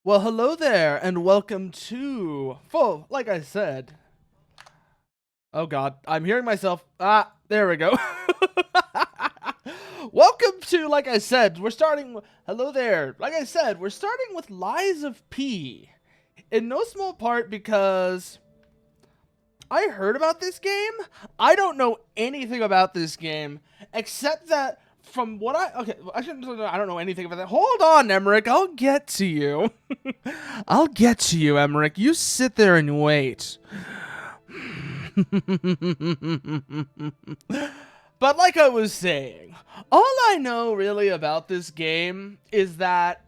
Well, hello there, and welcome to like I said. Oh God, I'm hearing myself. There we go. Welcome to, like I said, we're starting. Hello there. Like I said, we're starting with Lies of P. In no small part because I heard about this game. I don't know anything about this game except that from what I don't know anything about that. Hold on, Emmerich. I'll get to you. I'll get to you, Emmerich. You sit there and wait. But like I was saying, all I know really about this game is that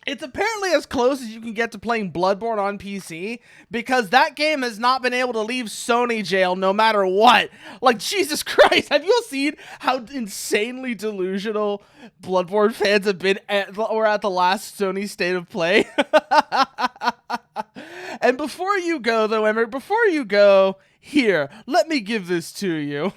it's apparently as close as you can get to playing Bloodborne on PC, because that game has not been able to leave Sony jail no matter what. Like, Jesus Christ, have you all seen how insanely delusional Bloodborne fans have been at the last Sony State of Play? And before you go, though, Emmerich, before you go, here, let me give this to you.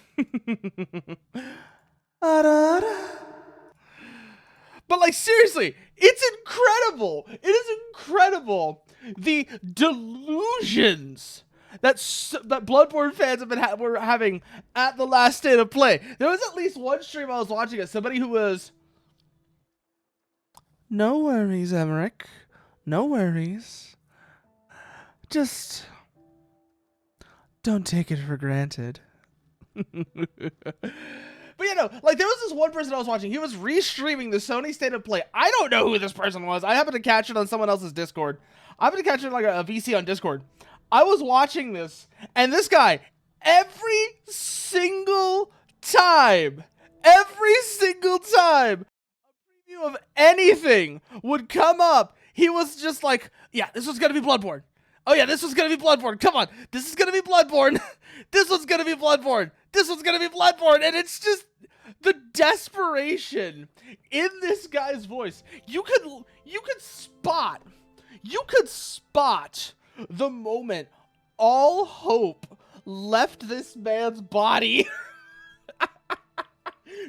But, like, seriously, it's incredible. It is incredible. The delusions that Bloodborne fans have been were having at the last State of Play. There was at least one stream I was watching of somebody who was, no worries, Emmerich. No worries. Just don't take it for granted. But you know, like, there was this one person I was watching. He was restreaming the Sony State of Play. I don't know who this person was. I happened to catch it on someone else's Discord. I happened to catch it like a VC on Discord. I was watching this, and this guy, every single time, a preview of anything would come up, he was just like, yeah, this was gonna be Bloodborne. Oh yeah, this was gonna be Bloodborne. Come on, this is gonna be Bloodborne. This one's gonna be Bloodborne. This one's gonna be Bloodborne. And it's just the desperation in this guy's voice. You could spot the moment all hope left this man's body.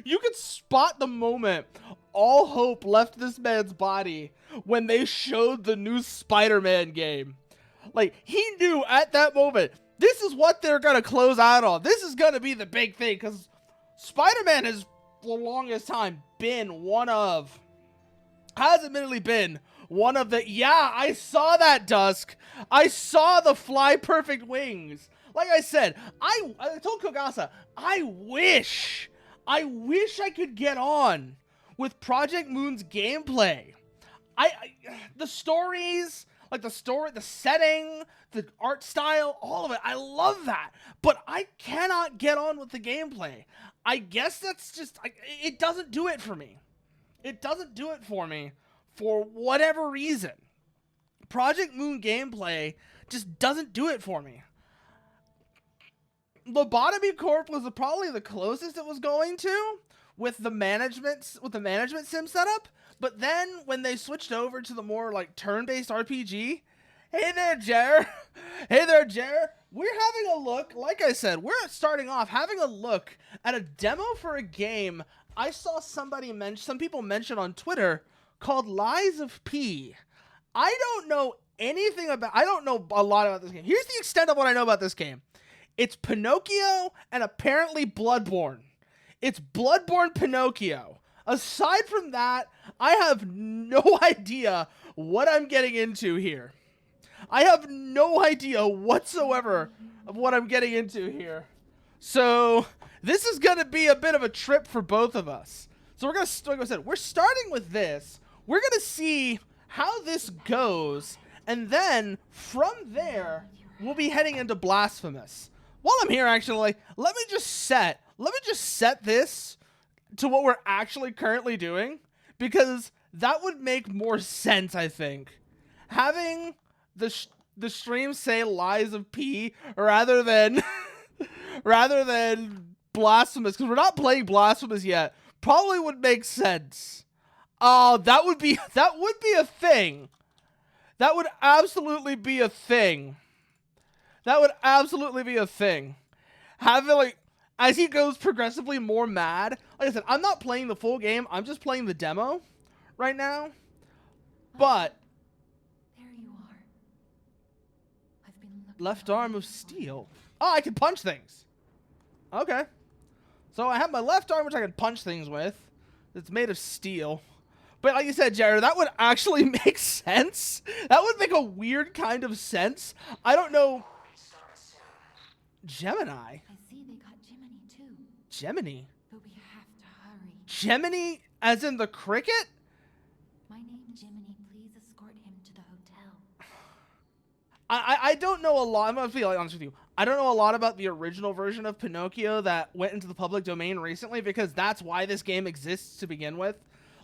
You could spot the moment all hope left this man's body when they showed the new Spider-Man game. Like, he knew at that moment, this is what they're going to close out on. This is going to be the big thing, because Spider-Man has, for the longest time, has admittedly been one of the, yeah, I saw that, Dusk. I saw the fly perfect wings. Like I said, I told Kogasa, I wish I could get on with Project Moon's gameplay. The stories, like the setting, the art style, all of it, I love that. But I cannot get on with the gameplay. I guess that's just, it doesn't do it for me. It doesn't do it for me for whatever reason. Project Moon gameplay just doesn't do it for me. Lobotomy Corp was probably the closest it was going to with the management sim setup. But then when they switched over to the more like turn-based RPG, hey there, Jer. Hey there, Jer. We're having a look. Like I said, we're starting off having a look at a demo for a game I saw some people mention on Twitter called Lies of P. I don't know a lot about this game. Here's the extent of what I know about this game. It's Pinocchio and apparently Bloodborne. It's Bloodborne Pinocchio. Aside from that, I have no idea what I'm getting into here. I have no idea whatsoever of what I'm getting into here. So, this is going to be a bit of a trip for both of us. So like I said, we're starting with this. We're going to see how this goes. And then, from there, we'll be heading into Blasphemous. While I'm here, actually, let me just set this to what we're actually currently doing, because that would make more sense, I think. Having the stream say Lies of P rather than Blasphemous, because we're not playing Blasphemous yet, probably would make sense. That would be a thing. That would absolutely be a thing. Having, like, as he goes progressively more mad, like I said, I'm not playing the full game. I'm just playing the demo right now. But Left arm of steel. Oh, I can punch things. Okay. So I have my left arm, which I can punch things with. It's made of steel. But like you said, Jared, that would actually make sense. That would make a weird kind of sense. I don't know. Gemini. I see they got Jiminy too. Gemini? But we have to hurry. Gemini as in the cricket? My name's Jiminy. Please escort him to the hotel. I don't know a lot. I'm going to be honest with you. I don't know a lot about the original version of Pinocchio that went into the public domain recently because that's why this game exists to begin with.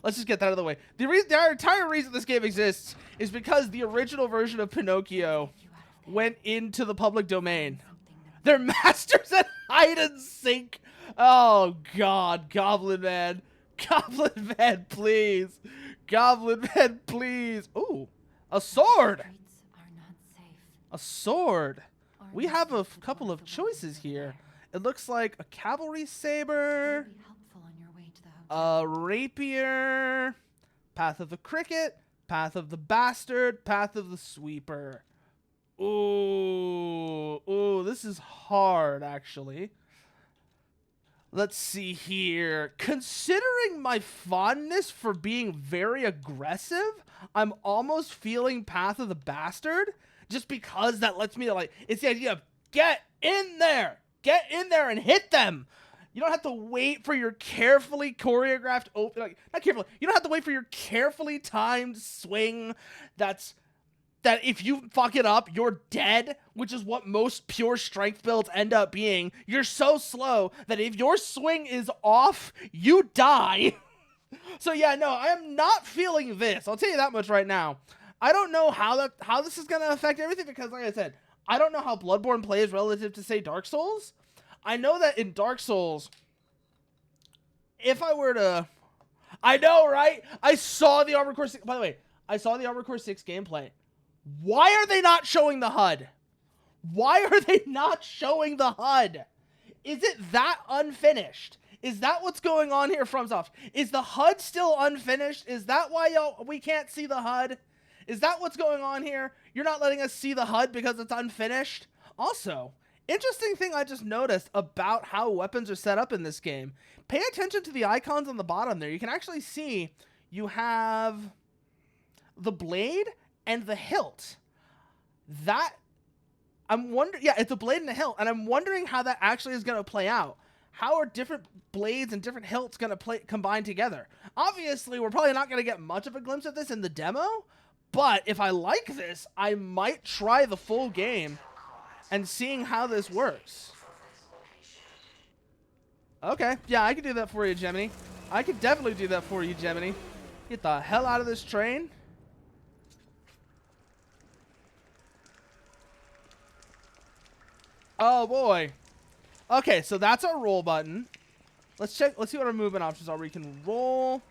Let's just get that out of the way. The entire reason this game exists is because the original version of Pinocchio went into the public domain. They're masters at hide and seek. Oh, God. Goblin Man. Goblin Man, please. Goblin Man, please. Ooh, a sword. A sword. We have a couple of choices here. It looks like a cavalry saber, a rapier, path of the cricket, path of the bastard, path of the sweeper. Ooh, this is hard, actually. Let's see here. Considering my fondness for being very aggressive, I'm almost feeling path of the bastard. Just because that lets me, like, it's the idea of get in there and hit them. You don't have to wait for your carefully choreographed, not carefully, you don't have to wait for your carefully timed swing that if you fuck it up, you're dead, which is what most pure strength builds end up being. You're so slow that if your swing is off, you die. So yeah, no, I am not feeling this. I'll tell you that much right now. I don't know how this is going to affect everything because, like I said, I don't know how Bloodborne plays relative to, say, Dark Souls. I know that in Dark Souls, if I were to... I know, right? I saw the Armored Core 6... By the way, I saw the Armored Core 6 gameplay. Why are they not showing the HUD? Why are they not showing the HUD? Is it that unfinished? Is that what's going on here, FromSoft? Is the HUD still unfinished? Is that why we can't see the HUD? Is that what's going on here? You're not letting us see the HUD because it's unfinished? Also, interesting thing I just noticed about how weapons are set up in this game. Pay attention to the icons on the bottom there. You can actually see you have the blade and the hilt. That, I'm wondering, yeah, it's a blade and a hilt, and I'm wondering how that actually is going to play out. How are different blades and different hilts going to combine together? Obviously, we're probably not going to get much of a glimpse of this in the demo, but if I like this, I might try the full game and seeing how this works. Okay, yeah, I can do that for you, Gemini. I could definitely do that for you, Gemini. Get the hell out of this train. Oh, boy. Okay, so that's our roll button. Let's check. Let's see what our movement options are. We can roll.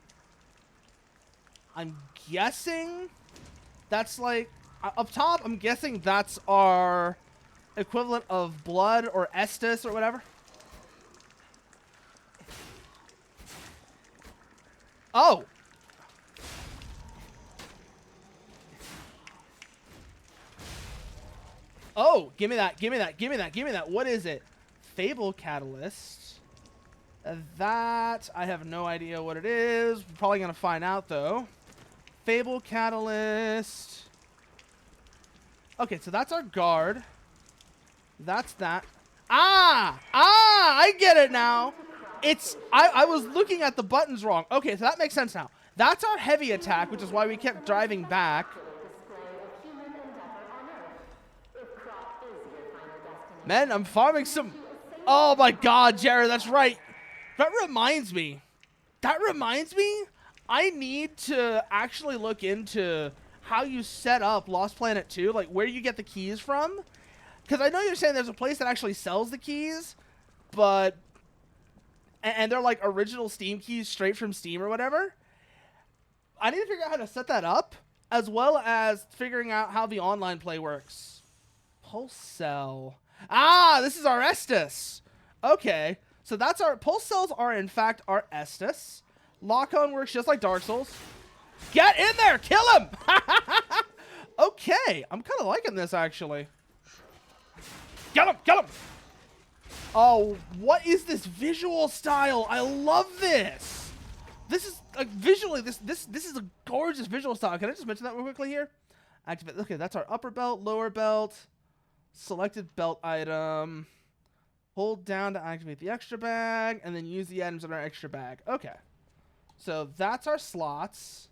I'm guessing that's like up top. I'm guessing that's our equivalent of blood or Estus or whatever. Oh. Oh, give me that. Give me that. Give me that. Give me that. What is it? Fable Catalyst. That, I have no idea what it is. We're probably going to find out, though. Fable Catalyst. Okay, so that's our guard. That's that. I get it now. It's, I was looking at the buttons wrong. Okay, so that makes sense now. That's our heavy attack, which is why we kept driving back. Man, I'm farming some... Oh my god, Jared, that's right. That reminds me. I need to actually look into how you set up Lost Planet 2, like where you get the keys from. Because I know you're saying there's a place that actually sells the keys, but... And they're like original Steam keys straight from Steam or whatever. I need to figure out how to set that up, as well as figuring out how the online play works. Pulse Cell. Ah, this is our Estus. Okay, so that's our... Pulse Cells are, in fact, our Estus. Lock-on works just like Dark Souls. Get in there! Kill him! Okay, I'm kind of liking this, actually. Get him! Get him! Oh, what is this visual style? I love this. This is like visually. This is a gorgeous visual style. Can I just mention that real quickly here? Activate. Okay, that's our upper belt, lower belt, selected belt item. Hold down to activate the extra bag, and then use the items in our extra bag. Okay. So that's our slots.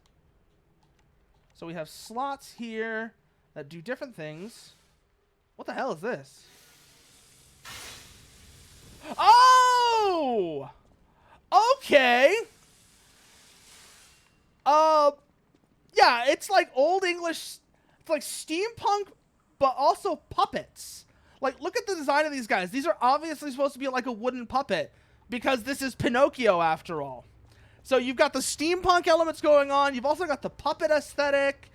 So we have slots here that do different things. What the hell is this? Oh! Okay. Yeah, it's like old English. It's like steampunk, but also puppets. Like, look at the design of these guys. These are obviously supposed to be like a wooden puppet because this is Pinocchio after all. So you've got the steampunk elements going on. You've also got the puppet aesthetic.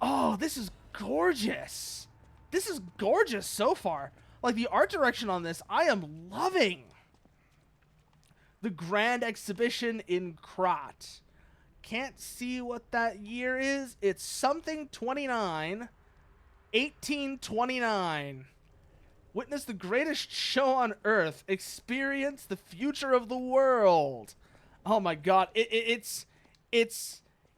Oh, this is gorgeous. This is gorgeous so far. Like, the art direction on this, I am loving. The Grand Exhibition in Krat. Can't see what that year is. It's something 29. 1829. Witness the greatest show on earth. Experience the future of the world. Oh my god. It's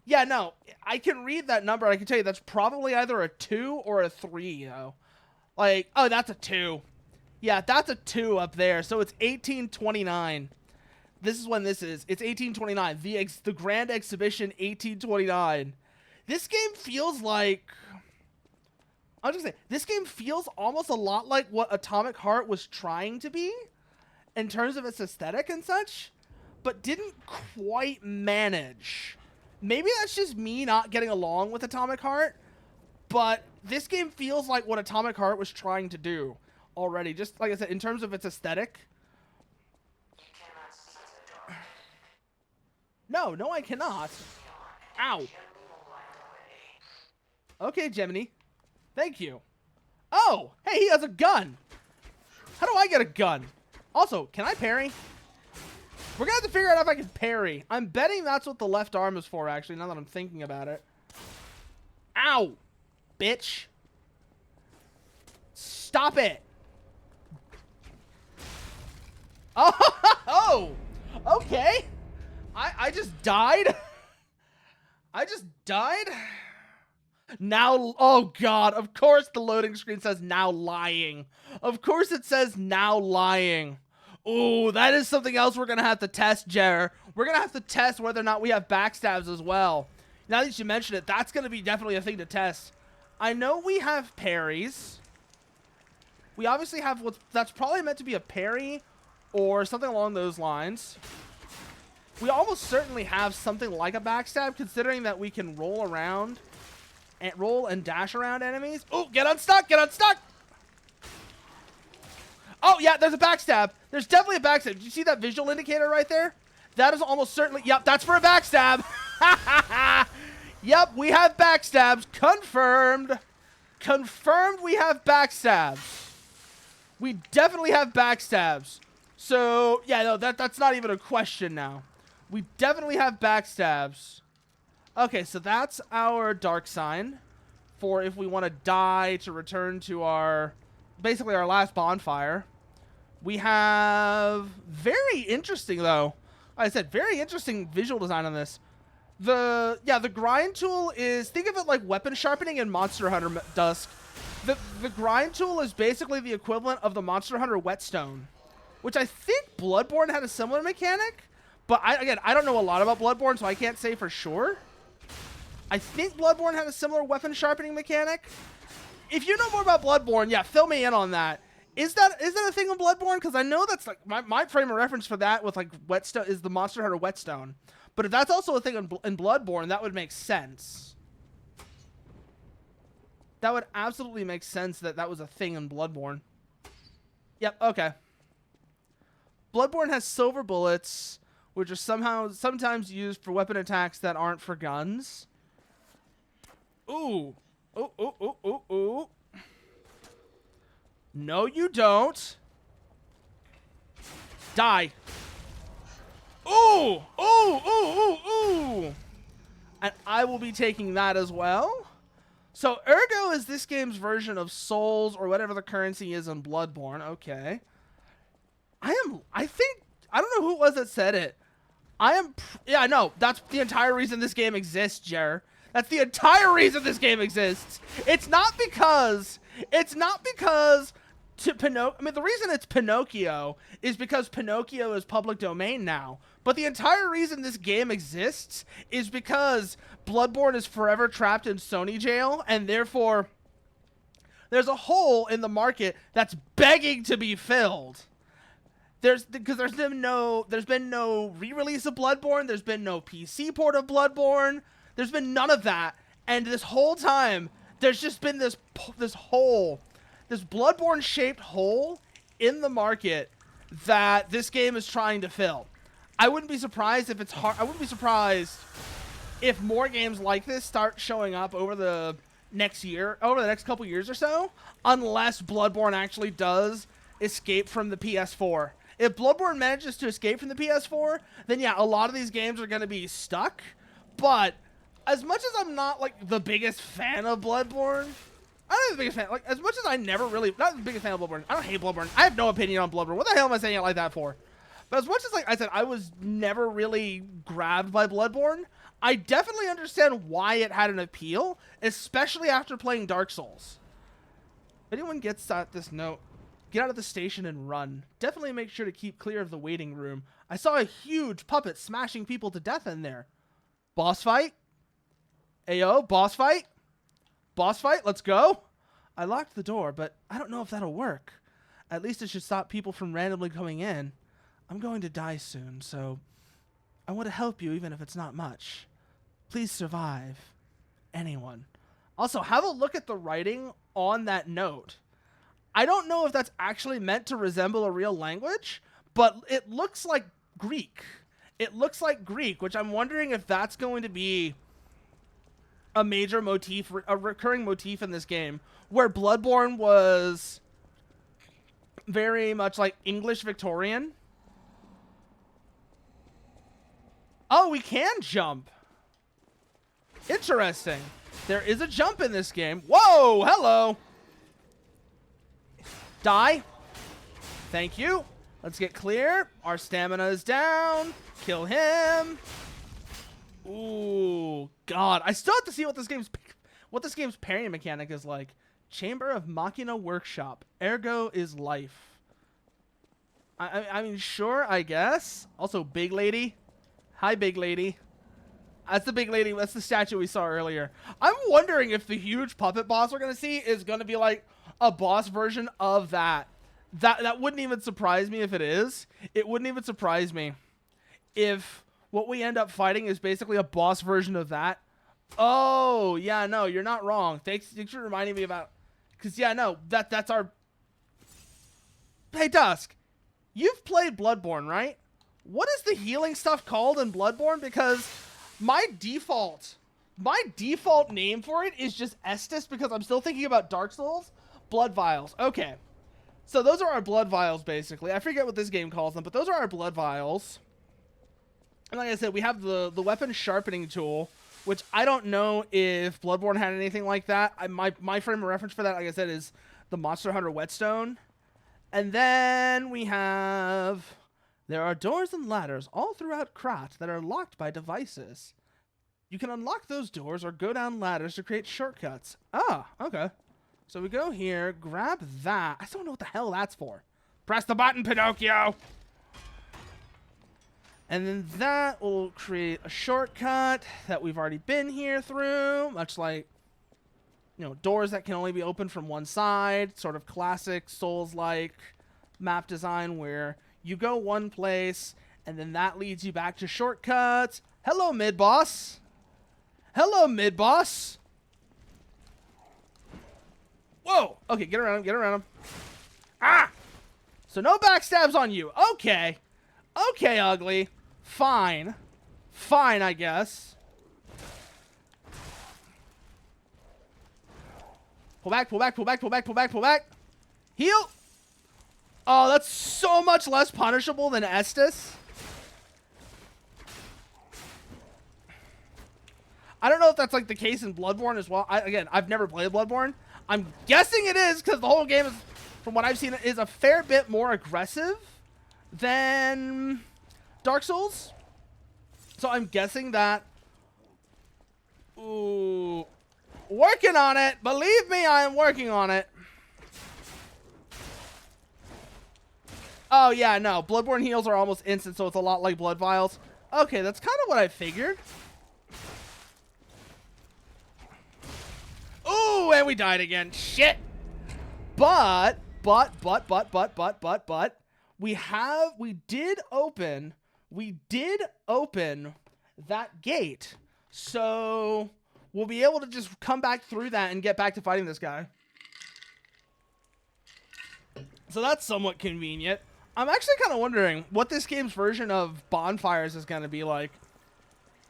yeah, no. I can read that number. I can tell you that's probably either a 2 or a 3, though. Like, oh, that's a 2. Yeah, that's a 2 up there. So it's 1829. This is when this is. It's 1829. The Grand Exhibition 1829. This game feels like... I'll just say, this game feels almost a lot like what Atomic Heart was trying to be in terms of its aesthetic and such, but didn't quite manage. Maybe that's just me not getting along with Atomic Heart, but this game feels like what Atomic Heart was trying to do already. Just like I said, in terms of its aesthetic. No, I cannot. Ow. Okay, Gemini. Thank you. Oh, hey, he has a gun. How do I get a gun? Also, can I parry? We're going to have to figure out if I can parry. I'm betting that's what the left arm is for, actually, now that I'm thinking about it. Ow, bitch. Stop it. Oh, okay. I just died. I just died. Now, oh god, of course the loading screen says now lying. Of course it says now lying. Ooh, that is something else we're going to have to test, Jer. We're going to have to test whether or not we have backstabs as well. Now that you mention it, that's going to be definitely a thing to test. I know we have parries. We obviously have that's probably meant to be a parry or something along those lines. We almost certainly have something like a backstab, considering that we can roll around. And roll and dash around enemies. Oh, get unstuck! Get unstuck! Oh, yeah, there's a backstab. There's definitely a backstab. Did you see that visual indicator right there? That is almost certainly... Yep, that's for a backstab. Yep, we have backstabs. Confirmed. Confirmed we have backstabs. We definitely have backstabs. So, yeah, no, that's not even a question now. We definitely have backstabs. Okay, so that's our dark sign for if we want to die to return to our, basically our last bonfire. We have very interesting, though. Like I said, very interesting visual design on this. The grind tool is, think of it like weapon sharpening in Monster Hunter Dusk. The grind tool is basically the equivalent of the Monster Hunter whetstone, which I think Bloodborne had a similar mechanic. But I don't know a lot about Bloodborne, so I can't say for sure. I think Bloodborne had a similar weapon sharpening mechanic. If you know more about Bloodborne, yeah, fill me in on that. Is that a thing in Bloodborne? Because I know that's like my frame of reference for that with like whetstone is the Monster Hunter whetstone. But if that's also a thing in Bloodborne, that would make sense. That would absolutely make sense that was a thing in Bloodborne. Yep. Okay. Bloodborne has silver bullets, which are sometimes used for weapon attacks that aren't for guns. Ooh. Ooh, ooh, ooh, ooh, ooh. No, you don't. Die. Ooh, ooh, ooh, ooh, ooh. And I will be taking that as well. So Ergo is this game's version of Souls or whatever the currency is in Bloodborne. Okay. I don't know who it was that said it. Yeah, no, that's the entire reason this game exists, Jer. That's the entire reason this game exists. It's not because the reason it's Pinocchio is because Pinocchio is public domain now. But the entire reason this game exists is because Bloodborne is forever trapped in Sony jail, and therefore there's a hole in the market that's begging to be filled. There's been no re-release of Bloodborne. There's been no PC port of Bloodborne. There's been none of that. And this whole time, there's just been this hole, this Bloodborne-shaped hole in the market that this game is trying to fill. I wouldn't be surprised if it's hard. I wouldn't be surprised if more games like this start showing up over the next couple years or so, unless Bloodborne actually does escape from the PS4. If Bloodborne manages to escape from the PS4, then yeah, a lot of these games are going to be stuck. But as much as I'm not like the biggest fan of Bloodborne, I'm not the biggest fan. Like, as much as not the biggest fan of Bloodborne. I don't hate Bloodborne. I have no opinion on Bloodborne. What the hell am I saying it like that for? But as much as, like I said, I was never really grabbed by Bloodborne, I definitely understand why it had an appeal, especially after playing Dark Souls. If anyone gets this note, get out of the station and run. Definitely make sure to keep clear of the waiting room. I saw a huge puppet smashing people to death in there. Boss fight? Ayo, boss fight? Boss fight, let's go. I locked the door, but I don't know if that'll work. At least it should stop people from randomly coming in. I'm going to die soon, so I want to help you even if it's not much. Please survive. Anyone. Also, have a look at the writing on that note. I don't know if that's actually meant to resemble a real language, but it looks like Greek. It looks like Greek, which I'm wondering if that's going to be a major motif, a recurring motif in this game, where Bloodborne was very much like English Victorian. Oh, we can jump. Interesting. There is a jump in this game. Whoa, hello. Die. Thank you. Let's get clear. Our stamina is down. Kill him. Ooh, God. I still have to see what this game's parrying mechanic is like. Chamber of Machina Workshop. Ergo is life. I mean, sure, I guess. Also, big lady. Hi, big lady. That's the big lady. That's the statue we saw earlier. I'm wondering if the huge puppet boss we're going to see is going to be like a boss version of that. That wouldn't even surprise me if it is. It wouldn't even surprise me if what we end up fighting is basically a boss version of that. Oh, yeah, no, you're not wrong. Thanks for reminding me about... Because, yeah, no, that's our... Hey, Dusk, you've played Bloodborne, right? What is the healing stuff called in Bloodborne? Because my default name for it is just Estus, because I'm still thinking about Dark Souls. Blood vials. Okay. So those are our blood vials, basically. I forget what this game calls them, but those are our blood vials. And like I said, we have the weapon sharpening tool, which I don't know if Bloodborne had anything like that. My frame of reference for that, like I said, is the Monster Hunter Whetstone. And then we have... There are doors and ladders all throughout Krat that are locked by devices. You can unlock those doors or go down ladders to create shortcuts. Ah, okay. So we go here, grab that. I don't know what the hell that's for. Press the button, Pinocchio! And then that will create a shortcut that we've already been here through, much like, you know, doors that can only be opened from one side, sort of classic Souls-like map design where you go one place, and then that leads you back to shortcuts. Hello, mid-boss. Hello, mid-boss. Whoa. Okay, get around him, get around him. Ah! So no backstabs on you. Okay. Okay, ugly. Fine. Fine, I guess. Pull back, pull back, pull back, pull back, pull back, pull back. Heal. Oh, that's so much less punishable than Estus. I don't know if that's like the case in Bloodborne as well. Again, I've never played Bloodborne. I'm guessing it is because the whole game is, from what I've seen, is a fair bit more aggressive than Dark Souls. So I'm guessing that. Ooh, working on it. Believe me, I am working on it. Oh yeah, no. Bloodborne heals are almost instant, so it's a lot like blood vials. Okay, that's kind of what I figured. Ooh, and we died again. Shit. But we did open that gate. So we'll be able to just come back through that and get back to fighting this guy. So that's somewhat convenient. I'm actually kind of wondering what this game's version of bonfires is going to be like.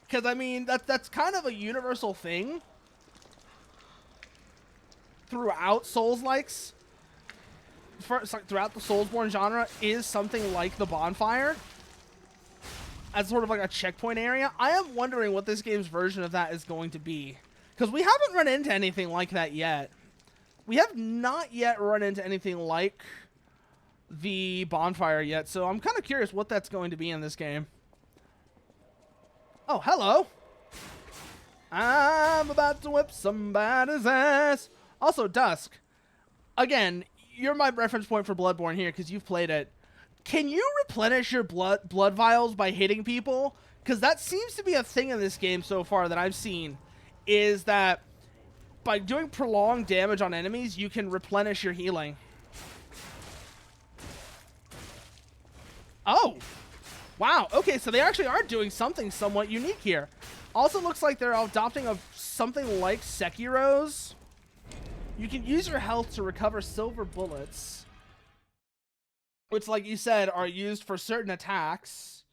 Because, I mean, that's kind of a universal thing throughout Souls-likes. Throughout the Soulsborne genre is something like the bonfire. As sort of like a checkpoint area. I am wondering what this game's version of that is going to be. Because we haven't run into anything like that yet. We have not yet run into anything like the bonfire yet, so I'm kind of curious what that's going to be in this game. Oh, hello. I'm about to whip somebody's ass. Also, Dusk. Again, you're my reference point for Bloodborne here because you've played it. Can you replenish your blood vials by hitting people? Because that seems to be a thing in this game so far that I've seen, is that by doing prolonged damage on enemies, you can replenish your healing. Oh, wow. Okay, so they actually are doing something somewhat unique here. Also looks like they're adopting something like Sekiro's. You can use your health to recover silver bullets, which, like you said, are used for certain attacks.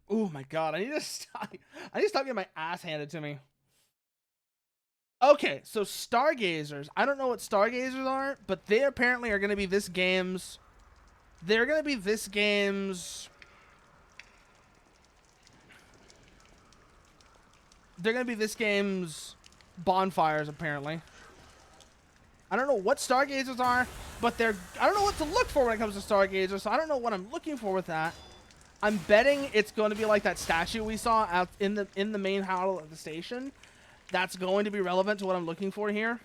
Oh my god, I need to stop getting my ass handed to me. Okay, so Stargazers. I don't know what Stargazers are, but they apparently are going to be this game's... They're going to be this game's... They're going to be this game's bonfires, apparently. I don't know what Stargazers are, but they're... I don't know what to look for when it comes to Stargazers, so I don't know what I'm looking for with that. I'm betting it's going to be like that statue we saw out in the main hall of the station. That's going to be relevant to what I'm looking for here.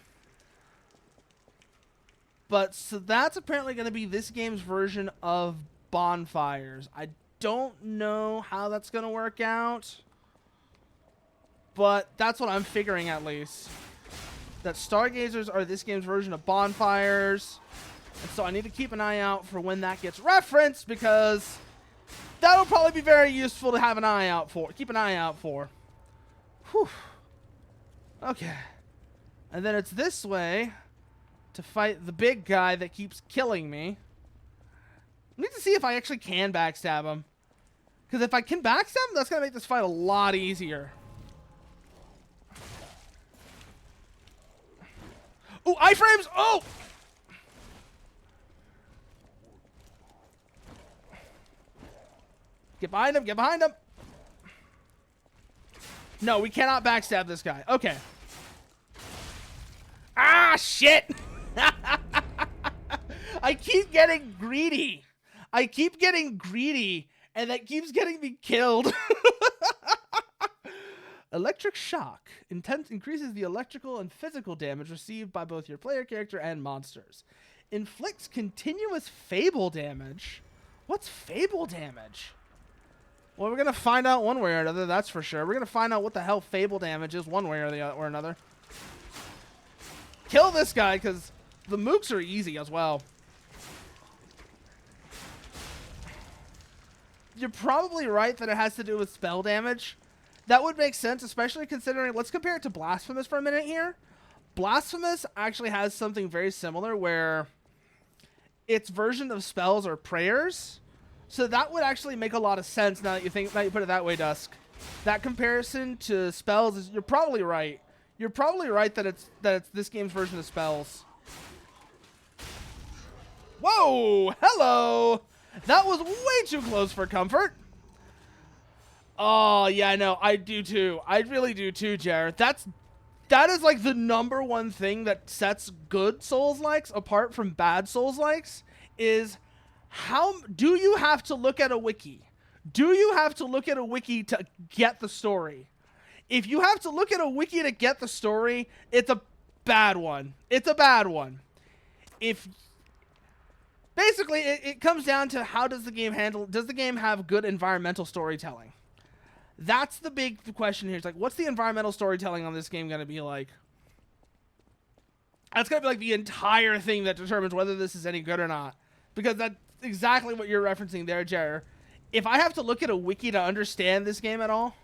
But, so that's apparently going to be this game's version of bonfires. I don't know how that's going to work out. But that's what I'm figuring, at least. That Stargazers are this game's version of bonfires. And so I need to keep an eye out for when that gets referenced, because that'll probably be very useful to have an eye out for. Keep an eye out for. Whew. Okay. And then it's this way to fight the big guy that keeps killing me. I need to see if I actually can backstab him. Because if I can backstab him, that's going to make this fight a lot easier. Ooh, iframes! Oh! Get behind him, get behind him! No, we cannot backstab this guy. Okay. Ah, shit! I keep getting greedy. And that keeps getting me killed. Electric shock increases the electrical and physical damage received by both your player character and monsters. Inflicts continuous fable damage. What's fable damage? Well, we're going to find out one way or another, that's for sure. We're going to find out what the hell fable damage is one way or another. Kill this guy, because the mooks are easy as well. You're probably right that it has to do with spell damage. That would make sense, especially considering... Let's compare it to Blasphemous for a minute here. Blasphemous actually has something very similar where its version of spells are prayers. So that would actually make a lot of sense now that you put it that way, Dusk. That comparison to spells is... You're probably right. You're probably right that it's this game's version of spells. Whoa! Hello! That was way too close for comfort. Oh, yeah, no, I do too. I really do too, Jared. That is like the number one thing that sets good Souls-likes apart from bad Souls-likes is how do you have to look at a wiki? Do you have to look at a wiki to get the story? If you have to look at a wiki to get the story, it's a bad one. It's a bad one. If basically it comes down to how does the game have good environmental storytelling? That's the big question here. It's like, what's the environmental storytelling on this game going to be like? That's going to be like the entire thing that determines whether this is any good or not. Because that's exactly what you're referencing there, Jer. If I have to look at a wiki to understand this game at all...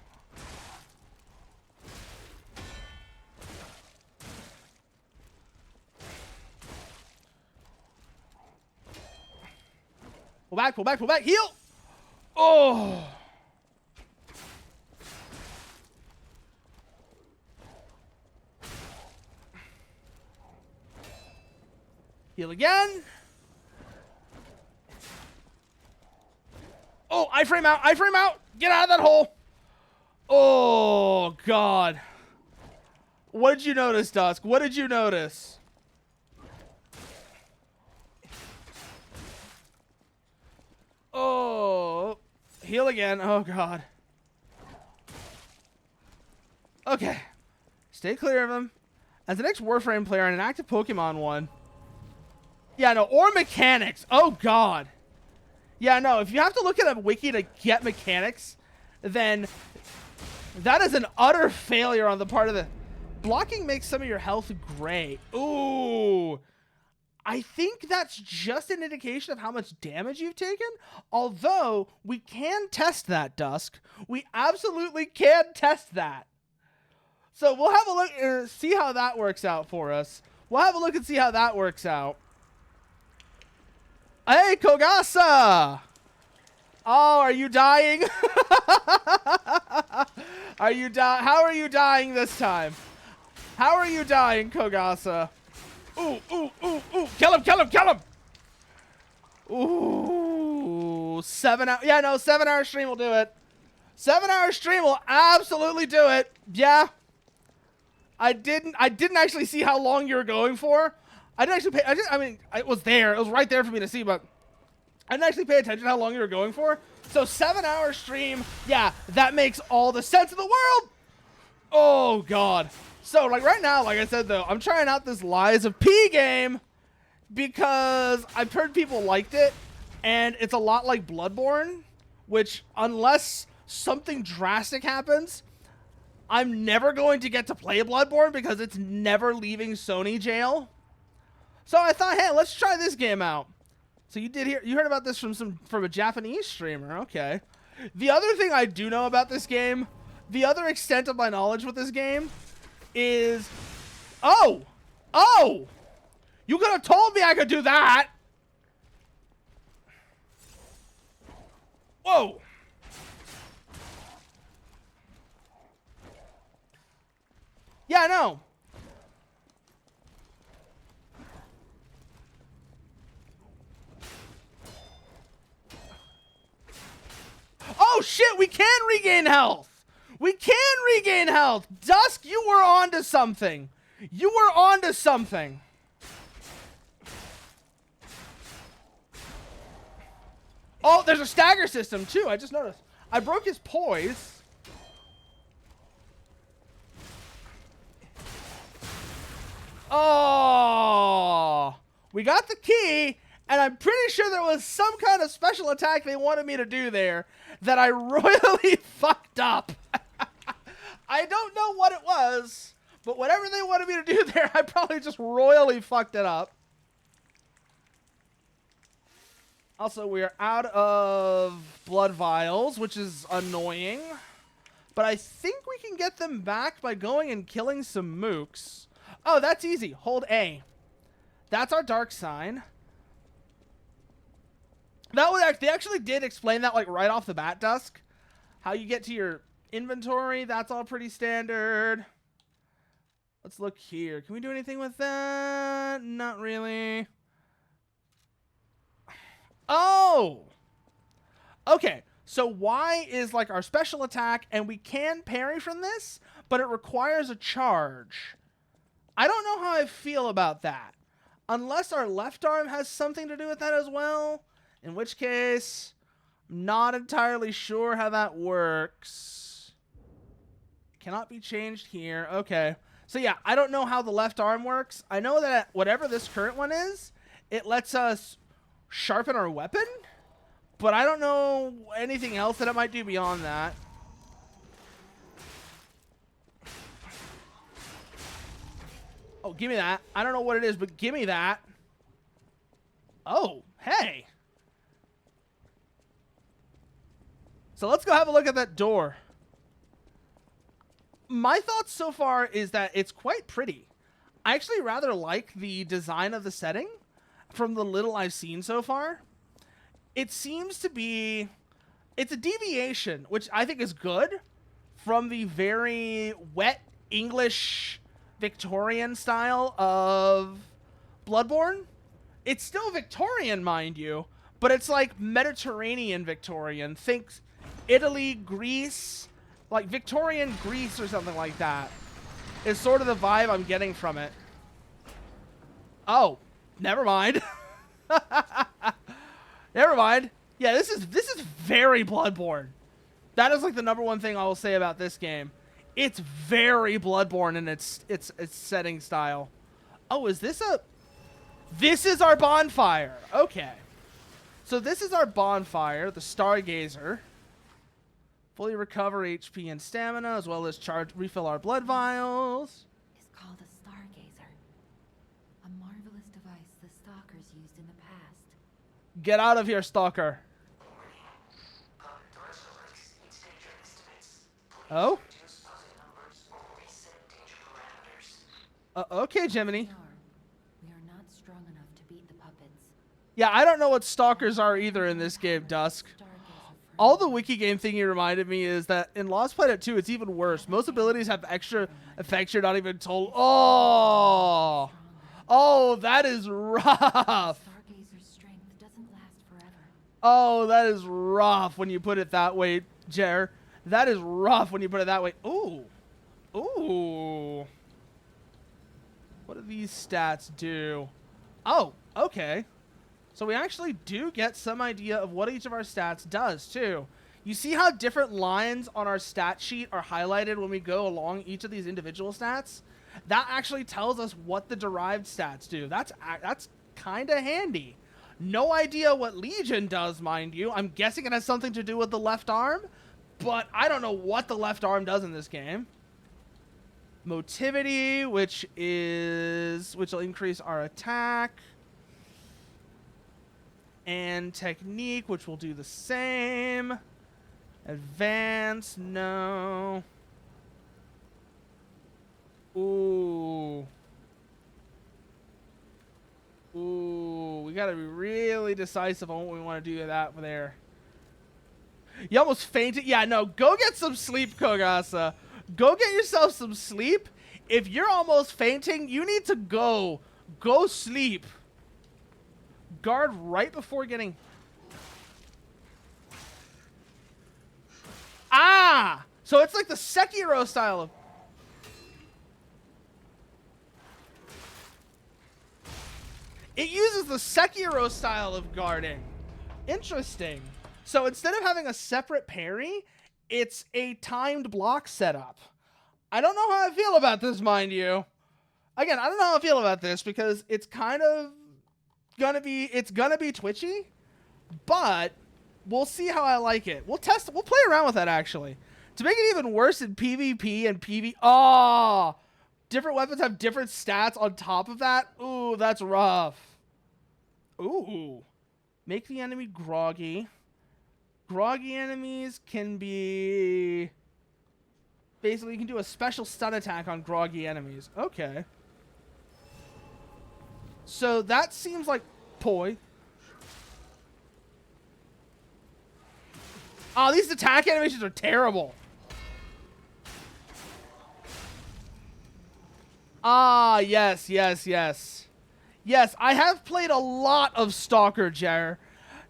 Pull back, pull back, pull back. Heal! Oh! Heal again. Oh, I frame out. I frame out. Get out of that hole. Oh, God. What did you notice, Dusk? What did you notice? Oh. Heal again. Oh, God. Okay. Stay clear of him. As the next Warframe player and an active Pokemon one. Yeah, no. Or mechanics. Oh, God. Yeah, no. If you have to look at a wiki to get mechanics, then that is an utter failure on the part of the... Blocking makes some of your health gray. Ooh. I think that's just an indication of how much damage you've taken. Although, we can test that, Dusk. We absolutely can test that. So we'll have a look and see how that works out for us. We'll have a look and see how that works out. Hey, Kogasa! Oh, are you dying? Are you How are you dying this time? How are you dying, Kogasa? Ooh, ooh, ooh, ooh. Kill him, kill him, kill him! Ooh, 7 hour. Yeah, no, 7 hour stream will do it. 7 hour stream will absolutely do it. Yeah. I didn't actually see how long you were going for. I didn't actually pay. I mean, it was there. It was right there for me to see, but I didn't actually pay attention to how long you were going for. So 7 hour stream. Yeah, that makes all the sense in the world. Oh, God. So, like, right now, like I said, though, I'm trying out this Lies of P game because I've heard people liked it, and it's a lot like Bloodborne, which, unless something drastic happens, I'm never going to get to play Bloodborne because it's never leaving Sony jail. So I thought, hey, let's try this game out. So you heard about this from a Japanese streamer. Okay. The other thing I do know about this game, the other extent of my knowledge with this game is, oh, you could have told me I could do that. Whoa. Yeah, I know. Oh, shit, we can regain health. We can regain health. Dusk, you were onto something. You were onto something. Oh, there's a stagger system, too. I just noticed. I broke his poise. Oh, we got the key, and I'm pretty sure there was some kind of special attack they wanted me to do there that I royally fucked up. I don't know what it was, but whatever they wanted me to do there, I probably just royally fucked it up. Also, we are out of blood vials, which is annoying. But I think we can get them back by going and killing some mooks. Oh, that's easy. Hold A. That's our dark sign. That was they actually did explain that like right off the bat, Dusk. How you get to your inventory, that's all pretty standard. Let's look here. Can we do anything with that? Not really. Oh! Okay, So Y is like our special attack, and we can parry from this, but it requires a charge. I don't know how I feel about that. Unless our left arm has something to do with that as well, in which case, I'm not entirely sure how that works. Cannot be changed here. Okay. So yeah, I don't know how the left arm works. I know that whatever this current one is, it lets us sharpen our weapon, but I don't know anything else that it might do beyond that. Oh, give me that. I don't know what it is, but give me that. Oh, hey. So let's go have a look at that door. My thoughts so far is that it's quite pretty. I actually rather like the design of the setting from the little I've seen so far. It seems to be... It's a deviation, which I think is good, from the very wet English Victorian style of Bloodborne. It's still Victorian, mind you, but it's like Mediterranean Victorian. Think Italy, Greece, like Victorian Greece or something like that is sort of the vibe I'm getting from it. Oh, never mind. Never mind. Yeah, this is very Bloodborne. That is like the #1 thing I will say about this game. It's very Bloodborne in its setting style. Oh, is this a... This is our bonfire. Okay. So this is our bonfire, the Stargazer. Fully recover HP and stamina, as well as refill our blood vials. Is called a stargazer. A marvelous device the stalkers used in the past. Get out of here, stalker. Oh? Okay, Jiminy. We are not strong enough to beat the puppets. Yeah, I don't know what stalkers are either in this game, Dusk. All the wiki game thingy reminded me is that in Lost Planet 2, it's even worse. Most abilities have extra effects you're not even told. Oh! Oh, that is rough. Stargazer's strength doesn't last forever. Oh, that is rough when you put it that way, Jer. That is rough when you put it that way. Ooh. Ooh. What do these stats do? Oh, okay. So we actually do get some idea of what each of our stats does, too. You see how different lines on our stat sheet are highlighted when we go along each of these individual stats? That actually tells us what the derived stats do. That's kind of handy. No idea what Legion does, mind you. I'm guessing it has something to do with the left arm, but I don't know what the left arm does in this game. Motivity, which will increase our attack. And technique, which will do the same. Advance, no. Ooh. Ooh, we gotta be really decisive on what we want to do with that there. You almost fainted? Yeah, no, go get some sleep, Kogasa. Go get yourself some sleep. If you're almost fainting, you need to go. Go sleep. Guard right before getting... Ah! So it's like the Sekiro style of... It uses the Sekiro style of guarding. Interesting. So instead of having a separate parry, it's a timed block setup. I don't know how I feel about this, mind you. Again, I don't know how I feel about this because it's kind of gonna be twitchy, but we'll see how I like it. We'll play around with that actually. To make it even worse in PvP and PvE. Oh, different weapons have different stats on top of that. Ooh, that's rough. Ooh. Make the enemy groggy. Groggy enemies can be... Basically, you can do a special stun attack on groggy enemies. Okay. So that seems like poi. Oh, these attack animations are terrible. Ah, yes, yes, yes. Yes, I have played a lot of Stalker, Jer.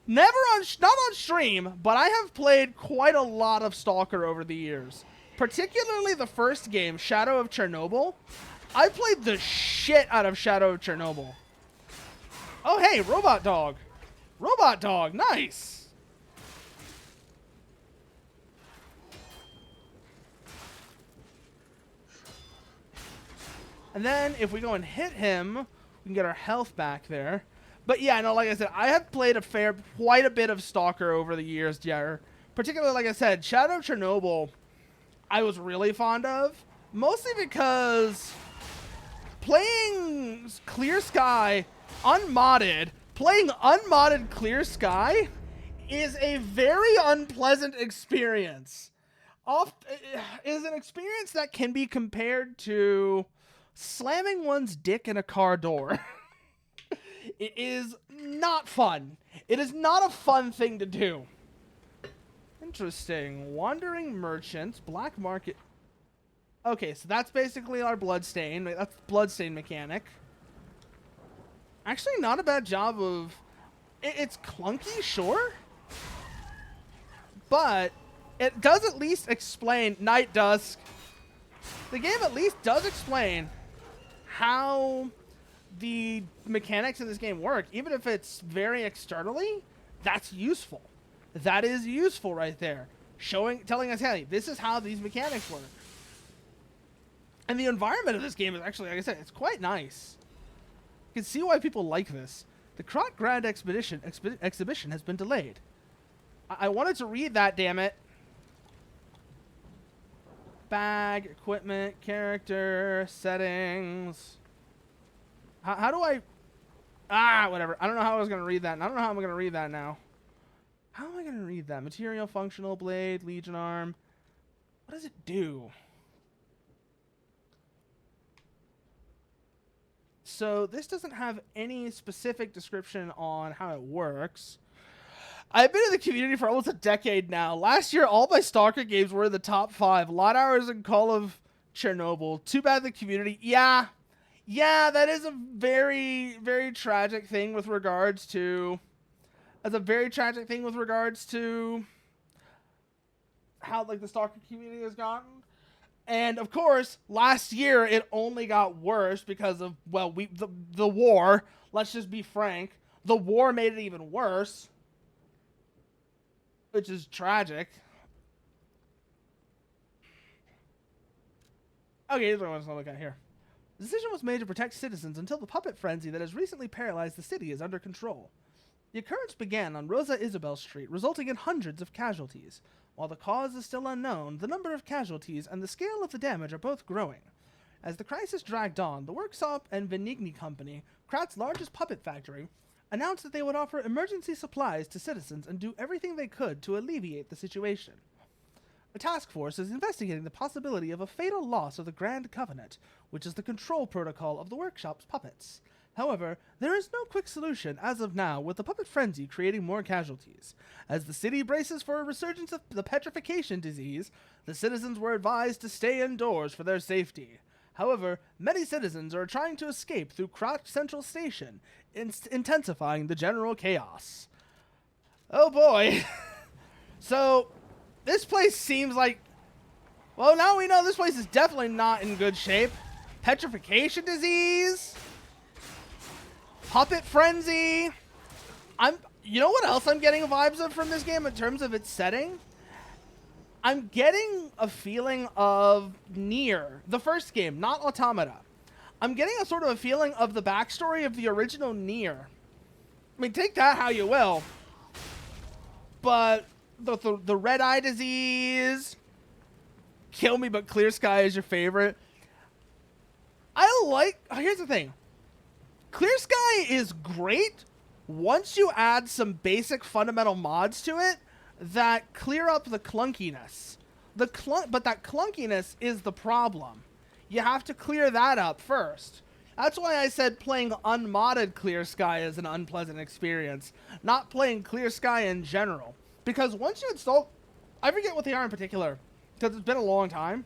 not on stream, but I have played quite a lot of Stalker over the years. Particularly the first game, Shadow of Chernobyl. I played the shit out of Shadow of Chernobyl. Oh, hey, Robot Dog. Robot Dog, nice. And then if we go and hit him, we can get our health back there. But yeah, no, like I said, I have played quite a bit of Stalker over the years, yeah. Particularly, like I said, Shadow of Chernobyl, I was really fond of. Mostly because playing Clear Sky unmodded, playing unmodded Clear Sky is a very unpleasant experience. Is an experience that can be compared to slamming one's dick in a car door. It is not fun. It is not a fun thing to do. Interesting. Wandering merchants, black market. Okay, so that's basically our bloodstain. That's the bloodstain mechanic. Actually, not a bad job of... It's clunky, sure. But it does at least explain Night Dusk. The game at least does explain how the mechanics of this game work. Even if it's very externally, that's useful. That is useful right there. Telling us, hey, this is how these mechanics work. And the environment of this game is actually, like I said, it's quite nice. You can see why people like this. The Krot Grand exhibition has been delayed. I wanted to read that, damn it. Bag, equipment, character, settings. How do I... whatever. I don't know how I was going to read that. And I don't know how I'm going to read that now. How am I going to read that? Material, functional, blade, legion arm. What does it do? So this doesn't have any specific description on how it works. I've been in the community for almost a decade now. Last year, all my Stalker games were in the top 5. Lot hours in Call of Chernobyl. Too bad the community... Yeah, that is a very, very tragic thing with regards to... That's a very tragic thing with regards to how, like, the Stalker community has gotten. And, of course, last year, it only got worse because of, well, the war. Let's just be frank. The war made it even worse. Which is tragic. Okay, here's what I want to look at here. The decision was made to protect citizens until the puppet frenzy that has recently paralyzed the city is under control. The occurrence began on Rosa Isabel Street, resulting in hundreds of casualties. While the cause is still unknown, the number of casualties and the scale of the damage are both growing. As the crisis dragged on, the Workshop and Venigni Company, Krat's largest puppet factory, announced that they would offer emergency supplies to citizens and do everything they could to alleviate the situation. A task force is investigating the possibility of a fatal loss of the Grand Covenant, which is the control protocol of the Workshop's puppets. However, there is no quick solution as of now, with the puppet frenzy creating more casualties. As the city braces for a resurgence of the petrification disease, the citizens were advised to stay indoors for their safety. However, many citizens are trying to escape through Krot Central Station, intensifying the general chaos. Oh boy. So, this place seems like... Well, now we know this place is definitely not in good shape. Petrification disease... Puppet frenzy. You know what else I'm getting vibes of from this game in terms of its setting? I'm getting a feeling of Nier, the first game, not Automata. I'm getting a sort of a feeling of the backstory of the original Nier. I mean, take that how you will. But the red eye disease, kill me but clear sky is your favorite. Here's the thing. Clear Sky is great once you add some basic fundamental mods to it that clear up the clunkiness. But that clunkiness is the problem. You have to clear that up first. That's why I said playing unmodded Clear Sky is an unpleasant experience, not playing Clear Sky in general. Because once you install... I forget what they are in particular, because it's been a long time.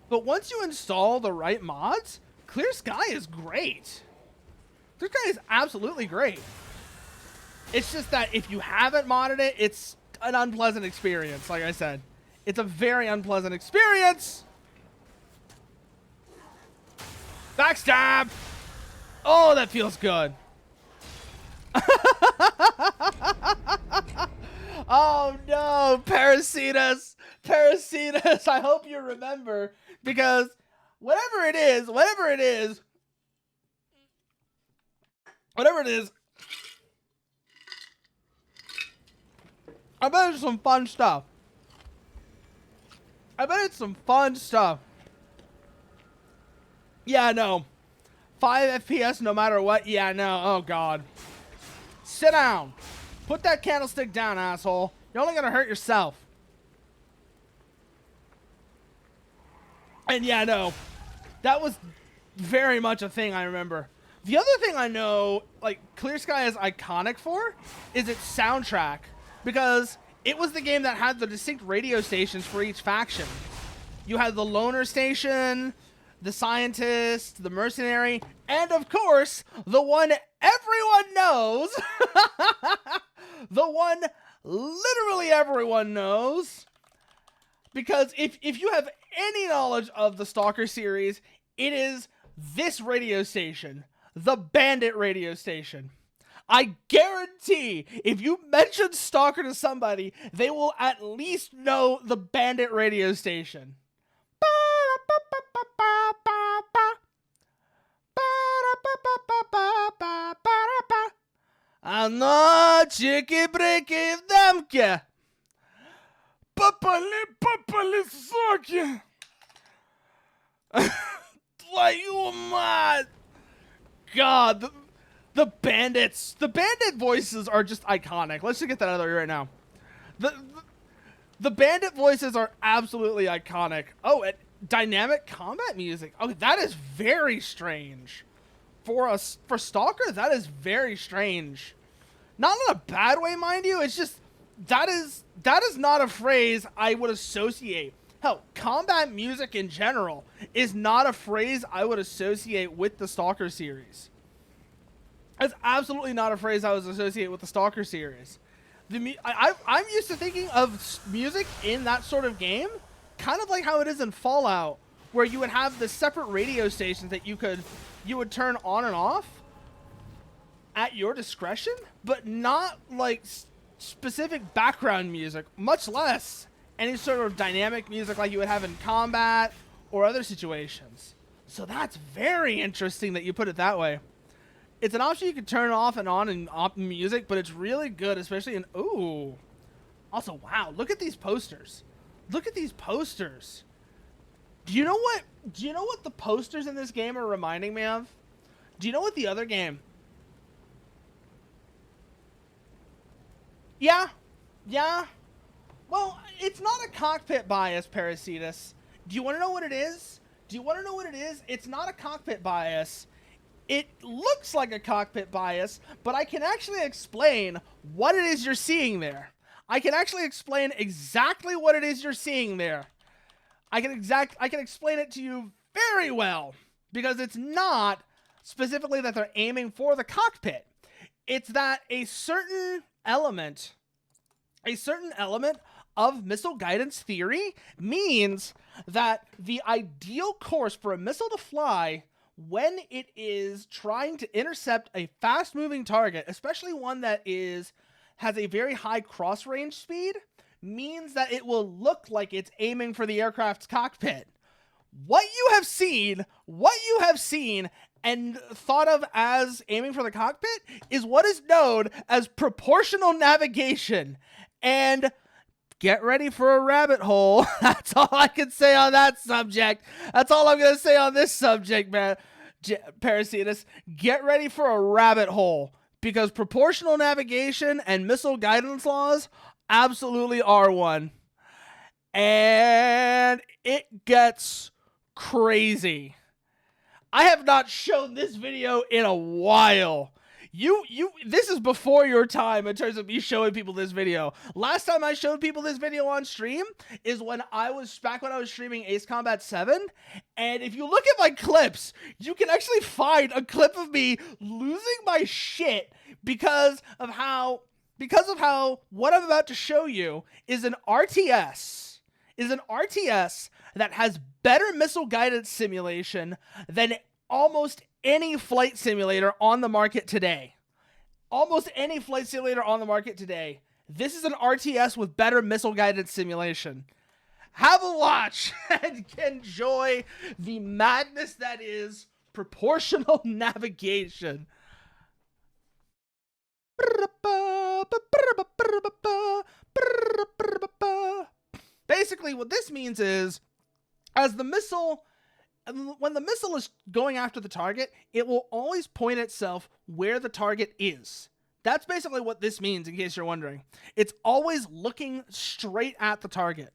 But once you install the right mods, Clear Sky is great. Clear Sky is absolutely great. It's just that if you haven't modded it, it's an unpleasant experience. Like I said, it's a very unpleasant experience. Backstab. Oh, that feels good. Oh no, Parasitas. Parasitas. I hope you remember, because whatever it is, I bet it's some fun stuff. Yeah, no. 5 FPS no matter what? Yeah, no. Oh, God. Sit down. Put that candlestick down, asshole. You're only gonna hurt yourself. And yeah, no. That was very much a thing I remember. The other thing I know, like, Clear Sky is iconic for is its soundtrack. Because it was the game that had the distinct radio stations for each faction. You had the Loner Station, the Scientist, the Mercenary, and of course, the one everyone knows. The one literally everyone knows. Because if you have any knowledge of the Stalker series, it is this radio station, the Bandit radio station. I guarantee if you mention Stalker to somebody, they will at least know the Bandit radio station. А ночики брики в дамке. Попали соки. Твою мать. God, the bandits. The bandit voices are just iconic. Let's just get that out of the way right now. The bandit voices are absolutely iconic. Oh, and dynamic combat music. Oh, that is very strange. For Stalker, that is very strange. Not in a bad way, mind you. It's just that is not a phrase I would associate. Hell, combat music in general is not a phrase I would associate with the Stalker series. It's absolutely not a phrase I would associate with the Stalker series. I'm used to thinking of music in that sort of game kind of like how it is in Fallout, where you would have the separate radio stations that you would turn on and off at your discretion, but not like specific background music, much less any sort of dynamic music like you would have in combat or other situations. So that's very interesting that you put it that way. It's an option you can turn off and on in music, but it's really good, especially in... Ooh. Also, wow, look at these posters. Look at these posters. Do you know what the posters in this game are reminding me of? Do you know what the other game... Yeah. Well, it's not a cockpit bias, Parasitas. Do you want to know what it is? It's not a cockpit bias. It looks like a cockpit bias, but I can actually explain what it is you're seeing there. I can actually explain exactly what it is you're seeing there. I can explain it to you very well, because it's not specifically that they're aiming for the cockpit. It's that a certain element of missile guidance theory means that the ideal course for a missile to fly when it is trying to intercept a fast-moving target, especially one that has a very high cross-range speed, means that it will look like it's aiming for the aircraft's cockpit. What you have seen and thought of as aiming for the cockpit is what is known as proportional navigation. And get ready for a rabbit hole. That's all I can say on that subject. That's all I'm going to say on this subject, man. Parasitas, get ready for a rabbit hole, because proportional navigation and missile guidance laws absolutely are one. And it gets crazy. I have not shown this video in a while. This is before your time in terms of me showing people this video. Last time I showed people this video on stream is when I was streaming Ace Combat 7. And if you look at my clips, you can actually find a clip of me losing my shit because of how what I'm about to show you is an RTS. That has better missile guidance simulation than almost any flight simulator on the market today. This is an RTS with better missile guidance simulation. Have a watch and enjoy the madness that is proportional navigation. Basically, what this means is, when the missile is going after the target, it will always point itself where the target is. That's basically what this means, in case you're wondering. It's always looking straight at the target.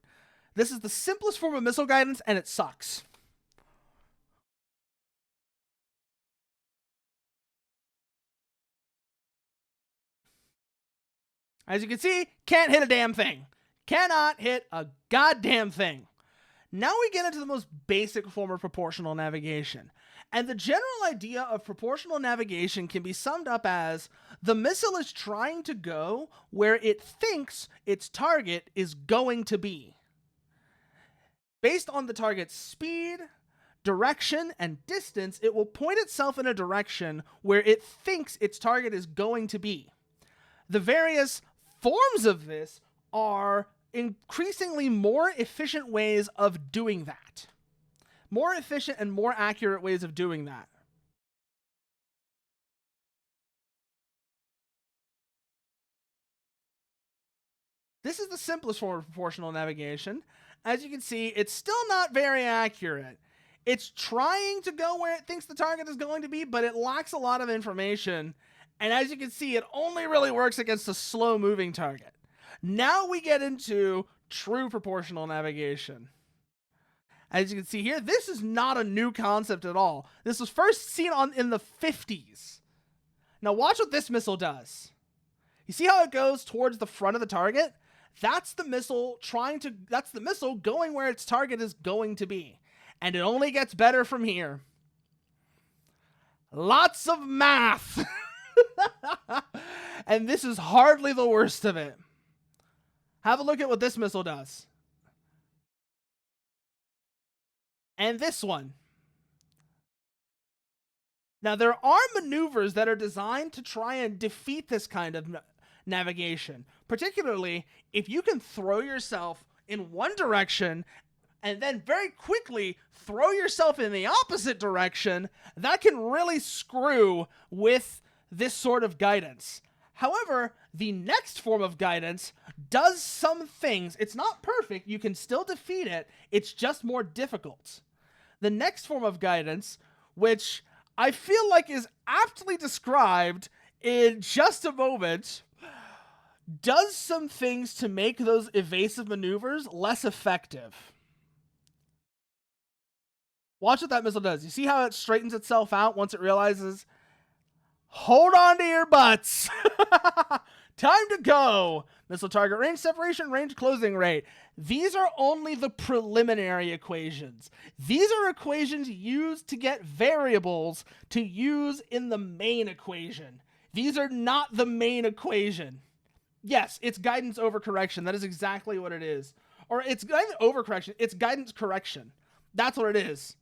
This is the simplest form of missile guidance, and it sucks. As you can see, can't hit a damn thing. Cannot hit a goddamn thing. Now we get into the most basic form of proportional navigation. And the general idea of proportional navigation can be summed up as the missile is trying to go where it thinks its target is going to be. Based on the target's speed, direction, and distance, it will point itself in a direction where it thinks its target is going to be. The various forms of this are increasingly more efficient ways of doing that. More efficient and more accurate ways of doing that. This is the simplest form of proportional navigation. As you can see, it's still not very accurate. It's trying to go where it thinks the target is going to be, but it lacks a lot of information. And as you can see, it only really works against a slow-moving target. Now we get into true proportional navigation. As you can see here, this is not a new concept at all. This was first seen in the 50s. Now watch what this missile does. You see how it goes towards the front of the target? That's the missile going where its target is going to be. And it only gets better from here. Lots of math. And this is hardly the worst of it. Have a look at what this missile does. And this one. Now, there are maneuvers that are designed to try and defeat this kind of navigation. Particularly, if you can throw yourself in one direction and then very quickly throw yourself in the opposite direction, that can really screw with this sort of guidance. However, the next form of guidance does some things. It's not perfect. You can still defeat it. It's just more difficult. The next form of guidance, which I feel like is aptly described in just a moment, does some things to make those evasive maneuvers less effective. Watch what that missile does. You see how it straightens itself out once it realizes, hold on to your butts. Time to go. Missile target range separation, range closing rate. These are only the preliminary equations. These are equations used to get variables to use in the main equation. These are not the main equation. Yes, it's guidance overcorrection. That is exactly what it is. Or it's not even overcorrection. It's guidance correction. That's what it is.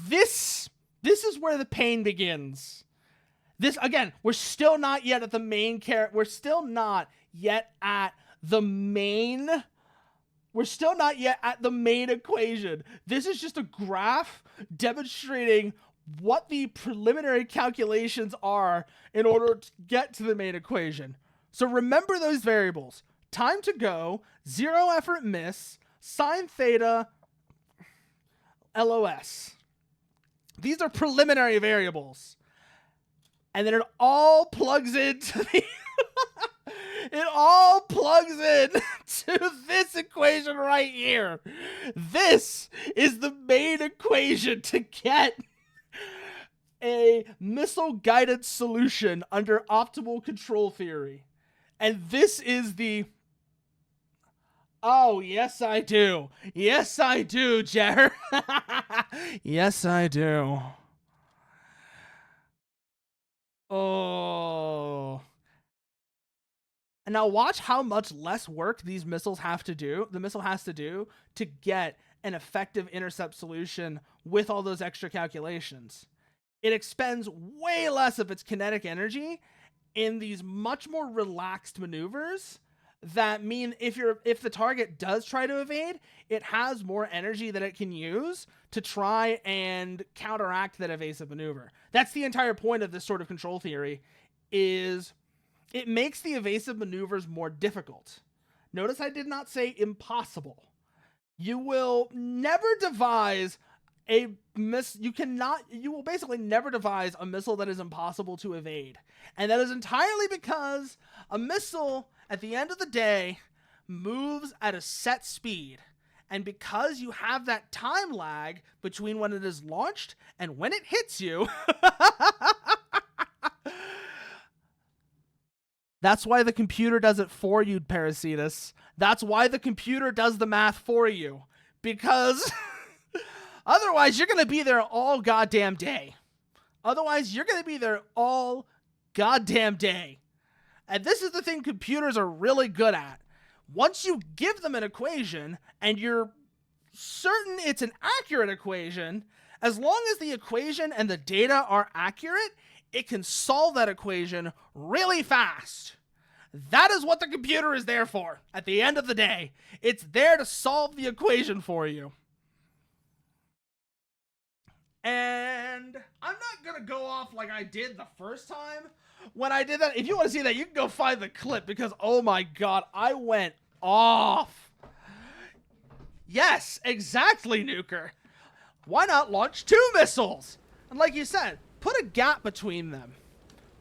This is where the pain begins. This, again, we're still not yet at the main We're still not yet at the main equation. This is just a graph demonstrating what the preliminary calculations are in order to get to the main equation. So remember those variables. Time to go, 0 effort miss, sine theta, LOS. These are preliminary variables. And then it all plugs into the it all plugs in to this equation right here. This is the main equation to get a missile guided solution under optimal control theory. And this is the... Oh, yes, I do. Yes, I do, Jer. Yes, I do. Oh. And now watch how much less work these missiles have to do. The missile has to do to get an effective intercept solution with all those extra calculations. It expends way less of its kinetic energy in these much more relaxed maneuvers that mean if the target does try to evade, it has more energy that it can use to try and counteract that evasive maneuver. That's the entire point of this sort of control theory, is it makes the evasive maneuvers more difficult. Notice I did not say impossible. You will never devise you will basically never devise a missile that is impossible to evade. And that is entirely because a missile, at the end of the day, moves at a set speed. And because you have that time lag between when it is launched and when it hits you, that's why the computer does it for you, Parasitus. That's why the computer does the math for you. Because otherwise, you're going to be there all goddamn day. Otherwise, you're going to be there all goddamn day. And this is the thing computers are really good at. Once you give them an equation and you're certain it's an accurate equation, as long as the equation and the data are accurate, it can solve that equation really fast. That is what the computer is there for at the end of the day. It's there to solve the equation for you. And I'm not going to go off like I did the first time when I did that. If you want to see that, you can go find the clip because, oh my God, I went off. Yes, exactly, Nuker. Why not launch 2 missiles? And like you said, put a gap between them.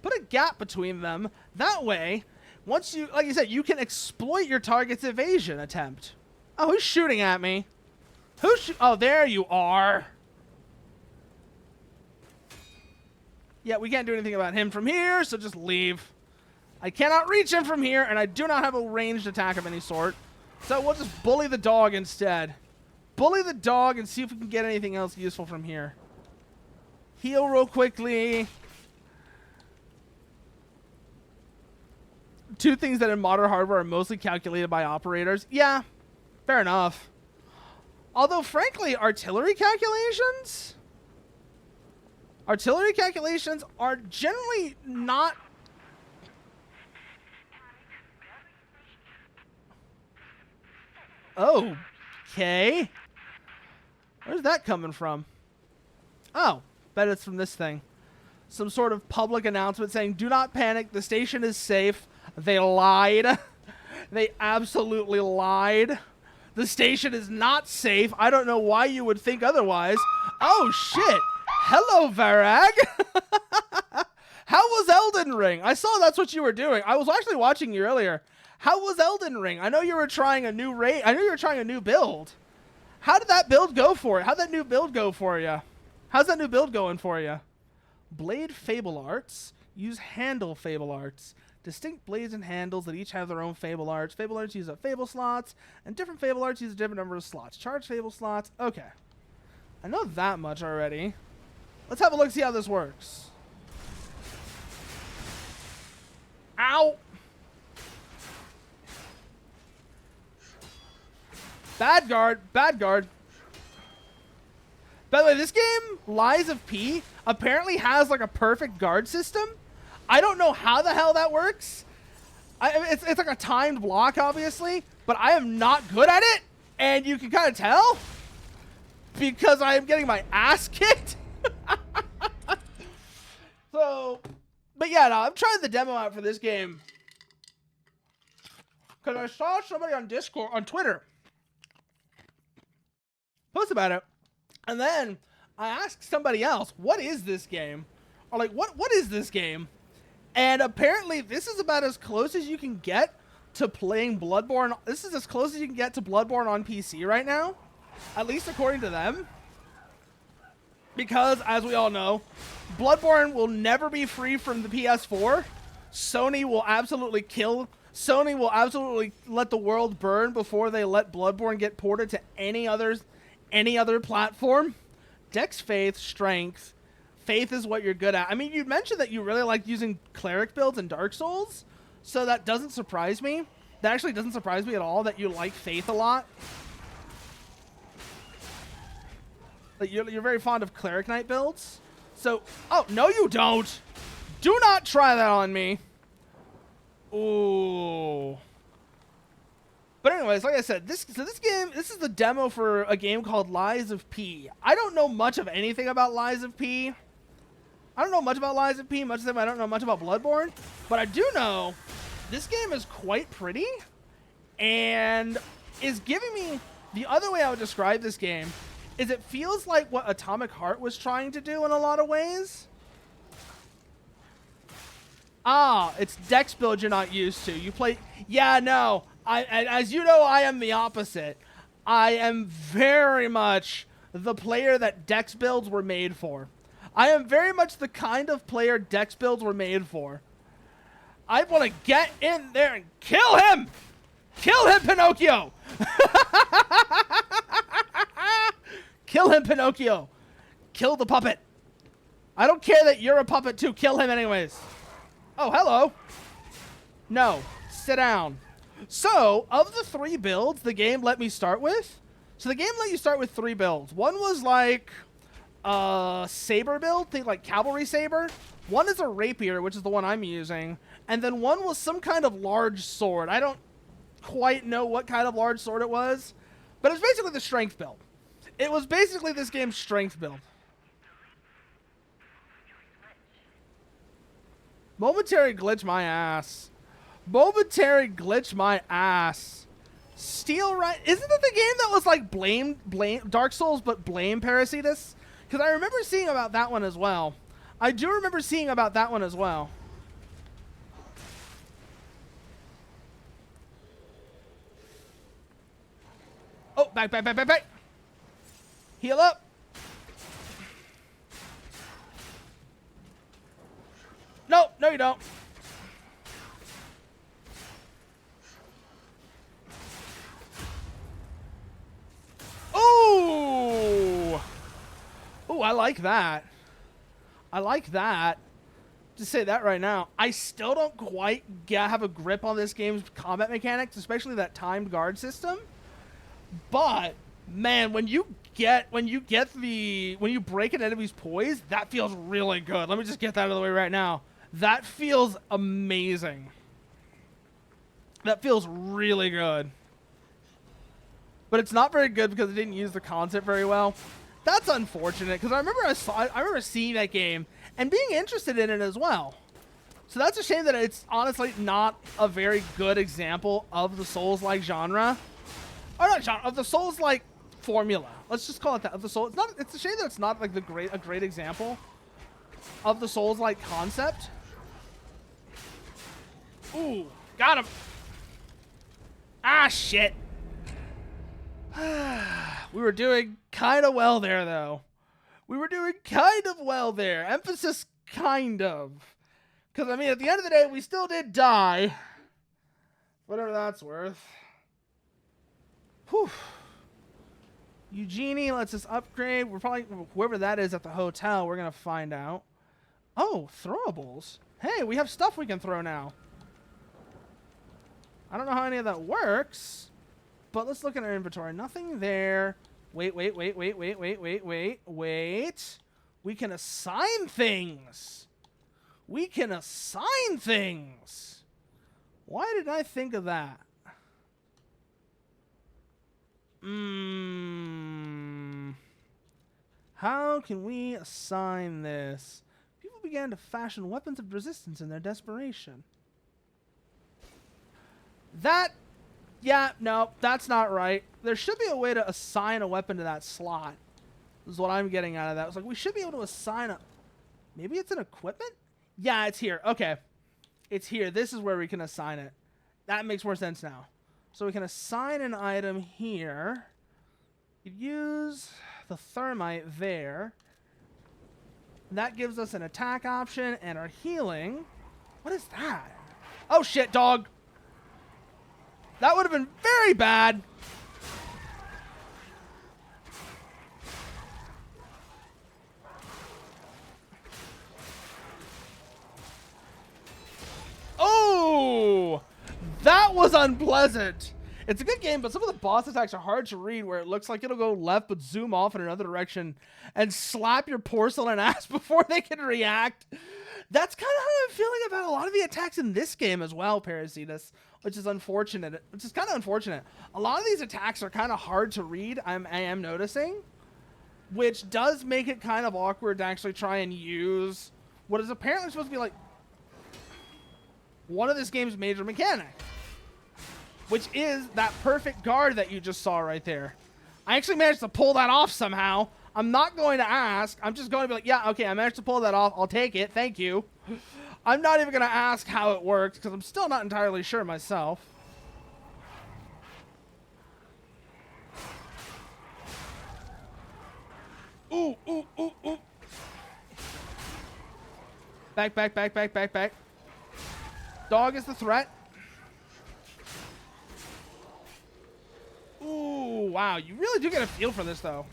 Put a gap between them. That way, once you, like you said, you can exploit your target's evasion attempt. Oh, who's shooting at me? Oh, there you are. Yeah, we can't do anything about him from here, so just leave. I cannot reach him from here, and I do not have a ranged attack of any sort. So we'll just bully the dog instead. Bully the dog and see if we can get anything else useful from here. Heal real quickly. 2 things that in modern hardware are mostly calculated by operators. Yeah, fair enough. Although, frankly, artillery calculations are generally not... Oh, okay. Where's that coming from? Oh, bet it's from this thing. Some sort of public announcement saying, do not panic, the station is safe. They lied. They absolutely lied. The station is not safe. I don't know why you would think otherwise. Oh, shit. Hello, Varag. How was Elden Ring? I saw that's what you were doing. I was actually watching you earlier. How was Elden Ring? I know you were trying a new raid. I know you were trying a new build. How did that build go for you? How'd that new build go for you? How's that new build going for you? Blade Fable Arts. Use handle Fable Arts. Distinct blades and handles that each have their own Fable Arts. Fable Arts use up Fable slots, and different Fable Arts use a different number of slots. Charge Fable slots. Okay. I know that much already. Let's have a look, see how this works. Ow! Bad guard, bad guard. By the way, this game, Lies of P, apparently has like a perfect guard system. I don't know how the hell that works. It's like a timed block, obviously, but I am not good at it, and you can kind of tell because I am getting my ass kicked. So, but yeah, no, I'm trying the demo out for this game because I saw somebody on Discord, on Twitter, post about it, and then I asked somebody else, what is this game? Or like, what is this game? And apparently this is about as close as you can get to playing Bloodborne. This is as close as you can get to Bloodborne on PC right now, at least according to them. Because, as we all know, Bloodborne will never be free from the PS4. Sony will absolutely let the world burn before they let Bloodborne get ported to any other platform. Dex, Faith, Strength. Faith is what you're good at. I mean, you mentioned that you really like using cleric builds in Dark Souls, so that doesn't surprise me. That actually doesn't surprise me at all that you like Faith a lot. That you're very fond of Cleric Knight builds. So, oh, no you don't. Do not try that on me. Ooh. But anyways, like I said, this is the demo for a game called Lies of P. I don't know much of anything about Lies of P. I don't know much about Lies of P, much as I don't know much about Bloodborne. But I do know this game is quite pretty and is giving me... The other way I would describe this game is it feels like what Atomic Heart was trying to do in a lot of ways. Ah, it's Dex build you're not used to. You play... Yeah, no. As you know, I am the opposite. I am very much the player that Dex builds were made for. I am very much the kind of player Dex builds were made for. I want to get in there and kill him! Kill him, Pinocchio! Kill him, Pinocchio! Kill the puppet. I don't care that you're a puppet too. Kill him anyways. Oh, hello. No. Sit down. So, of the 3 builds the game let me start with, so the game let you start with 3 builds. One was like a saber build, think like cavalry saber. One is a rapier, which is the one I'm using. And then one was some kind of large sword. I don't quite know what kind of large sword it was, but it's basically the strength build. It was basically this game's strength build. Momentary glitch my ass. Momentary glitch my ass. Steel right? Isn't it the game that was like blame Dark Souls but blame Parasitus? Because I remember seeing about that one as well. I do remember seeing about that one as well. Oh, back. Heal up. No, you don't. Ooh! Ooh, I like that. I like that. Just say that right now. I still don't quite have a grip on this game's combat mechanics, especially that timed guard system. But man, when you break an enemy's poise, that feels really good. Let me just get that out of the way right now. That feels amazing. That feels really good. But it's not very good because it didn't use the concept very well. That's unfortunate because I remember seeing that game and being interested in it as well. So that's a shame that it's honestly not a very good example of the Souls-like genre. Or not genre, of the Souls-like formula. Let's just call it that. Of the Souls. It's a shame that it's not like a great example of the Souls-like concept. Ooh, got him. Ah, shit. We were doing kind of well there, though. We were doing kind of well there. Emphasis kind of. Because, I mean, at the end of the day, we still did die. Whatever that's worth. Whew. Eugenie lets us upgrade. We're probably, whoever that is at the hotel, we're going to find out. Oh, throwables. Hey, we have stuff we can throw now. I don't know how any of that works. But let's look at our inventory. Nothing there. Wait. We can assign things. We can assign things. Why did I think of that? How can we assign this? People began to fashion weapons of resistance in their desperation. Yeah, no, that's not right. There should be a way to assign a weapon to that slot. This is what I'm getting out of that. It's like we should be able to assign a... Maybe it's an equipment? Yeah, it's here. Okay. It's here. This is where we can assign it. That makes more sense now. So we can assign an item here. You'd use the thermite there. That gives us an attack option and our healing. What is that? Oh shit, dog. That would have been very bad. Oh, that was unpleasant. It's a good game, but some of the boss attacks are hard to read where it looks like it'll go left but zoom off in another direction and slap your porcelain ass before they can react. That's kind of how I'm feeling about a lot of the attacks in this game as well, Parasitus, which is unfortunate. Which is kind of unfortunate. A lot of these attacks are kind of hard to read, I am noticing, which does make it kind of awkward to actually try and use what is apparently supposed to be like one of this game's major mechanics, which is that perfect guard that you just saw right there. I actually managed to pull that off somehow. I'm not going to ask. I'm just going to be like, yeah, okay, I managed to pull that off. I'll take it. Thank you. I'm not even going to ask how it works because I'm still not entirely sure myself. Ooh, ooh, ooh, ooh. Back, back, back, back, back, back. Dog is the threat. Ooh, wow. You really do get a feel for this, though.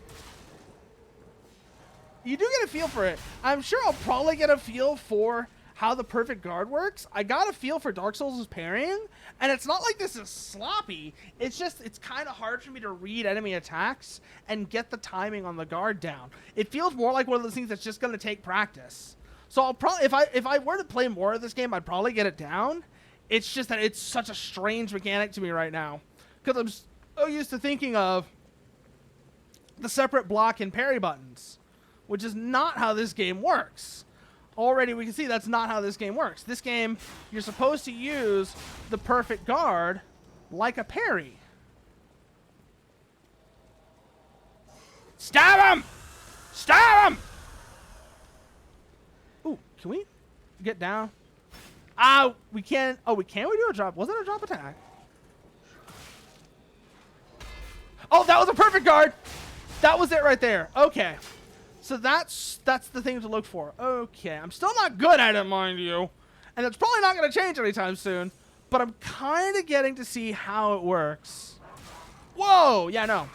You do get a feel for it. I'm sure I'll probably get a feel for how the perfect guard works. I got a feel for Dark Souls' parrying, and it's not like this is sloppy. It's just, it's kind of hard for me to read enemy attacks and get the timing on the guard down. It feels more like one of those things that's just going to take practice. So I'll probably, if I were to play more of this game, I'd probably get it down. It's just that it's such a strange mechanic to me right now, because I'm so used to thinking of the separate block and parry buttons, which is not how this game works. Already we can see that's not how this game works. This game, you're supposed to use the perfect guard like a parry. Stab him! Stab him! Ooh, can we get down? Ah, we can't. Oh, we can? We do a drop. Was it a drop attack? Oh, that was a perfect guard. That was it right there. Okay. So that's the thing to look for. Okay. I'm still not good at it, mind you. And it's probably not going to change anytime soon. But I'm kind of getting to see how it works. Whoa. Yeah, no.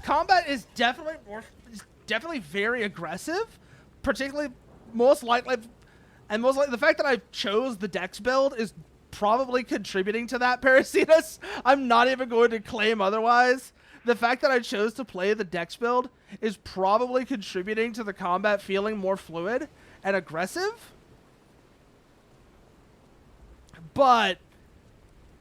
Combat is definitely very aggressive. Particularly, most likely the fact that I chose the Dex build is probably contributing to that, Parasitus. I'm not even going to claim otherwise. The fact that I chose to play the Dex build is probably contributing to the combat feeling more fluid and aggressive. But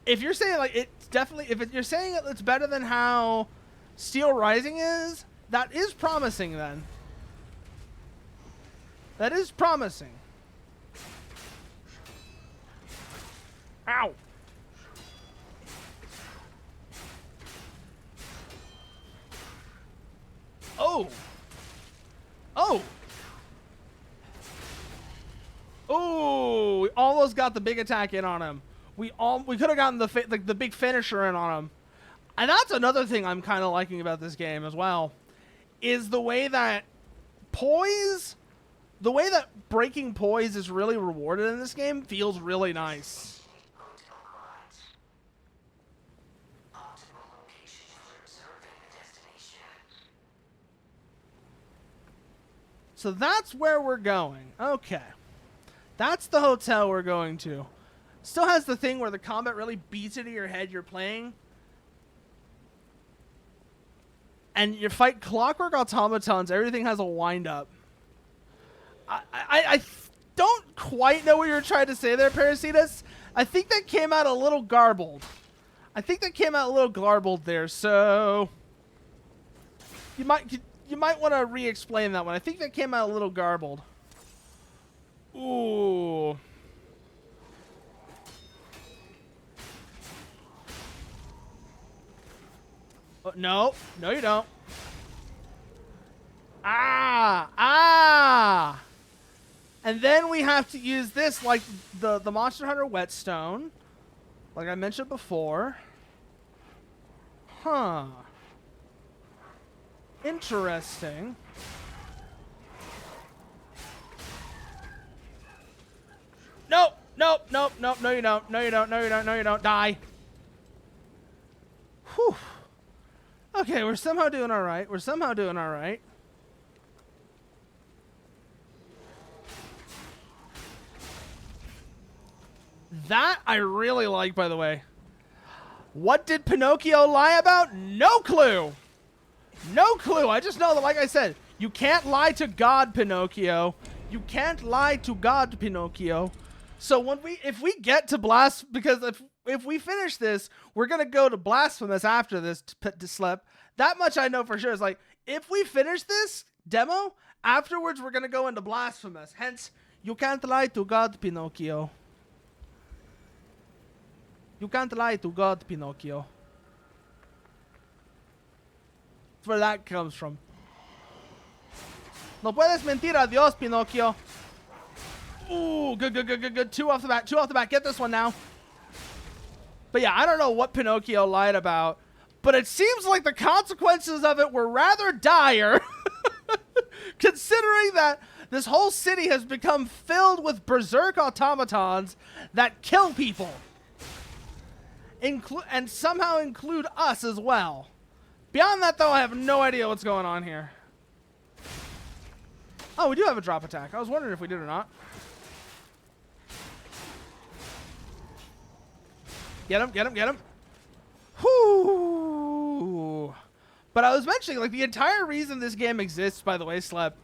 if you're saying like it's definitely, if you're saying it's better than how Steel Rising is, that is promising then. That is promising. Ow. Oh. Oh. Oh, we almost got the big attack in on him. We could have gotten the big finisher in on him. And that's another thing I'm kind of liking about this game as well, is the way that breaking poise is really rewarded in this game feels really nice. So that's where we're going. Okay. That's the hotel we're going to. Still has the thing where the combat really beats into your head you're playing. And you fight clockwork automatons. Everything has a wind-up. I don't quite know what you're trying to say there, Parasitus. I think that came out a little garbled. There, so you might want to re-explain that one. I think that came out a little garbled. Ooh. Oh, no, you don't. Ah! And then we have to use this like the Monster Hunter Whetstone, like I mentioned before. Huh. Interesting. nope, nope, nope, nope. No, you don't. No, you don't. No, you don't. No, you don't. Die. Whew. Okay, we're somehow doing all right. We're somehow doing all right. That I really like, by the way. What did Pinocchio lie about? No clue. No clue. I just know that, like I said, you can't lie to God, Pinocchio. You can't lie to God, Pinocchio. So if we get to because if we finish this, we're gonna go to Blasphemous after this to slip. That much I know for sure. Is like, if we finish this demo, afterwards we're gonna go into Blasphemous. Hence, you can't lie to God, Pinocchio. You can't lie to God, Pinocchio. That's where that comes from. No puedes mentir a Dios, Pinocchio. Ooh, good, good, good, good, good. Two off the bat, two off the bat. Get this one now. But yeah, I don't know what Pinocchio lied about, but it seems like the consequences of it were rather dire, considering that this whole city has become filled with berserk automatons that kill people. And somehow include us as well. Beyond that, though, I have no idea what's going on here. Oh, we do have a drop attack. I was wondering if we did or not. Get him, get him, get him. Whoo! But I was mentioning, like, the entire reason this game exists, by the way, Slep,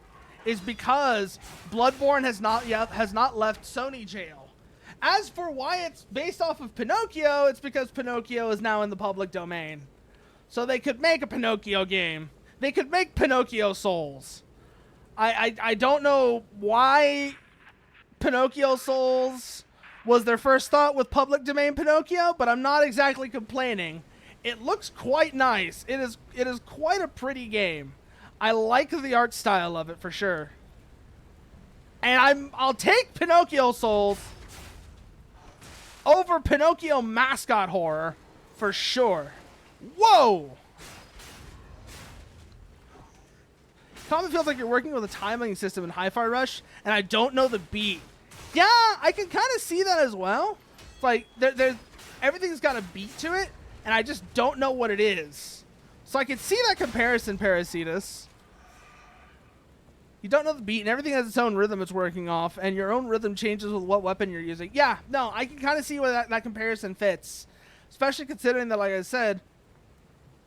is because Bloodborne has not left Sony jail. As for why it's based off of Pinocchio, it's because Pinocchio is now in the public domain. So they could make a Pinocchio game. They could make Pinocchio Souls. I don't know why Pinocchio Souls was their first thought with public domain Pinocchio, but I'm not exactly complaining. It looks quite nice. It is quite a pretty game. I like the art style of it for sure. And I'll take Pinocchio Souls over Pinocchio mascot horror for sure. Whoa! Common feels like you're working with a timing system in Hi-Fi Rush, and I don't know the beat. Yeah, I can kind of see that as well. It's like everything's got a beat to it, and I just don't know what it is. So I can see that comparison, Parasitus. You don't know the beat, and everything has its own rhythm it's working off, and your own rhythm changes with what weapon you're using. Yeah, no, I can kind of see where that comparison fits. Especially considering that, like I said,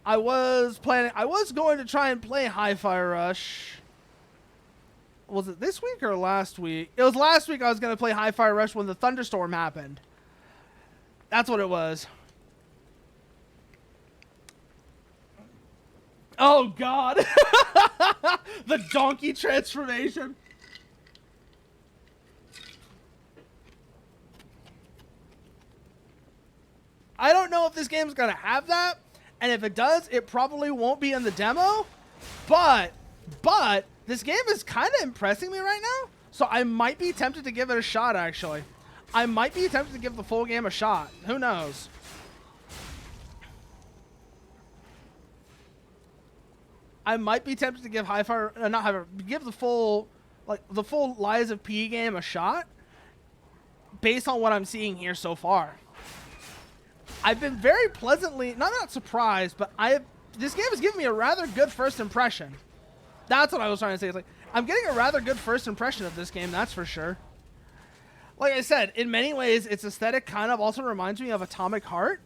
I was going to try and play Hi-Fi Rush. Was it this week or last week? It was last week I was going to play Hi-Fi Rush when the thunderstorm happened. That's what it was. Oh, God. The donkey transformation. I don't know if this game's going to have that. And if it does, it probably won't be in the demo. But this game is kind of impressing me right now. So I might be tempted to give it a shot, actually. I might be tempted to give the full game a shot. Who knows? I might be tempted to give give the full Lies of P game a shot based on what I'm seeing here so far. I've been very pleasantly, not surprised, but this game has given me a rather good first impression. That's what I was trying to say. It's like, I'm getting a rather good first impression of this game, that's for sure. Like I said, in many ways, its aesthetic kind of also reminds me of Atomic Heart,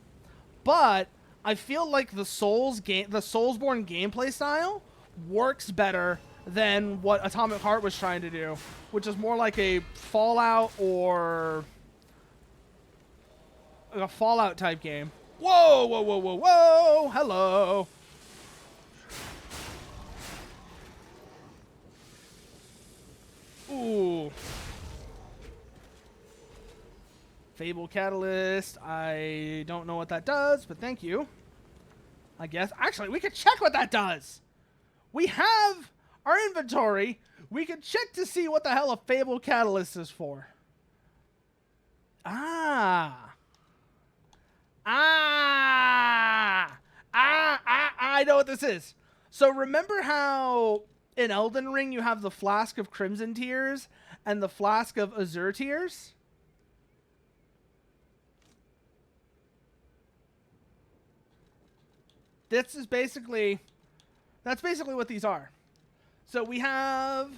but I feel like the Soulsborne gameplay style works better than what Atomic Heart was trying to do, which is more like a Fallout or a Fallout type game. Whoa, whoa, whoa, whoa, whoa! Hello. Ooh. Fable Catalyst. I don't know what that does, but thank you. I guess. Actually, we could check what that does. We have our inventory. We can check to see what the hell a Fable Catalyst is for. I know what this is. So remember how in Elden Ring you have the Flask of Crimson Tears and the Flask of Azure Tears? That's basically what these are. So we have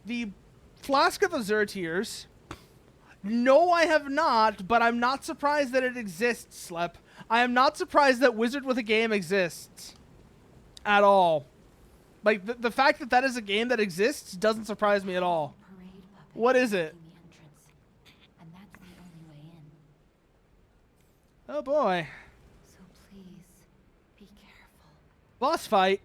the Flask of Azure Tears. No, I have not, but I'm not surprised that it exists, Slep. I am not surprised that Wizard with a Game exists. At all. Like, the fact that that is a game that exists doesn't surprise me at all. What is it? And that's the only way in. Oh boy. So please, be careful. Boss fight.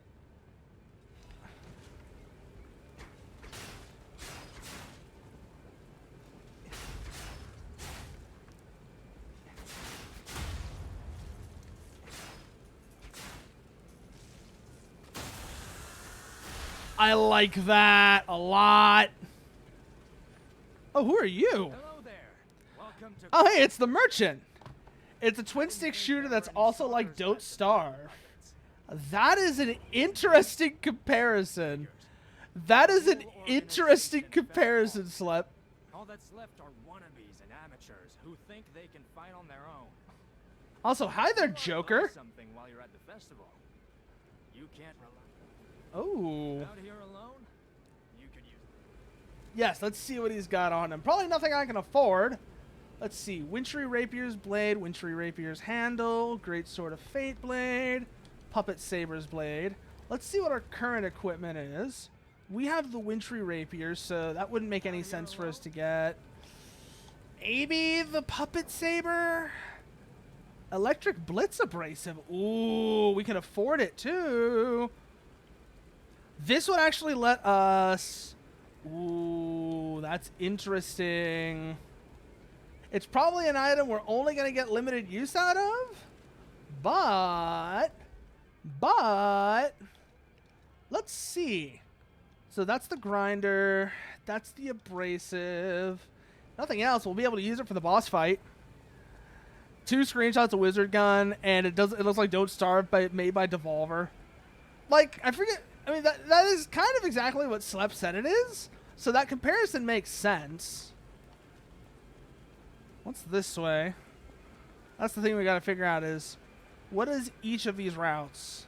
I like that a lot. Oh, who are you? Hello there. Welcome to Oh, hey, it's the Merchant. It's a twin-stick shooter that's also like Don't Starve. That is an interesting comparison. That is an interesting comparison, Slep. all that's left are wannabes and amateurs who think they can fight on their own. Also, hi there, Buy Joker. something while you're at the festival. You can't rely Oh. out here alone. You could use Yes, let's see what he's got on him. Probably nothing I can afford. Let's see. Wintry Rapier's Blade, Wintry Rapier's Handle, Great Sword of Fate Blade, Puppet Saber's Blade. Let's see what our current equipment is. We have the Wintry Rapier, so that wouldn't make any sense for us to get. Maybe the Puppet Saber? Electric Blitz Abrasive. Ooh, we can afford it too. This would actually let us... Ooh, that's interesting. It's probably an item we're only going to get limited use out of. But... Let's see. So that's the grinder. That's the abrasive. Nothing else. We'll be able to use it for the boss fight. 2 screenshots of Wizard Gun, and it looks like Don't Starve made by Devolver. Like, I forget... I mean, that is kind of exactly what Slep said it is. So that comparison makes sense. What's this way? That's the thing we gotta figure out is, what is each of these routes?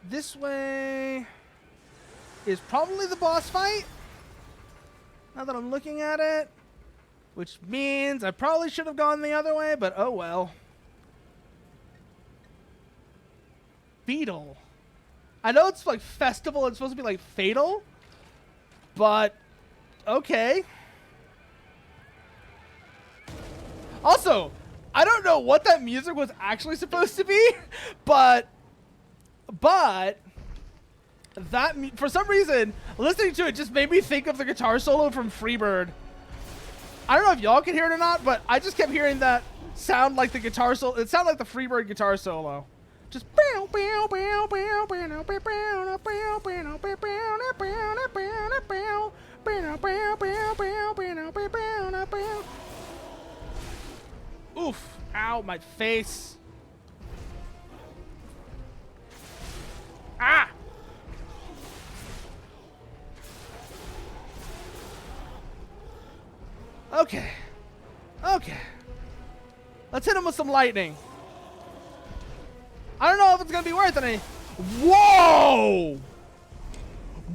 This way is probably the boss fight. Now that I'm looking at it. Which means I probably should have gone the other way, but oh well. Beetle. I know it's like festival, it's supposed to be like fatal, but okay. Also, I don't know what that music was actually supposed to be, but that for some reason listening to it just made me think of the guitar solo from Freebird. I don't know if y'all can hear it or not, but I just kept hearing that sound like the guitar solo. It sounded like the Freebird guitar solo. Just oof, ow, my face. Ah! Okay. Okay. Let's hit him with some lightning. I don't know if it's going to be worth any. Whoa!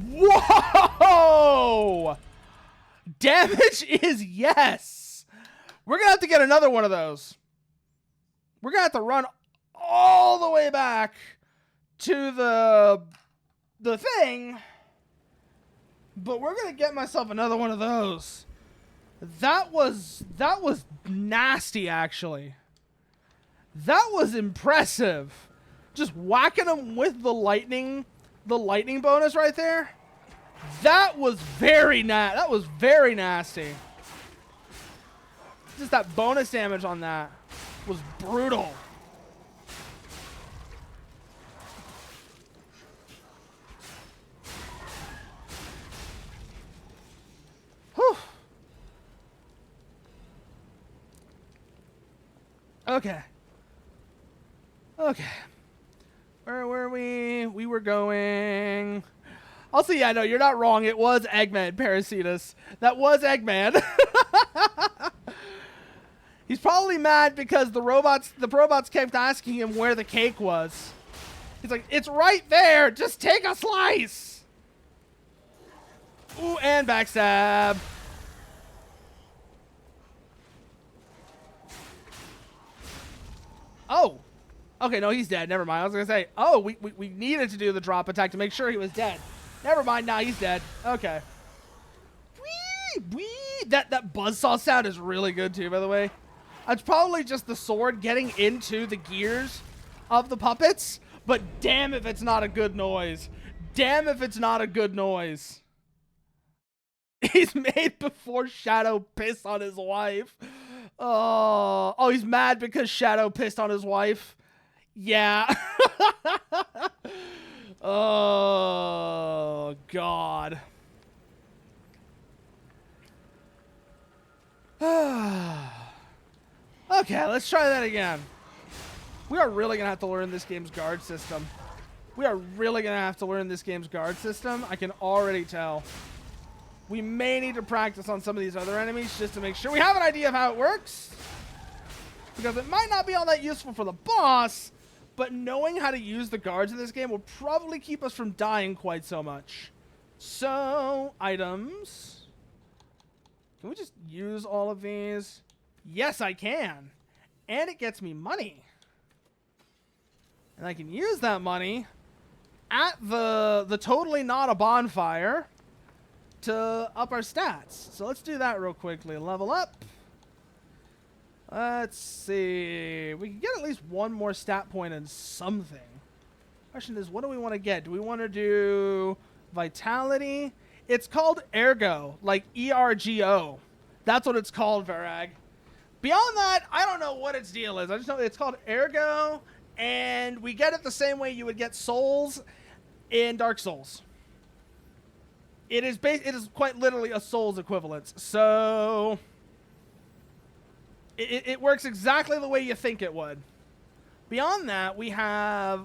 Whoa! Damage is yes. We're going to have to get another one of those. We're going to have to run all the way back to the thing. But we're going to get myself another one of those. That was nasty, actually. That was impressive. Just whacking them with the lightning bonus right there. That was very nasty. Just that bonus damage on that was brutal. Whew. Okay. Okay. Where were we? We were going... Also, yeah, no, you're not wrong. It was Eggman, Parasitus. That was Eggman. He's probably mad because the robots kept asking him where the cake was. He's like, it's right there. Just take a slice. Ooh, and backstab. Oh. Okay, no, he's dead. Never mind. I was going to say, oh, we needed to do the drop attack to make sure he was dead. Never mind. Nah, he's dead. Okay. Whee! Whee! That buzzsaw sound is really good, too, by the way. It's probably just the sword getting into the gears of the puppets, but damn if it's not a good noise. Damn if it's not a good noise. He's made before Shadow pissed on his wife. Oh, he's mad because Shadow pissed on his wife. Yeah. Oh, God. Okay, let's try that again. We are really going to have to learn this game's guard system. I can already tell. We may need to practice on some of these other enemies just to make sure we have an idea of how it works. Because it might not be all that useful for the boss, but knowing how to use the guards in this game will probably keep us from dying quite so much. So, items. Can we just use all of these? Yes, I can. And it gets me money. And I can use that money at the totally not a bonfire to up our stats. So let's do that real quickly. Level up. Let's see. We can get at least one more stat point in something. Question is, what do we want to get? Do we want to do vitality? It's called Ergo, like E-R-G-O. That's what it's called, Varag. Beyond that, I don't know what its deal is. I just know it's called Ergo, and we get it the same way you would get souls in Dark Souls. It is quite literally a souls equivalent. So it works exactly the way you think it would. Beyond that, we have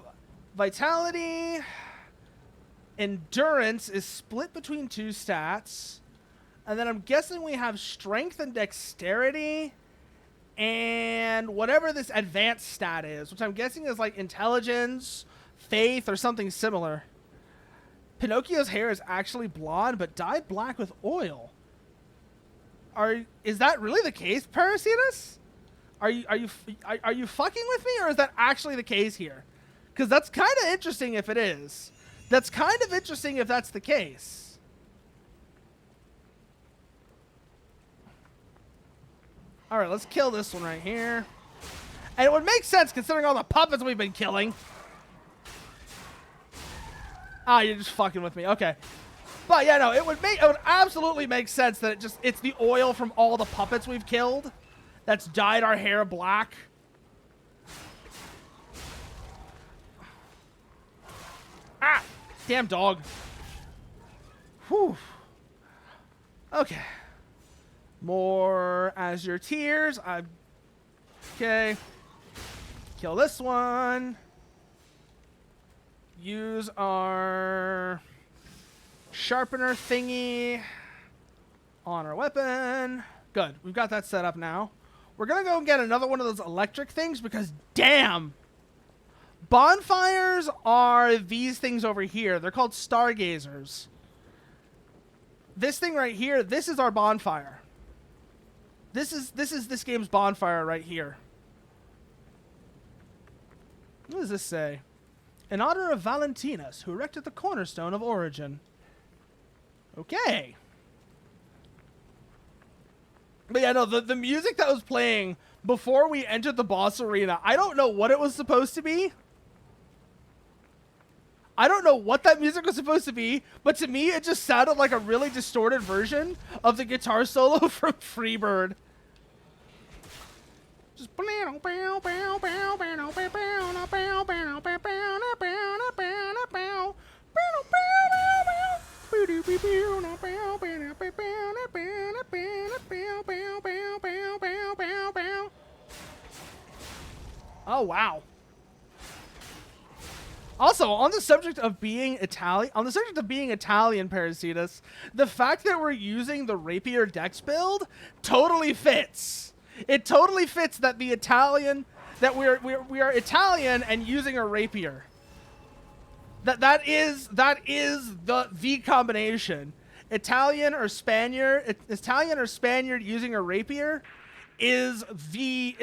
vitality. Endurance is split between two stats. And then I'm guessing we have strength and dexterity. And whatever this advanced stat is, which I'm guessing is like intelligence, faith, or something similar. Pinocchio's hair is actually blonde, but dyed black with oil. Is that really the case, Parasitus? Are you fucking with me, or is that actually the case here? Because that's kind of interesting if it is. That's kind of interesting if that's the case. All right, let's kill this one right here. And it would make sense considering all the puppets we've been killing. Ah, you're just fucking with me. Okay. But yeah, no, it would absolutely make sense that it's the oil from all the puppets we've killed that's dyed our hair black. Ah! Damn dog. Whew. Okay. More Azure Tears. Okay. Kill this one. Use our sharpener thingy on our weapon. Good. We've got that set up now. We're going to go and get another one of those electric things because, damn, bonfires are these things over here. They're called stargazers. This thing right here, this is our bonfire. This is this game's bonfire right here. What does this say? In honor of Valentinus, who erected the cornerstone of Origin. Okay. But yeah, no, the music that was playing before we entered the boss arena, I don't know what it was supposed to be. I don't know what that music was supposed to be, but to me, it just sounded like a really distorted version of the guitar solo from Freebird. Just oh, wow. Also, on the subject of being Italian, Parasitus, the fact that we're using the rapier dex build totally fits. It totally fits that we are Italian and using a rapier. That is the combination. Italian or Spaniard using a rapier is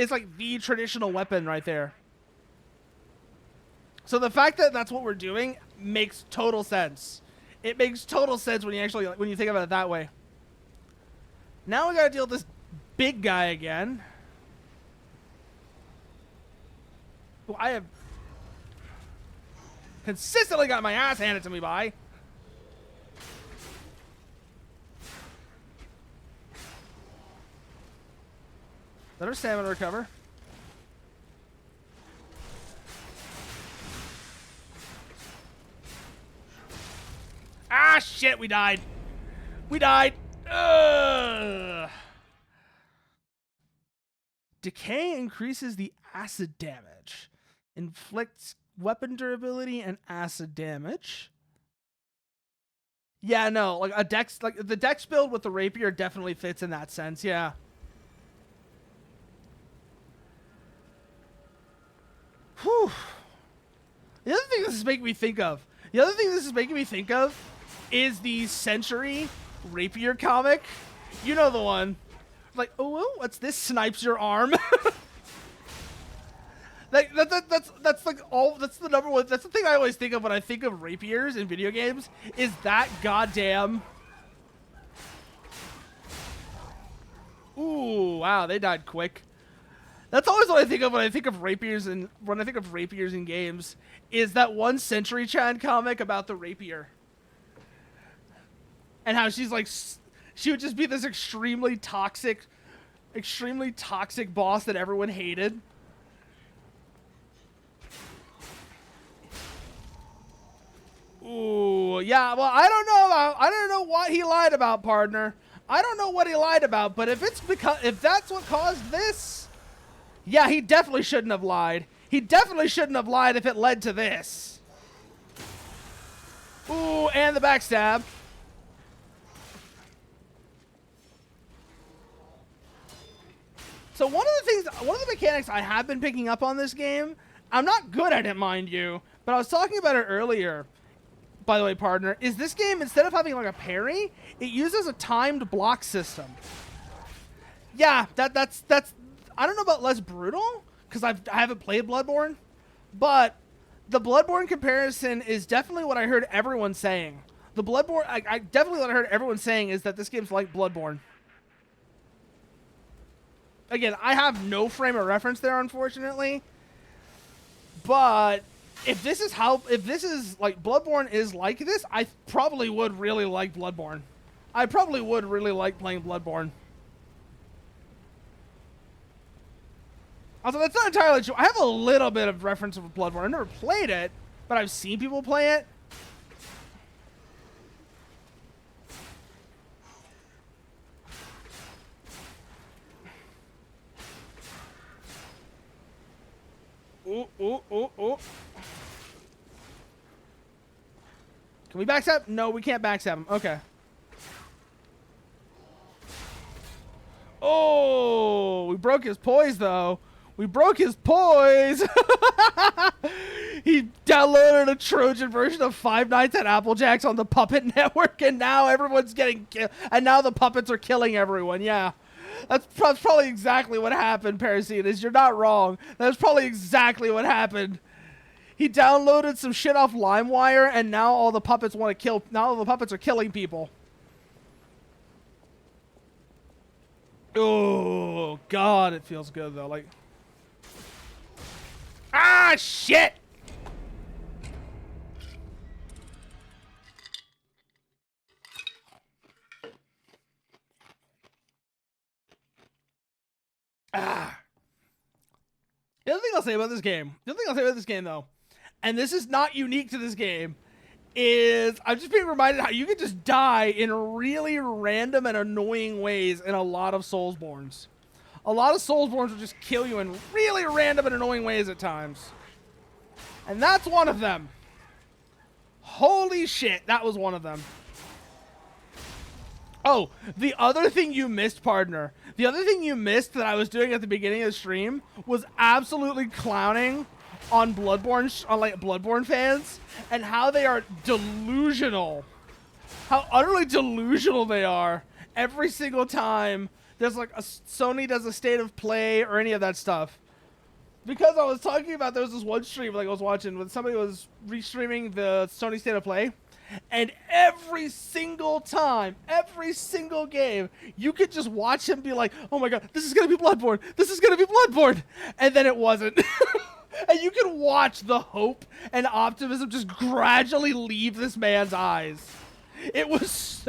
like the traditional weapon right there. So the fact that that's what we're doing makes total sense. It makes total sense when you think about it that way. Now we gotta deal with this big guy again. Who I have consistently got my ass handed to me by. Let our stamina recover. Ah, shit, we died. We died. Ugh. Decay increases the acid damage. Inflicts weapon durability and acid damage. Yeah, no, like a dex, like the dex build with the rapier definitely fits in that sense, yeah. Whew. The other thing this is making me think of is the Century Rapier comic. You know the one. Like, oh, what's this? Snipes your arm. Like that's like all. That's the number one. That's the thing I always think of when I think of rapiers in video games. Is that goddamn? Ooh, wow, they died quick. That's always what I think of when I think of rapiers and in games. Is that one Century Chan comic about the rapier and how she's like, she would just be this extremely toxic boss that everyone hated. Ooh, yeah. Well, I don't know what he lied about, partner. I don't know what he lied about, but if that's what caused this, yeah, he definitely shouldn't have lied. He definitely shouldn't have lied if it led to this. Ooh, and the backstab. So one of the mechanics I have been picking up on this game, I'm not good at it, mind you, but I was talking about it earlier, by the way, partner, is this game, instead of having like a parry, it uses a timed block system. Yeah, that's I don't know about less brutal, because I haven't played Bloodborne, but the Bloodborne comparison is definitely what I heard everyone saying. I definitely what I heard everyone saying is that this game's like Bloodborne. Again, I have no frame of reference there, unfortunately. But if this is like Bloodborne is like this, I probably would really like Bloodborne. I probably would really like playing Bloodborne. Also, that's not entirely true. I have a little bit of reference of Bloodborne. I've never played it, but I've seen people play it. Ooh, ooh, ooh, ooh. Can we backstab? No, we can't backstab him. Okay. Oh, we broke his poise, though. We broke his poise. He downloaded a Trojan version of Five Nights at Applejacks on the Puppet Network, and now everyone's getting killed. And now the puppets are killing everyone. Yeah. That's probably exactly what happened, Parasitas. You're not wrong. That's probably exactly what happened. He downloaded some shit off LimeWire, and now all the puppets want to kill. Now all the puppets are killing people. Oh God, it feels good though. Like, ah, shit. Ah. The other thing I'll say about this game, though, and this is not unique to this game, is I'm just being reminded how you can just die in really random and annoying ways in a lot of Soulsborns. A lot of Soulsborns will just kill you in really random and annoying ways at times. And that's one of them. Holy shit, that was one of them. Oh, the other thing you missed, partner. The other thing you missed that I was doing at the beginning of the stream was absolutely clowning on Bloodborne, on like Bloodborne fans, and how they are delusional. How utterly delusional they are every single time there's like Sony does a state of play or any of that stuff. Because I was talking about, there was this one stream like I was watching when somebody was restreaming the Sony state of play, and every single time, every single game, you could just watch him be like, oh my god, this is gonna be Bloodborne, this is gonna be Bloodborne, and then it wasn't. And you can watch the hope and optimism just gradually leave this man's eyes. It was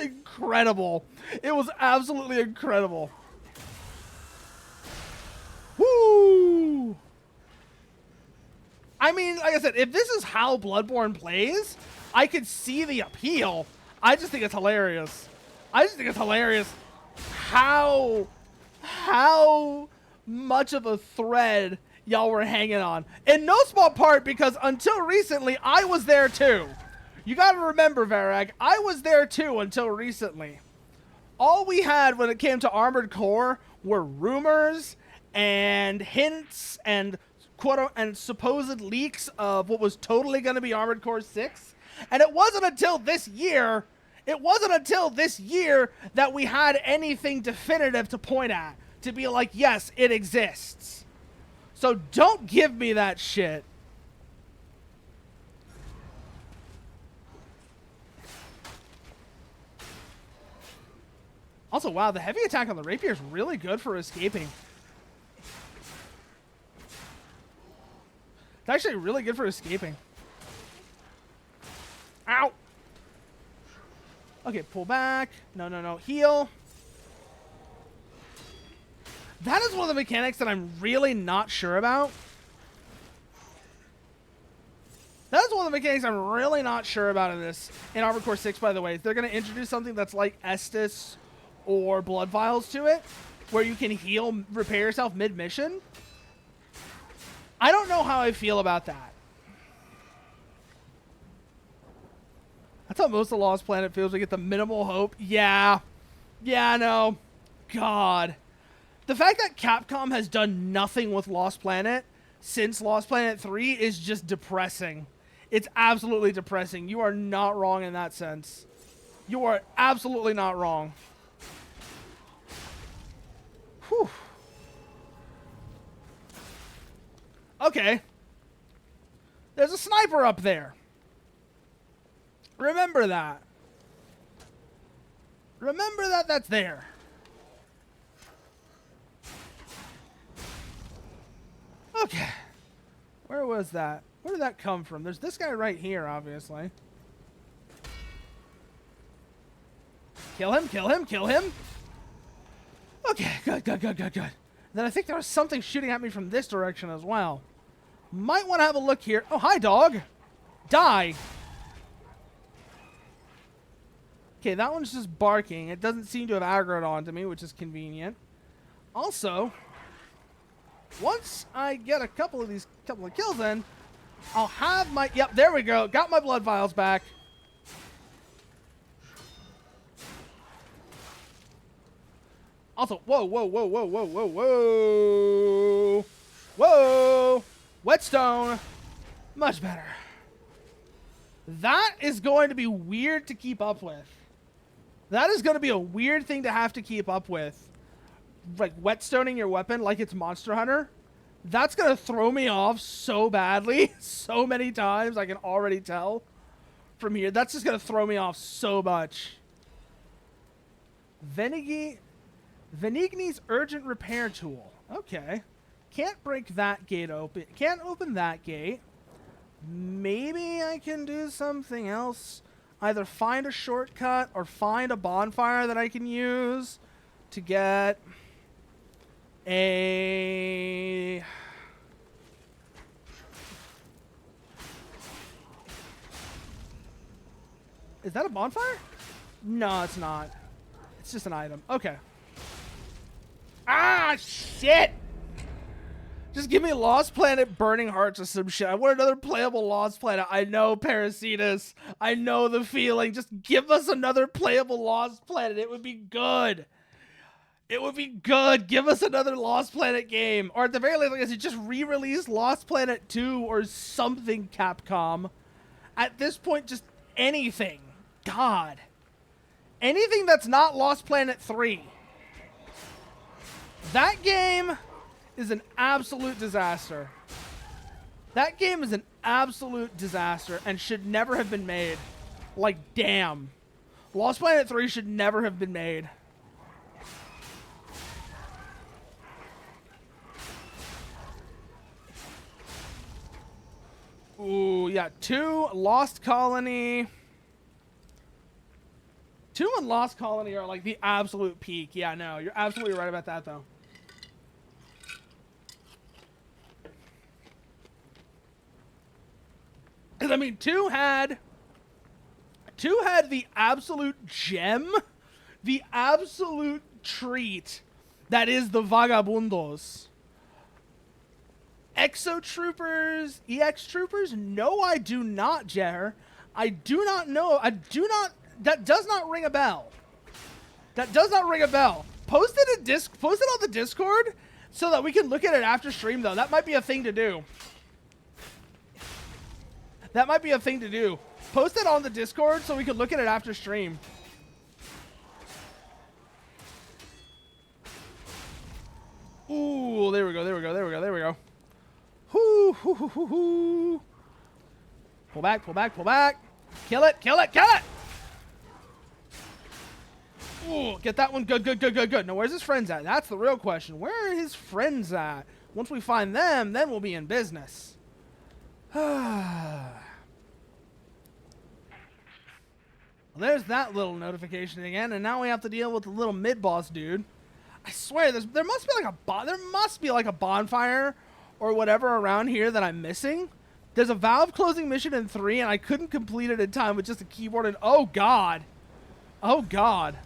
incredible. It was absolutely incredible. Woo! I mean, like I said, if this is how Bloodborne plays, I could see the appeal. I just think it's hilarious. I just think it's hilarious how much of a thread y'all were hanging on. In no small part because until recently, I was there too. You gotta remember, Varag, I was there too until recently. All we had when it came to Armored Core were rumors and hints and supposed leaks of what was totally going to be Armored Core 6. And it wasn't until this year that we had anything definitive to point at, to be like, yes, it exists. So don't give me that shit. Also, wow, the heavy attack on the rapier is really good for escaping. It's actually really good for escaping. Ow! Okay, pull back. No. Heal. That is one of the mechanics that I'm really not sure about. That is one of the mechanics I'm really not sure about in Armored Core 6, by the way. They're going to introduce something that's like Estus or Blood Vials to it, where you can heal, repair yourself mid-mission. I don't know how I feel about that. That's how most of Lost Planet feels. We get the minimal hope. Yeah, I know. God. The fact that Capcom has done nothing with Lost Planet since Lost Planet 3 is just depressing. It's absolutely depressing. You are not wrong in that sense. You are absolutely not wrong. Whew. Okay. There's a sniper up there. Remember that. Remember that that's there. Okay. Where was that? Where did that come from? There's this guy right here, obviously. Kill him, kill him, kill him. Okay, good. Then I think there was something shooting at me from this direction as well. Might want to have a look here. Oh, hi, dog. Die. Okay, that one's just barking. It doesn't seem to have aggroed onto me, which is convenient. Also, once I get a couple of kills in, I'll have my... Yep, there we go. Got my blood vials back. Also, whoa. Whetstone. Much better. That is going to be weird to keep up with. That is going to be a weird thing to have to keep up with. Like, whetstoning your weapon like it's Monster Hunter. That's going to throw me off so badly. So many times, I can already tell from here. That's just going to throw me off so much. Venigni's urgent repair tool. Okay. Can't break that gate open. Can't open that gate. Maybe I can do something else. Either find a shortcut or find a bonfire that I can use to get a... Is that a bonfire? No, it's not. It's just an item. Okay. Ah, shit! Just give me Lost Planet Burning Hearts or some shit. I want another playable Lost Planet. I know, Parasitus. I know the feeling. Just give us another playable Lost Planet. It would be good. It would be good. Give us another Lost Planet game. Or at the very least, like I said, just re-release Lost Planet 2 or something, Capcom. At this point, just anything. God. Anything that's not Lost Planet 3. That game is an absolute disaster. That game is an absolute disaster and should never have been made. Like, damn. Lost Planet 3 should never have been made. Ooh, yeah. 2, Lost Colony. 2 and Lost Colony are like the absolute peak. Yeah, no, you're absolutely right about that, though. Because, I mean, 2 had the absolute gem, the absolute treat that is the Vagabundos. Exo Troopers, EX Troopers? No, I do not, Jer. I do not know. That does not ring a bell. That does not ring a bell. Post it on the Discord so that we can look at it after stream, though. That might be a thing to do. That might be a thing to do. Post it on the Discord so we can look at it after stream. Ooh, there we go, there we go, there we go, there we go. Hoo, hoo, hoo, hoo, hoo. Pull back, pull back, pull back. Kill it, kill it, kill it! Ooh, get that one. Good, good, good, good, good. Now, where's his friends at? That's the real question. Where are his friends at? Once we find them, then we'll be in business. Well, there's that little notification again, and now we have to deal with the little mid-boss dude. I swear, there must be like a bonfire or whatever around here that I'm missing. There's a valve closing mission in 3, and I couldn't complete it in time with just a keyboard. And oh god, oh god.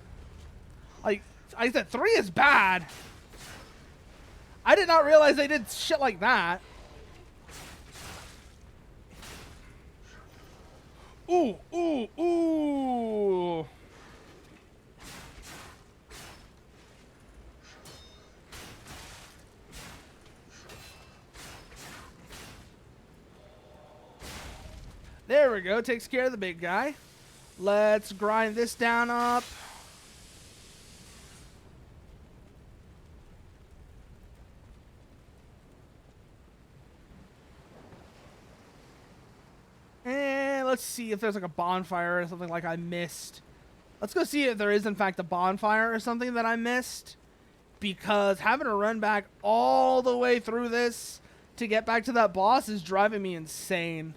Like I said, 3 is bad. I did not realize they did shit like that. Ooh, ooh, ooh. There we go. Takes care of the big guy. Let's grind this down up. And let's see if there's like a bonfire or something like I missed. Let's go see if there is in fact a bonfire or something that I missed. Because having to run back all the way through this to get back to that boss is driving me insane.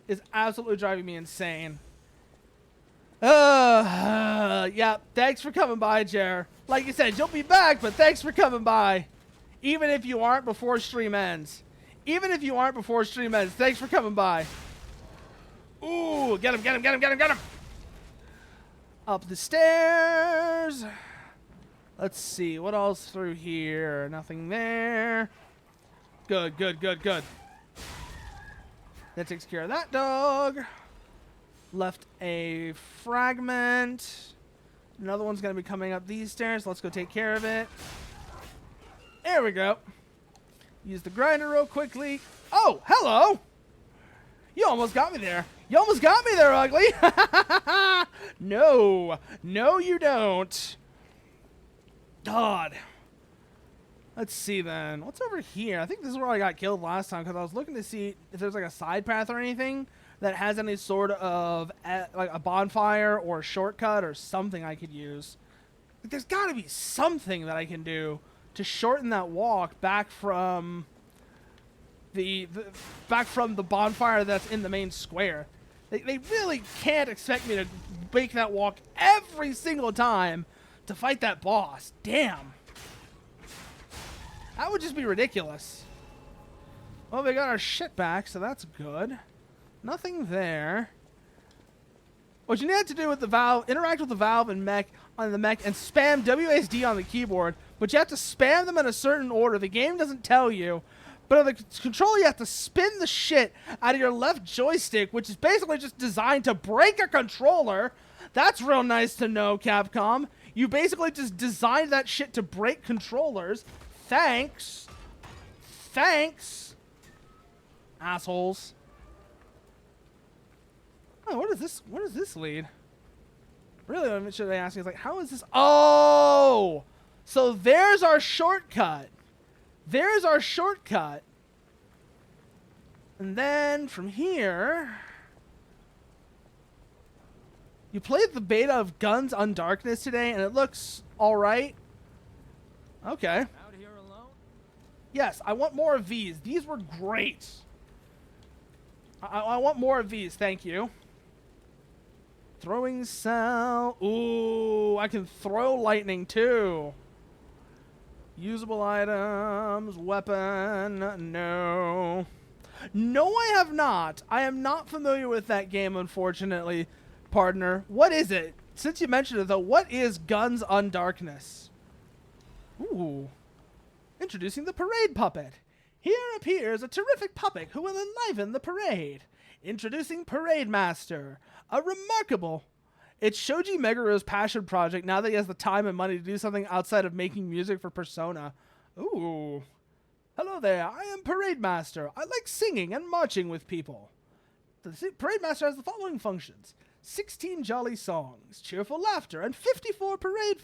Is absolutely driving me insane. Yeah, thanks for coming by, Jer. Like you said, you'll be back, but thanks for coming by. Even if you aren't before stream ends. Even if you aren't before stream ends, thanks for coming by. Ooh, get him, get him, get him, get him, get him. Up the stairs. Let's see, what else through here? Nothing there. Good, good, good, good. That takes care of that dog. Left a fragment. Another one's going to be coming up these stairs. Let's go take care of it. There we go. Use the grinder real quickly. Oh, hello. You almost got me there. You almost got me there, ugly. No. No, you don't. God. Let's see then. What's over here? I think this is where I got killed last time because I was looking to see if there's like a side path or anything that has any sort of like a bonfire or a shortcut or something I could use. Like, there's got to be something that I can do to shorten that walk back from the bonfire that's in the main square. They really can't expect me to make that walk every single time to fight that boss. Damn. That would just be ridiculous. Well, we got our shit back, so that's good. Nothing there. What you need to do with the valve, interact with the valve and mech on the mech and spam WASD on the keyboard, but you have to spam them in a certain order. The game doesn't tell you. But on the controller, you have to spin the shit out of your left joystick, which is basically just designed to break a controller. That's real nice to know, Capcom. You basically just designed that shit to break controllers. Thanks. Thanks. Assholes. Oh, what does this lead? Really, what should I ask you? It's like, how is this? Oh! So there's our shortcut. There's our shortcut. And then from here, you played the beta of Guns on Darkness today, and it looks all right. Okay. Out here alone? Yes, I want more of these. These were great. I want more of these. Thank you. Throwing cell. Ooh, I can throw lightning too. Usable items. Weapon. No. No, I have not. I am not familiar with that game, unfortunately, partner. What is it? Since you mentioned it, though, what is Guns on Darkness? Ooh. Introducing the parade puppet. Here appears a terrific puppet who will enliven the parade. Introducing Parade Master. A remarkable... It's Shoji Meguro's passion project now that he has the time and money to do something outside of making music for Persona. Ooh. Hello there, I am Parade Master. I like singing and marching with people. The Parade Master has the following functions. 16 jolly songs, cheerful laughter, and 54 parade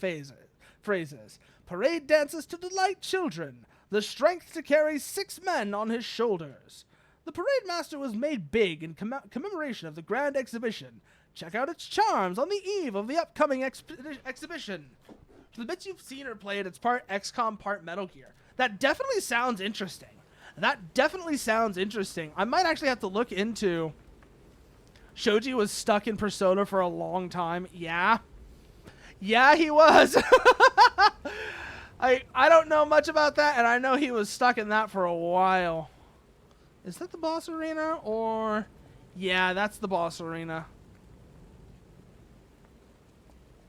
phrases. Parade dances to delight children. The strength to carry 6 men on his shoulders. The Parade Master was made big in commemoration of the Grand Exhibition. Check out its charms on the eve of the upcoming exhibition. For the bits you've seen or played, it's part XCOM, part Metal Gear. That definitely sounds interesting. That definitely sounds interesting. I might actually have to look into... Shoji was stuck in Persona for a long time. Yeah. Yeah, he was. I don't know much about that, and I know he was stuck in that for a while. Is that the boss arena, or... Yeah, that's the boss arena.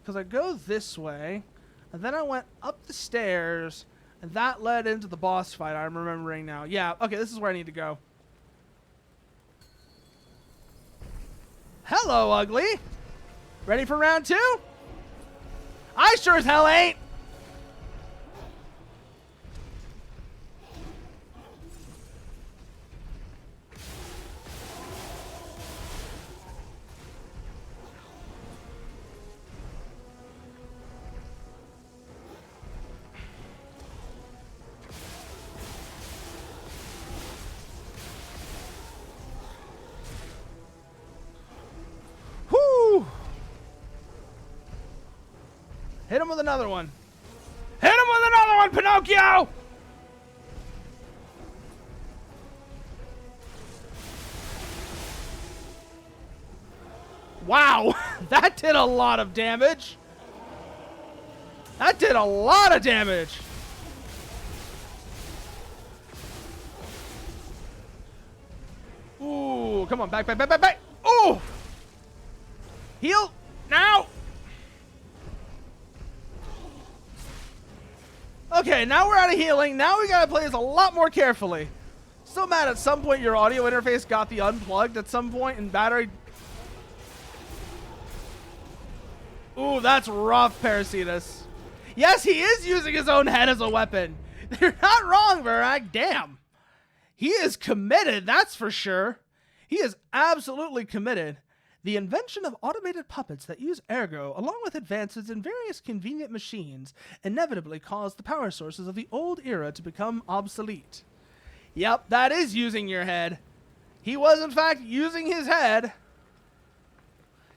Because I go this way, and then I went up the stairs, and that led into the boss fight, I'm remembering now. Yeah, okay, this is where I need to go. Hello, ugly. Ready for round 2? I sure as hell ain't. Hit him with another one. Hit him with another one, Pinocchio! Wow, that did a lot of damage. That did a lot of damage. Ooh, come on, back, back, back, back, back. Ooh! Heal, now! Okay, now we're out of healing. Now we gotta play this a lot more carefully. So mad at some point your audio interface got the unplugged at some point and battery... Ooh, that's rough, Parasitus. Yes, he is using his own head as a weapon. You're not wrong, Varak. Damn. He is committed, that's for sure. He is absolutely committed. The invention of automated puppets that use ergo, along with advances in various convenient machines, inevitably caused the power sources of the old era to become obsolete. Yep, that is using your head. He was, in fact, using his head.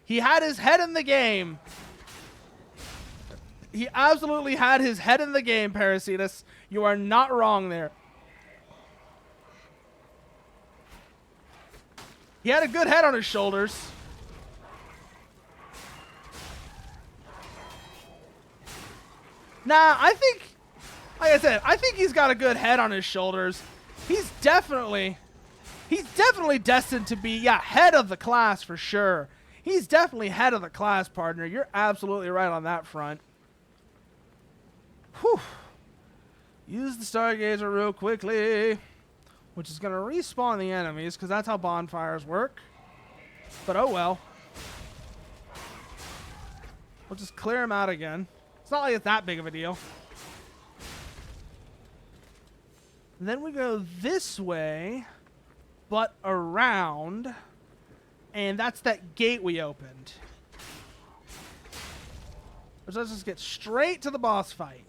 He had his head in the game. He absolutely had his head in the game, Parasitus. You are not wrong there. He had a good head on his shoulders. Nah, I think, like I said, I think he's got a good head on his shoulders. He's definitely destined to be, yeah, head of the class for sure. He's definitely head of the class, partner. You're absolutely right on that front. Whew. Use the Stargazer real quickly, which is going to respawn the enemies, because that's how bonfires work. But oh well. We'll just clear them out again. It's not like it's that big of a deal. And then we go this way, but around. And that's that gate we opened. Which let's just get straight to the boss fight.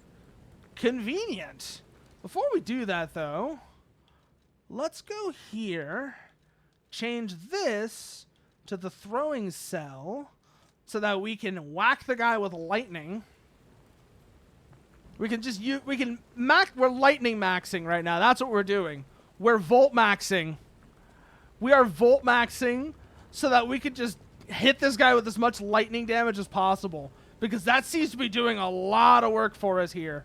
Convenient. Before we do that, though, let's go here. Change this to the throwing cell so that we can whack the guy with lightning. We can just use, we're lightning maxing right now. That's what we're doing. We're volt maxing. We are volt maxing so that we could just hit this guy with as much lightning damage as possible. Because that seems to be doing a lot of work for us here.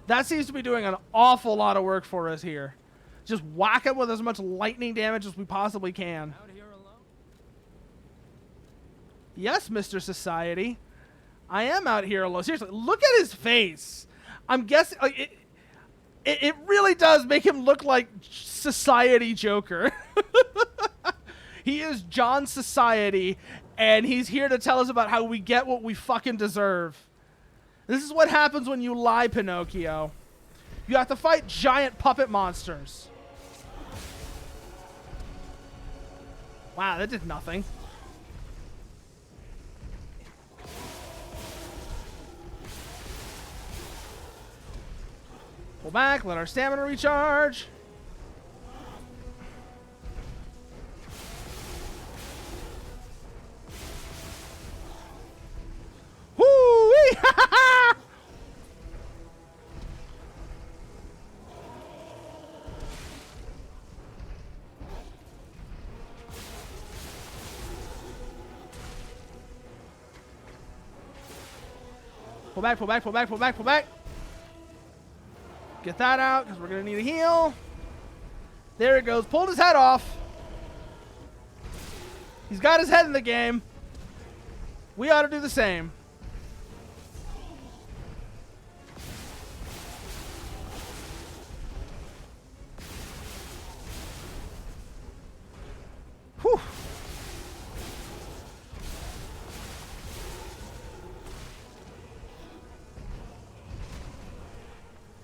That seems to be doing an awful lot of work for us here. Just whack him with as much lightning damage as we possibly can. Out here alone? Yes, Mr. Society. I am out here alone. Seriously, look at his face. I'm guessing like, it really does make him look like Society Joker. He is John Society, and he's here to tell us about how we get what we fucking deserve. This is what happens when you lie, Pinocchio. You have to fight giant puppet monsters. Wow, that did nothing. Pull back, let our stamina recharge. Woo-wee! Pull back, pull back, pull back, pull back, pull back. Get that out, because we're going to need a heal. There it goes. Pulled his head off. He's got his head in the game. We ought to do the same. Whew.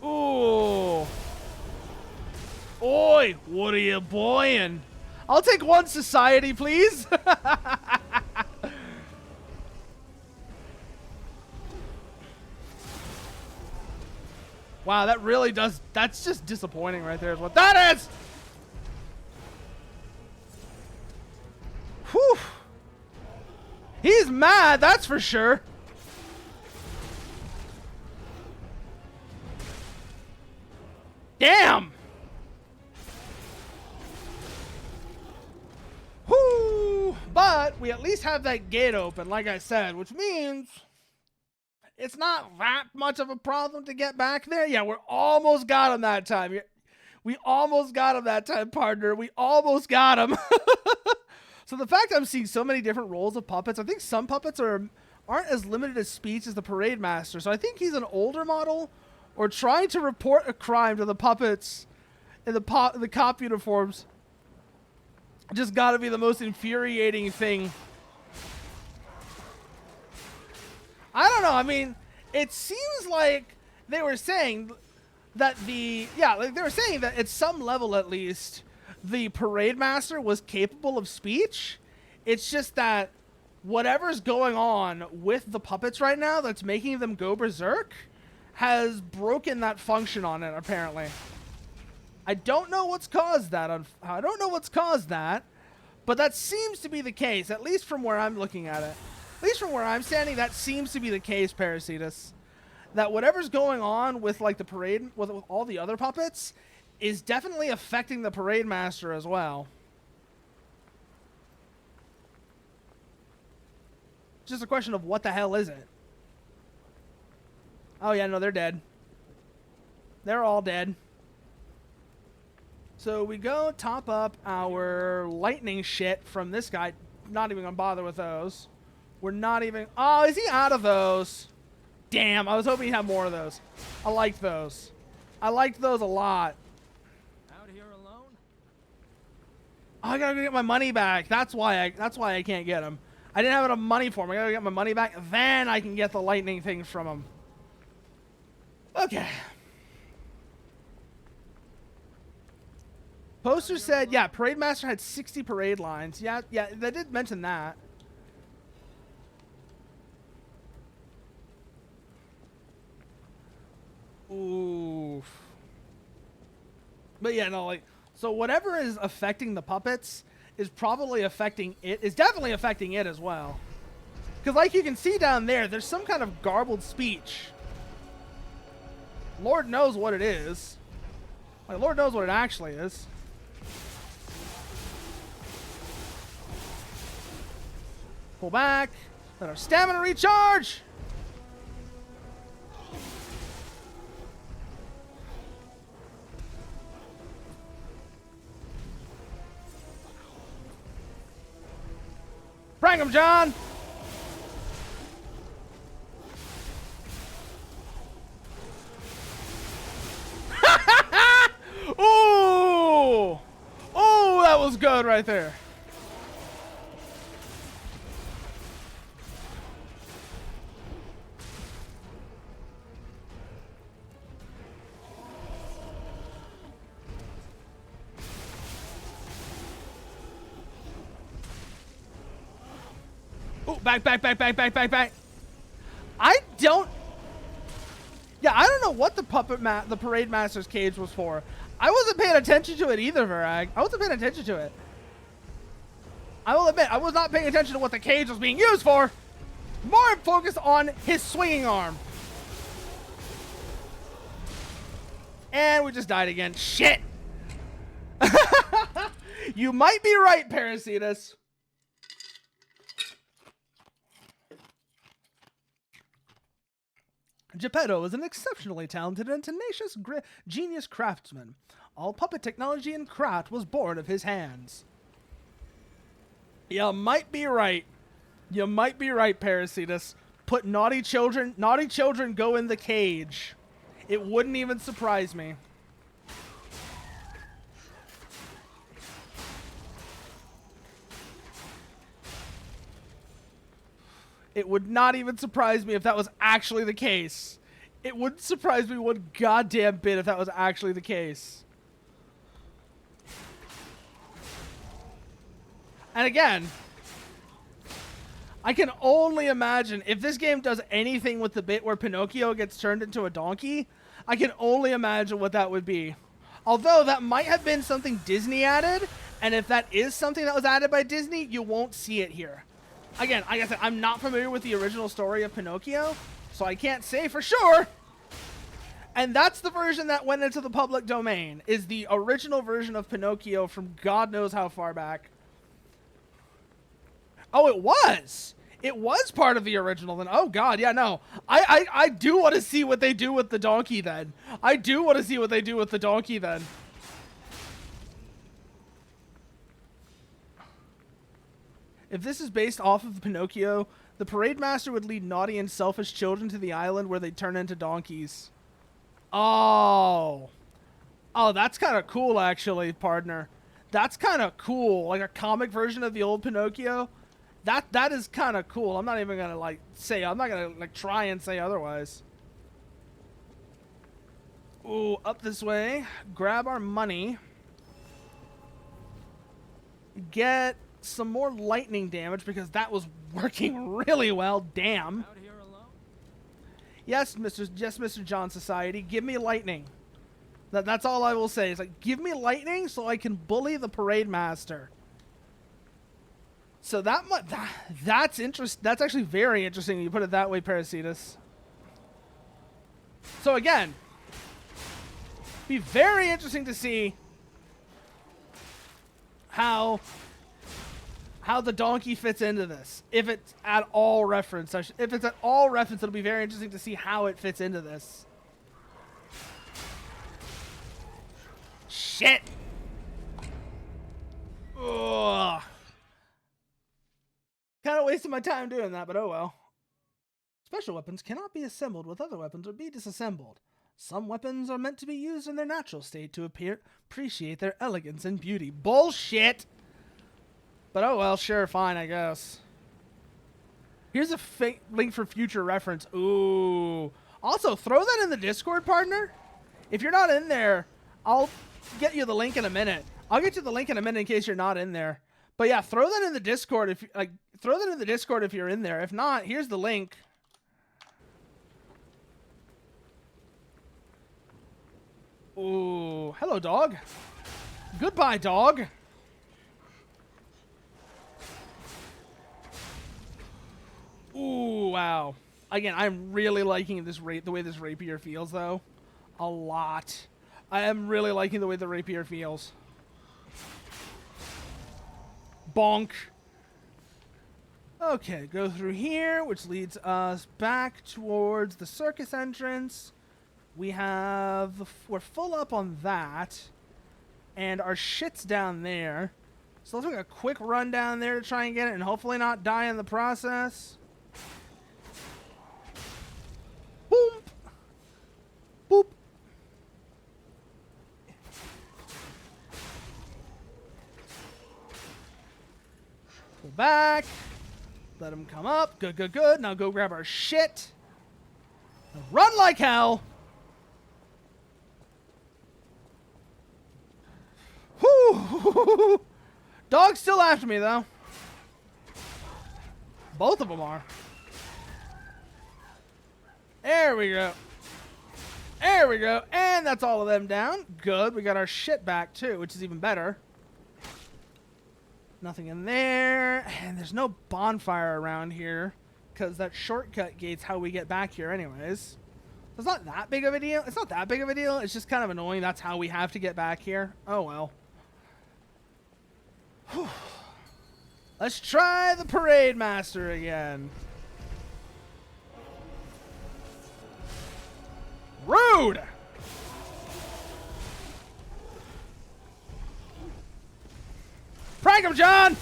Ooh. Oi, what are you boying? I'll take one society, please. Wow, that really does. That's just disappointing right there is what that is. Whew. He's mad, that's for sure. Damn. Whoo! But we at least have that gate open, like I said, which means it's not that much of a problem to get back there. Yeah, we're almost got him that time. We almost got him that time, partner. We almost got him. So the fact I'm seeing so many different roles of puppets, I think some puppets aren't as limited as speech as the Parade Master. So I think he's an older model or trying to report a crime to the puppets in the cop uniforms. Just got to be the most infuriating thing. I don't know. I mean, it seems like they were saying that like they were saying that at some level at least, the Parade Master was capable of speech. It's just that whatever's going on with the puppets right now that's making them go berserk has broken that function on it, apparently. I don't know what's caused that. I don't know what's caused that, but that seems to be the case, at least from where I'm looking at it. At least from where I'm standing, that seems to be the case, Parasitus. That whatever's going on with like the parade, with all the other puppets, is definitely affecting the Parade Master as well. Just a question of what the hell is it? Oh yeah, no, they're dead. They're all dead. So we go top up our lightning shit from this guy. Not even gonna bother with those. We're not even... Oh, is he out of those? Damn, I was hoping he'd have more of those. I liked those. I liked those a lot. Out here alone? Oh, I gotta get my money back. That's why I can't get him. I didn't have enough money for him. I gotta get my money back. Then I can get the lightning things from him. Okay. Poster said, yeah, Parade Master had 60 parade lines. Yeah, they did mention that. Oof. But yeah, no, like, so whatever is affecting the puppets is probably affecting it. Is definitely affecting it as well. Because like you can see down there, there's some kind of garbled speech. Lord knows what it is. Like, Lord knows what it actually is. Pull back. Let our stamina recharge. Prank him, John. Ooh! Oh, that was good right there. Oh, back. I don't know what the the Parade Master's cage was for. I wasn't paying attention to it either, Varag. I wasn't paying attention to it. I will admit, I was not paying attention to what the cage was being used for. More focused on his swinging arm. And we just died again. Shit! You might be right, Parasitus. Geppetto is an exceptionally talented and tenacious genius craftsman. All puppet technology and craft was born of his hands. You might be right. You might be right, Parasitus. Put naughty children go in the cage. It wouldn't even surprise me. It would not even surprise me if that was actually the case. It wouldn't surprise me one goddamn bit if that was actually the case. And again, I can only imagine if this game does anything with the bit where Pinocchio gets turned into a donkey, I can only imagine what that would be. Although that might have been something Disney added, and if that is something that was added by Disney, you won't see it here. Again, like I said, I'm not familiar with the original story of Pinocchio, so I can't say for sure. And that's the version that went into the public domain, is the original version of Pinocchio from God knows how far back. Oh, it was! It was part of the original then. Oh, God, yeah, no. I do want to see what they do with the donkey then. I do want to see what they do with the donkey then. If this is based off of Pinocchio, the Parade Master would lead naughty and selfish children to the island where they turn into donkeys. Oh. Oh, that's kind of cool, actually, partner. That's kind of cool. Like a comic version of the old Pinocchio. That is kind of cool. I'm not even going to, like, say... I'm not going to, like, try and say otherwise. Ooh, up this way. Grab our money. Get some more lightning damage because that was working really well. Damn. Out here alone? Yes, Mr. John Society. Give me lightning. That's all I will say. It's like, give me lightning so I can bully the Parade Master. So that's interesting. That's actually very interesting. You put it that way, Parasitus. So again, be very interesting to see how the donkey fits into this. If it's at all referenced. If it's at all referenced, it'll be very interesting to see how it fits into this. Shit! Ugh. Kind of wasted my time doing that, but oh well. Special weapons cannot be assembled with other weapons or be disassembled. Some weapons are meant to be used in their natural state to appreciate their elegance and beauty. Bullshit! But oh well, sure, fine, I guess. Here's a link for future reference. Ooh. Also, throw that in the Discord, partner. If you're not in there, I'll get you the link in a minute. I'll get you the link in a minute in case you're not in there. But yeah, throw that in the Discord if throw that in the Discord if you're in there. If not, here's the link. Ooh, hello, dog. Goodbye, dog. Ooh, wow. Again, I'm really liking the way this rapier feels, though. A lot. I am really liking the way the rapier feels. Bonk. Okay, go through here, which leads us back towards the circus entrance. We're full up on that. And our shit's down there. So let's make a quick run down there to try and get it and hopefully not die in the process. Boom! Boop! Pull back. Let him come up. Good, good, good. Now go grab our shit. Now run like hell. Whew. Dog's still after me, though. Both of them are. There we go. There we go. And that's all of them down. Good. We got our shit back, too, which is even better. Nothing in there. And there's no bonfire around here because that shortcut gate's how we get back here anyways. It's not that big of a deal. It's not that big of a deal. It's just kind of annoying. That's how we have to get back here. Oh, well. Whew. Let's try the Parade Master again. Rude! Prank him, John!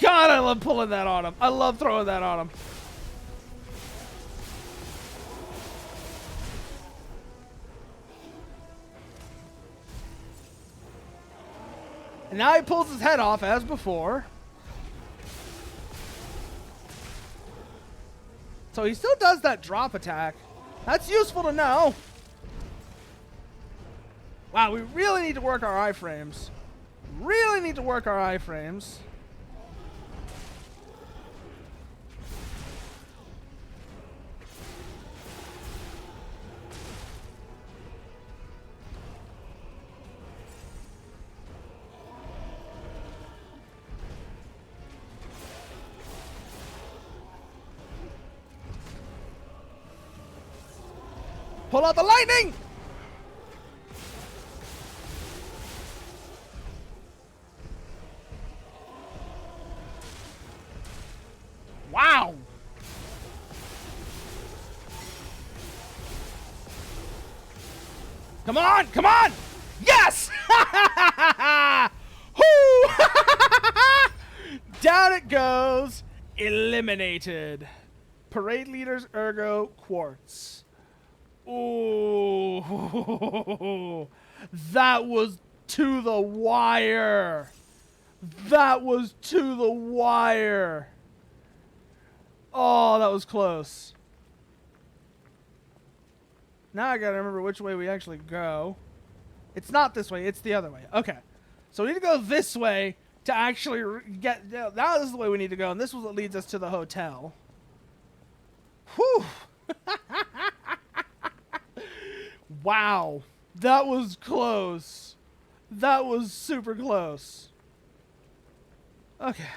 God, I love pulling that on him. I love throwing that on him. And now he pulls his head off as before. So he still does that drop attack. That's useful to know. Wow, we really need to work our iframes. Really need to work our iframes. Pull out the lightning! Wow! Come on! Come on! Yes! Down it goes. Eliminated. Parade leaders ergo quartz. Ooh, that was to the wire. That was to the wire. Oh, that was close. Now I gotta remember which way we actually go. It's not this way, it's the other way. Okay. So we need to go this way to actually get... Now this is the way we need to go, and this is what leads us to the hotel. Whew. Wow, that was close. That was super close. Okay.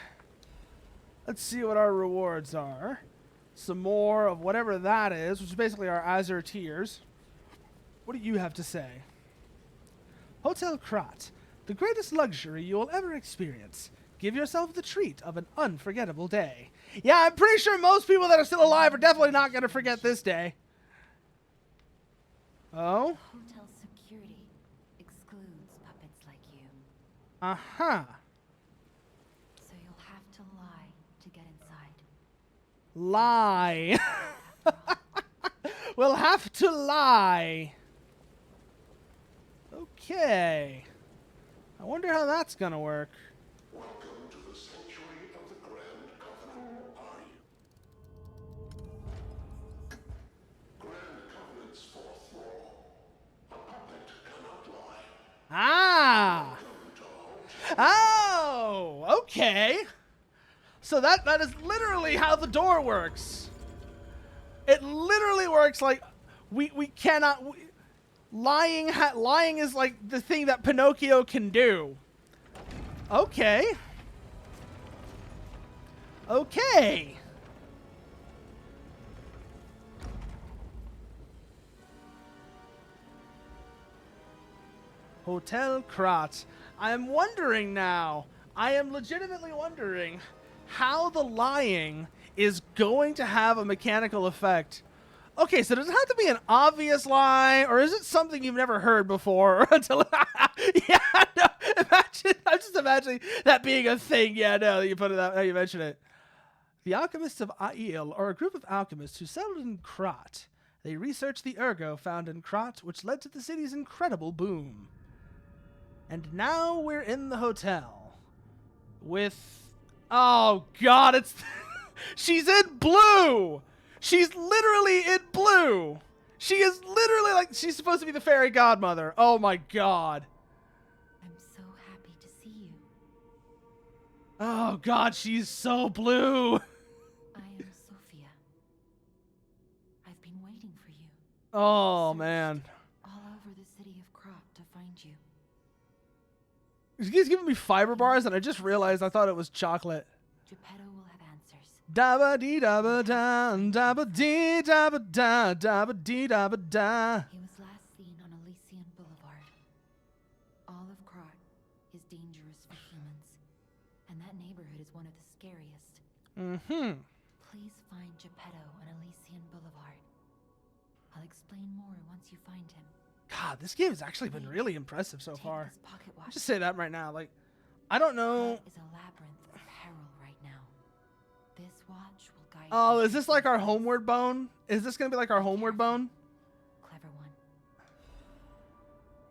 Let's see what our rewards are. Some more of whatever that is, which is basically our Azure tiers. What do you have to say? Hotel Krat, the greatest luxury you will ever experience. Give yourself the treat of an unforgettable day. Yeah, I'm pretty sure most people that are still alive are definitely not going to forget this day. Oh? Hotel security excludes puppets like you. Uh-huh. So you'll have to lie to get inside. Lie. We'll have to lie. Okay. I wonder how that's gonna work. Welcome to the sanctuary of the Grand Oh, okay. So that is literally how the door works. It literally works like we cannot. Lying is like the thing that Pinocchio can do. Okay. Okay. Hotel Krat. I am wondering now. I am legitimately wondering how the lying is going to have a mechanical effect. Okay, so does it have to be an obvious lie, or is it something you've never heard before until? Yeah, no. Imagine. I'm just imagining that being a thing. Yeah, no, you put it out. How you mention it. The alchemists of Aiel are a group of alchemists who settled in Krat. They researched the ergo found in Krat, which led to the city's incredible boom. And now we're in the hotel with. Oh God, it's. She's in blue. She's literally in blue. She is literally like she's supposed to be the fairy godmother. Oh my God. I'm so happy to see you. Oh God, she's so blue. I am Sophia. I've been waiting for you. Oh man. All over the city of Krat to find you. He's giving me fiber bars, and I just realized I thought it was chocolate. Geppetto will have answers. Dabba dee dabba da, dabba dee dabba da, dabba dee dabba da. He was last seen on Elysian Boulevard. All of Krat is dangerous for humans, and that neighborhood is one of the scariest. Mm-hmm. Please find Geppetto on Elysian Boulevard. I'll explain more once you find him. God, this game has actually been really impressive so Take far. this pocket watch. I'll just say that right now. Like, I don't know. Krat is a labyrinth of peril right now. This watch will guide Oh, you is this like our homeward bone? Is this gonna be like our homeward bone? Clever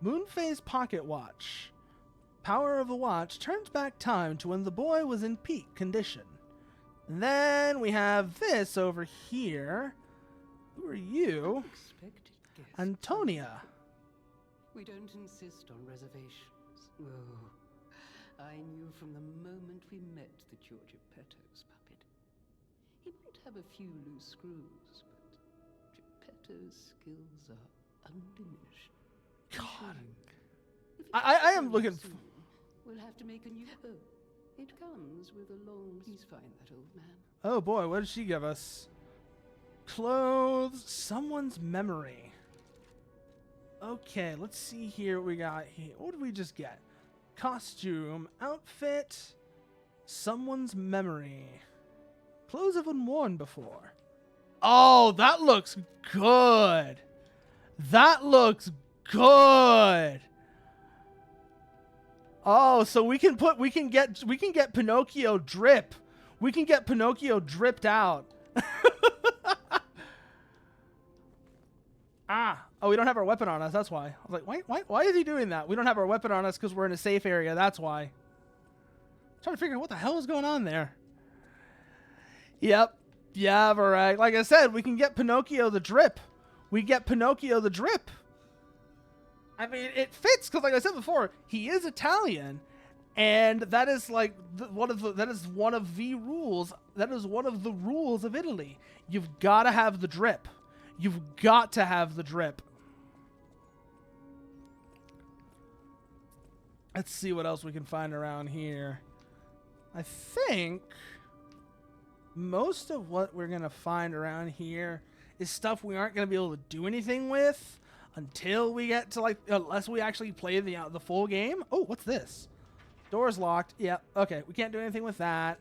one. Moonphase pocket watch. Power of the watch turns back time to when the boy was in peak condition. And then we have this over here. Who are you? Unexpected guest. Antonia. We don't insist on reservations. Oh, I knew from the moment we met that you're Geppetto's puppet. He might have a few loose screws, but Geppetto's skills are undiminished. God. If I it's am looking soon, we'll have to make a new. Oh, it comes with a long. Please find that old man. Oh boy, what did she give us? Clothes, someone's memory. Okay, let's see here what we got here. What did we just get? Costume, outfit, someone's memory. Clothes have been worn before. Oh, that looks good. That looks good. Oh, so we can get Pinocchio drip. We can get Pinocchio dripped out. Oh, we don't have our weapon on us. That's why. I was like, why is he doing that? We don't have our weapon on us because we're in a safe area. That's why. I'm trying to figure out what the hell is going on there. Yep. Yeah, all right. Like I said, we can get Pinocchio the drip. We get Pinocchio the drip. I mean, it fits because, like I said before, he is Italian, and that is like that is one of the rules. That is one of the rules of Italy. You've got to have the drip. You've got to have the drip. Let's see what else we can find around here. I think most of what we're going to find around here is stuff we aren't going to be able to do anything with until we get to, like, unless we actually play the full game. Oh, what's this? Door's locked. Yep. Okay, we can't do anything with that.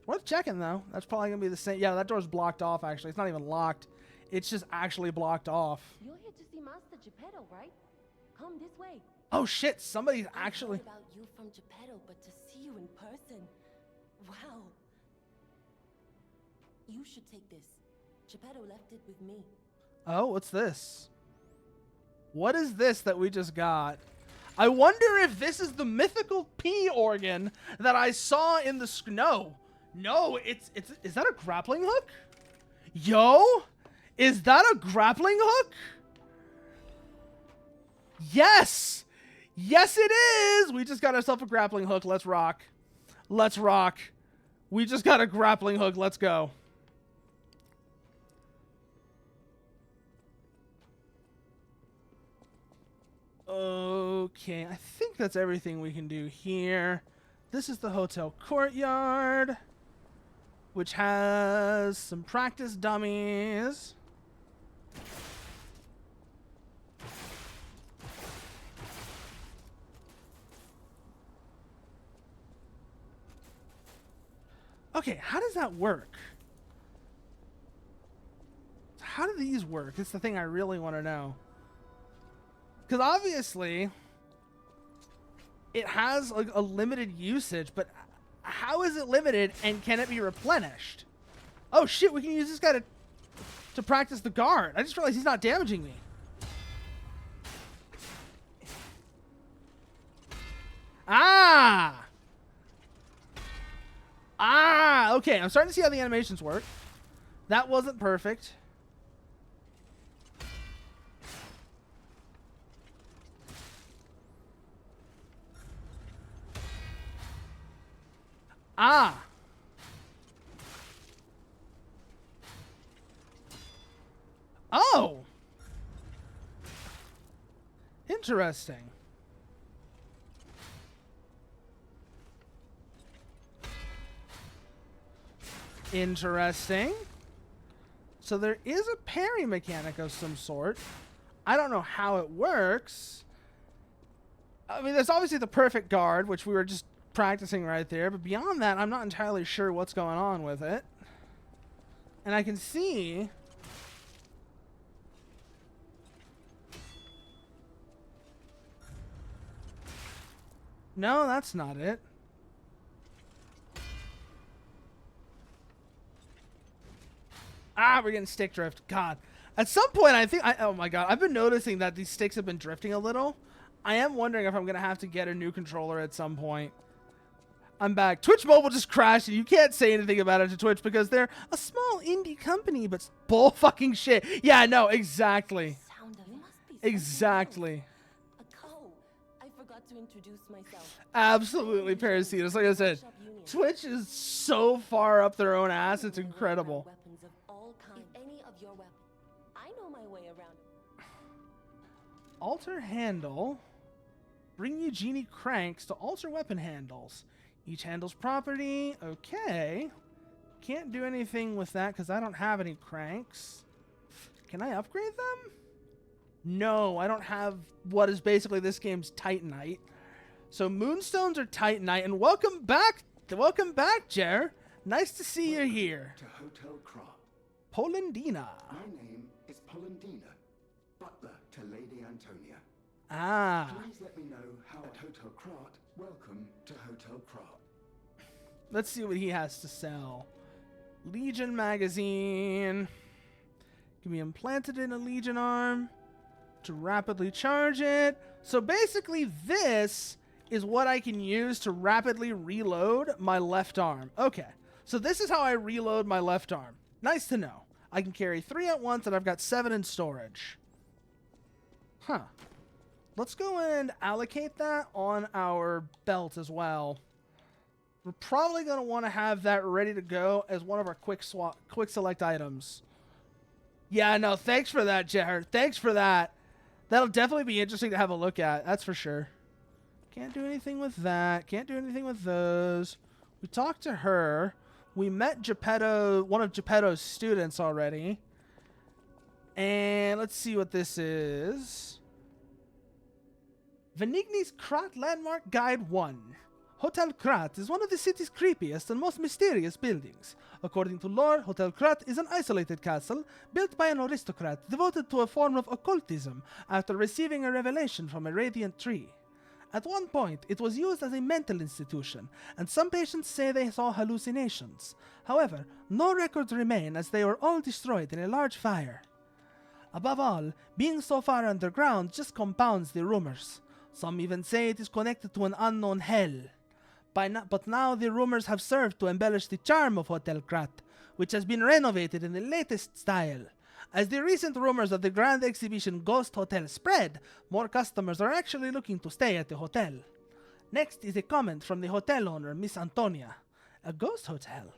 Worth checking, though. That's probably going to be the same. Yeah, that door's blocked off, actually. It's not even locked. It's just actually blocked off. You're here to see Master Geppetto, right? Come this way. Oh, shit. Somebody's I've actually... heard about you from Geppetto, but to see you in person. Wow. You should take this. Geppetto left it with me. Oh, what's this? What is this that we just got? I wonder if this is the mythical P organ that I saw in the... No. No, it's... Is that a grappling hook? Yo? Is that a grappling hook? Yes! Yes, it is! We just got ourselves a grappling hook. Let's rock. Let's rock. We just got a grappling hook. Let's go. Okay, I think that's everything we can do here. This is the hotel courtyard, which has some practice dummies. Okay, how does that work? How do these work? It's the thing I really want to know. Because obviously, it has like a limited usage, but how is it limited and can it be replenished? Oh shit, we can use this guy to practice the guard. I just realized he's not damaging me. Ah! Ah! Okay, I'm starting to see how the animations work. That wasn't perfect. Ah! Oh! Interesting. Interesting. So there is a parry mechanic of some sort. I don't know how it works. I mean, there's obviously the perfect guard, which we were just practicing right there, but beyond that, I'm not entirely sure what's going on with it. And I can see no, that's not it. Ah, we're getting stick drift. God. At some point, I think oh my god, I've been noticing that these sticks have been drifting a little. I am wondering if I'm going to have to get a new controller at some point. I'm back. Twitch Mobile just crashed, and you can't say anything about it to Twitch because they're a small indie company, but bull fucking shit. Yeah, no, exactly. Sound of you must be Exactly. Oh, I forgot to introduce myself. Absolutely, Parasitas. Like I said, Shop Union. Twitch is so far up their own ass, it's incredible. Weapons of all kinds. If any of your weapons, I know my way around. Alter handle. Bring you genie cranks to alter weapon handles. Each handle's property. Okay. Can't do anything with that because I don't have any cranks. Can I upgrade them? No, I don't have what is basically this game's Titanite. So Moonstones are Titanite, and welcome back, Jer. Nice to see you here. To Hotel Krat. Polandina. My name is Polandina, butler to Lady Antonia. Ah. Please let me know how at Hotel Krat. Welcome to Hotel Krat. Let's see what he has to sell. Legion magazine. Can be implanted in a Legion arm to rapidly charge it. So basically this is what I can use to rapidly reload my left arm. Okay, so this is how I reload my left arm. Nice to know. I can carry 3 at once and I've got 7 in storage. Huh. Let's go and allocate that on our belt as well. We're probably going to want to have that ready to go as one of our quick select items. Yeah, no, thanks for that, Jared. Thanks for that. That'll definitely be interesting to have a look at. That's for sure. Can't do anything with that. Can't do anything with those. We talked to her. We met Geppetto, one of Geppetto's students already. And let's see what this is. Venigni's Krat Landmark Guide 1. Hotel Krat is one of the city's creepiest and most mysterious buildings. According to lore, Hotel Krat is an isolated castle built by an aristocrat devoted to a form of occultism after receiving a revelation from a radiant tree. At one point, it was used as a mental institution, and some patients say they saw hallucinations. However, no records remain as they were all destroyed in a large fire. Above all, being so far underground just compounds the rumors. Some even say it is connected to an unknown hell. But now the rumors have served to embellish the charm of Hotel Krat, which has been renovated in the latest style. As the recent rumors of the grand exhibition Ghost Hotel spread, more customers are actually looking to stay at the hotel. Next is a comment from the hotel owner, Miss Antonia. A ghost hotel?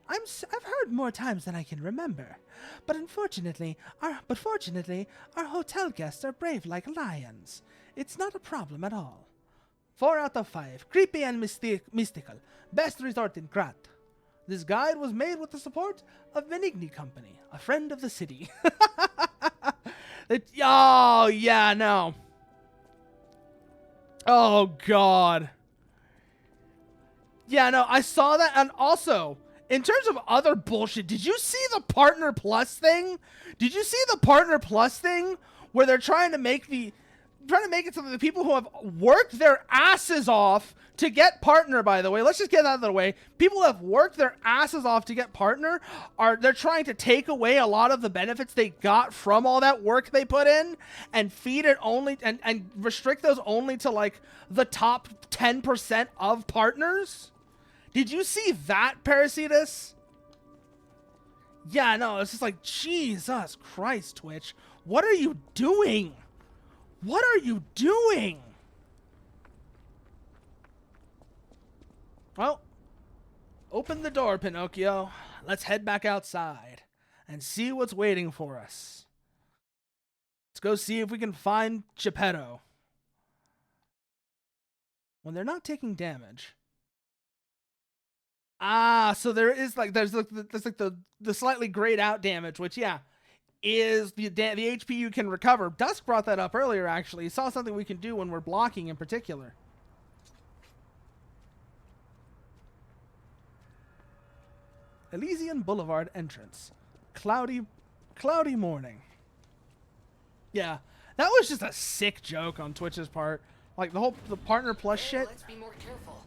I've heard more times than I can remember. But fortunately, our hotel guests are brave like lions. It's not a problem at all. 4 out of 5. Creepy and mystical. Best resort in Krat. This guide was made with the support of Benigni Company, a friend of the city. Oh, yeah, no. Oh, God. Yeah, no, I saw that. And also, in terms of other bullshit, did you see the Partner Plus thing? Did you see the Partner Plus thing where they're trying to make it so that the people who have worked their asses off to get Partner, by the way, let's just get that out of the way. People who have worked their asses off to get Partner, they're trying to take away a lot of the benefits they got from all that work they put in and feed it only and restrict those only to like the top 10% of partners? Did you see that, Parasitus? Yeah, no, it's just like, Jesus Christ, Twitch. What are you doing? What are you doing? Well, open the door, Pinocchio. Let's head back outside and see what's waiting for us. Let's go see if we can find Geppetto. When they're not taking damage. Ah, so there's the slightly grayed out damage, which, yeah, is the HP you can recover. Dusk brought that up earlier, actually. He saw something we can do when we're blocking in particular. Elysian Boulevard entrance. Cloudy morning. Yeah, that was just a sick joke on Twitch's part. Like the Partner Plus shit. Let's be more careful.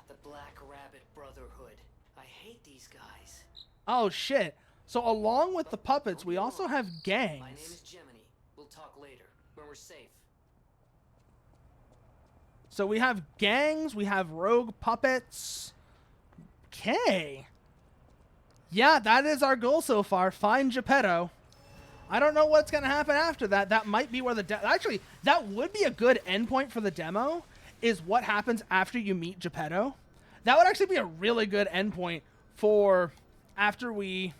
The Black Rabbit Brotherhood. I hate these guys. Oh shit. So along with the puppets, we also have gangs. My name is Gemini. We'll talk later when we're safe. So we have gangs, we have rogue puppets. Okay. Yeah, that is our goal so far. Find Geppetto. I don't know what's going to happen after that. That might be where actually, that would be a good endpoint for the demo, is what happens after you meet Geppetto. That would actually be a really good endpoint for after we...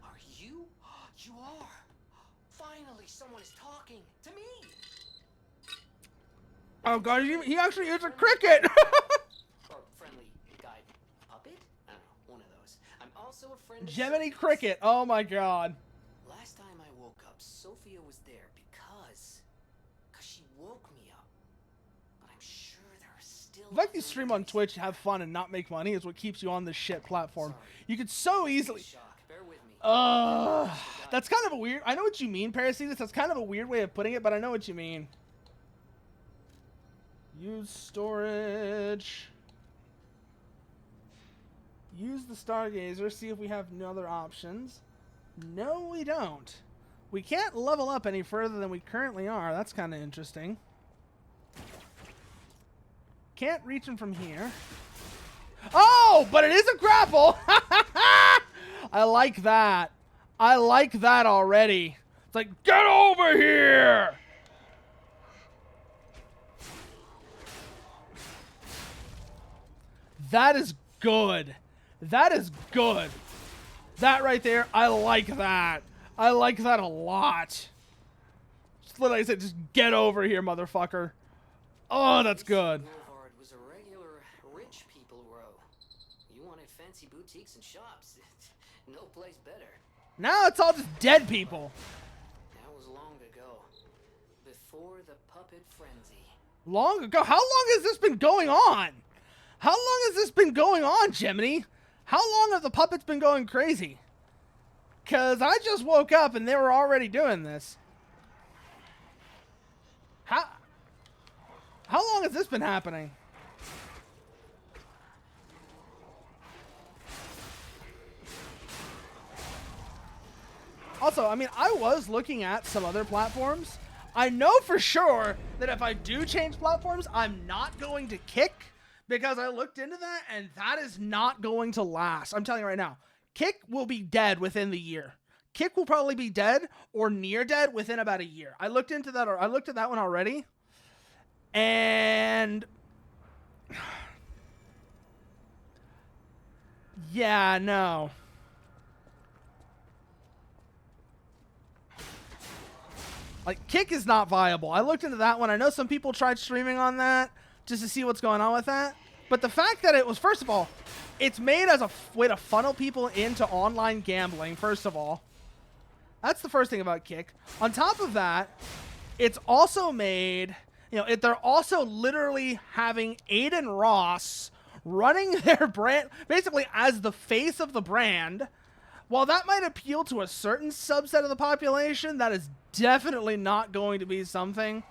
Are you? You are. Finally, someone is talking to me. Oh god, he actually is a cricket! Or friendly guide puppet? I don't know, one of those. I'm also a friend of Gemini Sophia's. Cricket, oh my god. Last time I woke up, Sophia was there because she woke me up. But I'm sure there are still... I'd like to stream on Twitch, have fun, and not make money is what keeps you on this shit platform. You could so easily... Shock. Bear with me. That's kind of a weird... I know what you mean, Parasitus. That's kind of a weird way of putting it, but I know what you mean. Use storage. Use the Stargazer. See if we have no other options. No, we don't. We can't level up any further than we currently are. That's kind of interesting. Can't reach him from here. Oh, but it is a grapple. I like that. I like that already. It's like, get over here. That is good. That is good. That right there, I like that. I like that a lot. Just like I said, just get over here, motherfucker. Oh, that's good. Boulevard was a regular rich people row. You wanted fancy boutiques and shops. No place better. Now it's all just dead people. That was long ago. Before the puppet frenzy. Long ago? How long has this been going on? How long has this been going on, Gemini? How long have the puppets been going crazy? Because I just woke up and they were already doing this. How long has this been happening? Also, I mean, I was looking at some other platforms. I know for sure that if I do change platforms, I'm not going to Kick, because I looked into that and that is not going to last. I'm telling you right now, Kick will be dead within the year. Kick will probably be dead or near dead within about a year. I looked into that, or I looked at that one already, and yeah, no. Like, Kick is not viable. I looked into that one. I know some people tried streaming on that just to see what's going on with that. But the fact that it was, first of all, it's made as a way to funnel people into online gambling, first of all. That's the first thing about Kick. On top of that, it's also made, you know, they're also literally having Aiden Ross running their brand, basically as the face of the brand. While that might appeal to a certain subset of the population, that is definitely not going to be something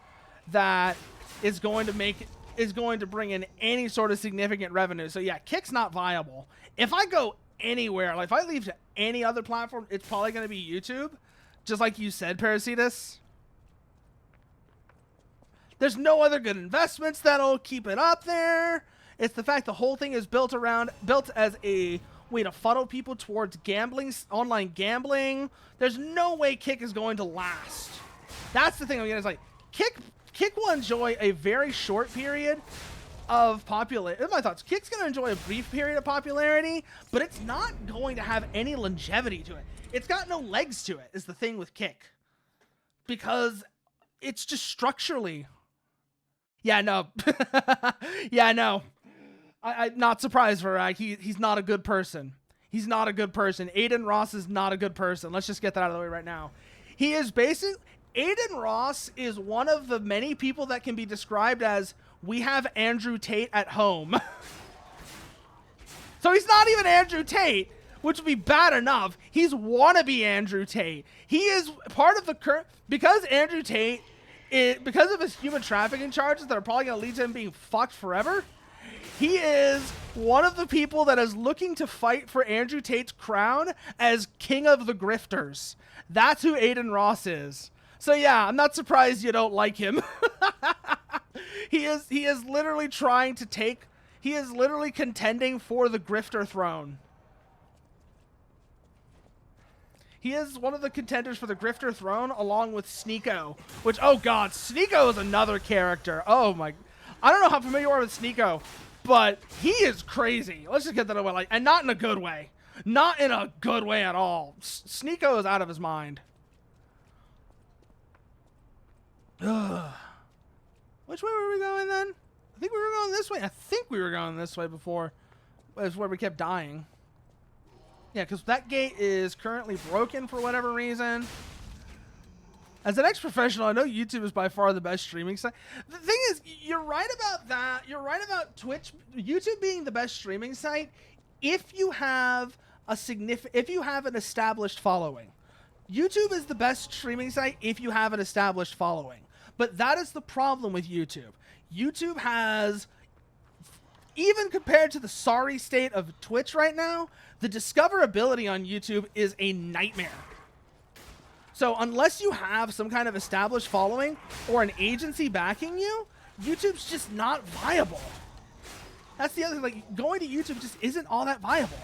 that is going to bring in any sort of significant revenue. So yeah, Kick's not viable. If I go anywhere, like if I leave to any other platform, it's probably going to be YouTube. Just like you said, Parasitus. There's no other good investments that'll keep it up there. It's the fact the whole thing is built as a way to funnel people towards gambling, online gambling. There's no way Kick is going to last. That's the thing I'm getting, is like, Kick will enjoy a very short period of popularity. My thoughts, Kick's going to enjoy a brief period of popularity, but it's not going to have any longevity to it. It's got no legs to it, is the thing with Kick. Because it's just structurally... Yeah, no. Yeah, no. I'm not surprised, Varag. He's not a good person. He's not a good person. Aiden Ross is not a good person. Let's just get that out of the way right now. He is basically... Aiden Ross is one of the many people that can be described as, we have Andrew Tate at home. So he's not even Andrew Tate, which would be bad enough. He's wannabe Andrew Tate. He is part of the current... Because Andrew Tate... because of his human trafficking charges that are probably going to lead to him being fucked forever, he is one of the people that is looking to fight for Andrew Tate's crown as king of the grifters. That's who Aiden Ross is. So yeah, I'm not surprised you don't like him. He is literally trying to take... He is literally contending for the grifter throne. He is one of the contenders for the grifter throne, along with Sneeko. Which, oh god, Sneeko is another character. Oh my... I don't know how familiar you are with Sneeko, but he is crazy. Let's just get that away. Like, and not in a good way. Not in a good way at all. Sneeko is out of his mind. Ugh. Which way were we going then? I think we were going this way. I think we were going this way before. That's where we kept dying. Yeah, because that gate is currently broken for whatever reason. As an ex-professional, I know YouTube is by far the best streaming site. The thing is, you're right about that. You're right about Twitch, YouTube being the best streaming site if you have an established following. YouTube is the best streaming site if you have an established following. But that is the problem with YouTube. YouTube has, even compared to the sorry state of Twitch right now, the discoverability on YouTube is a nightmare. So unless you have some kind of established following or an agency backing you, YouTube's just not viable. That's the other thing. Like, going to YouTube just isn't all that viable.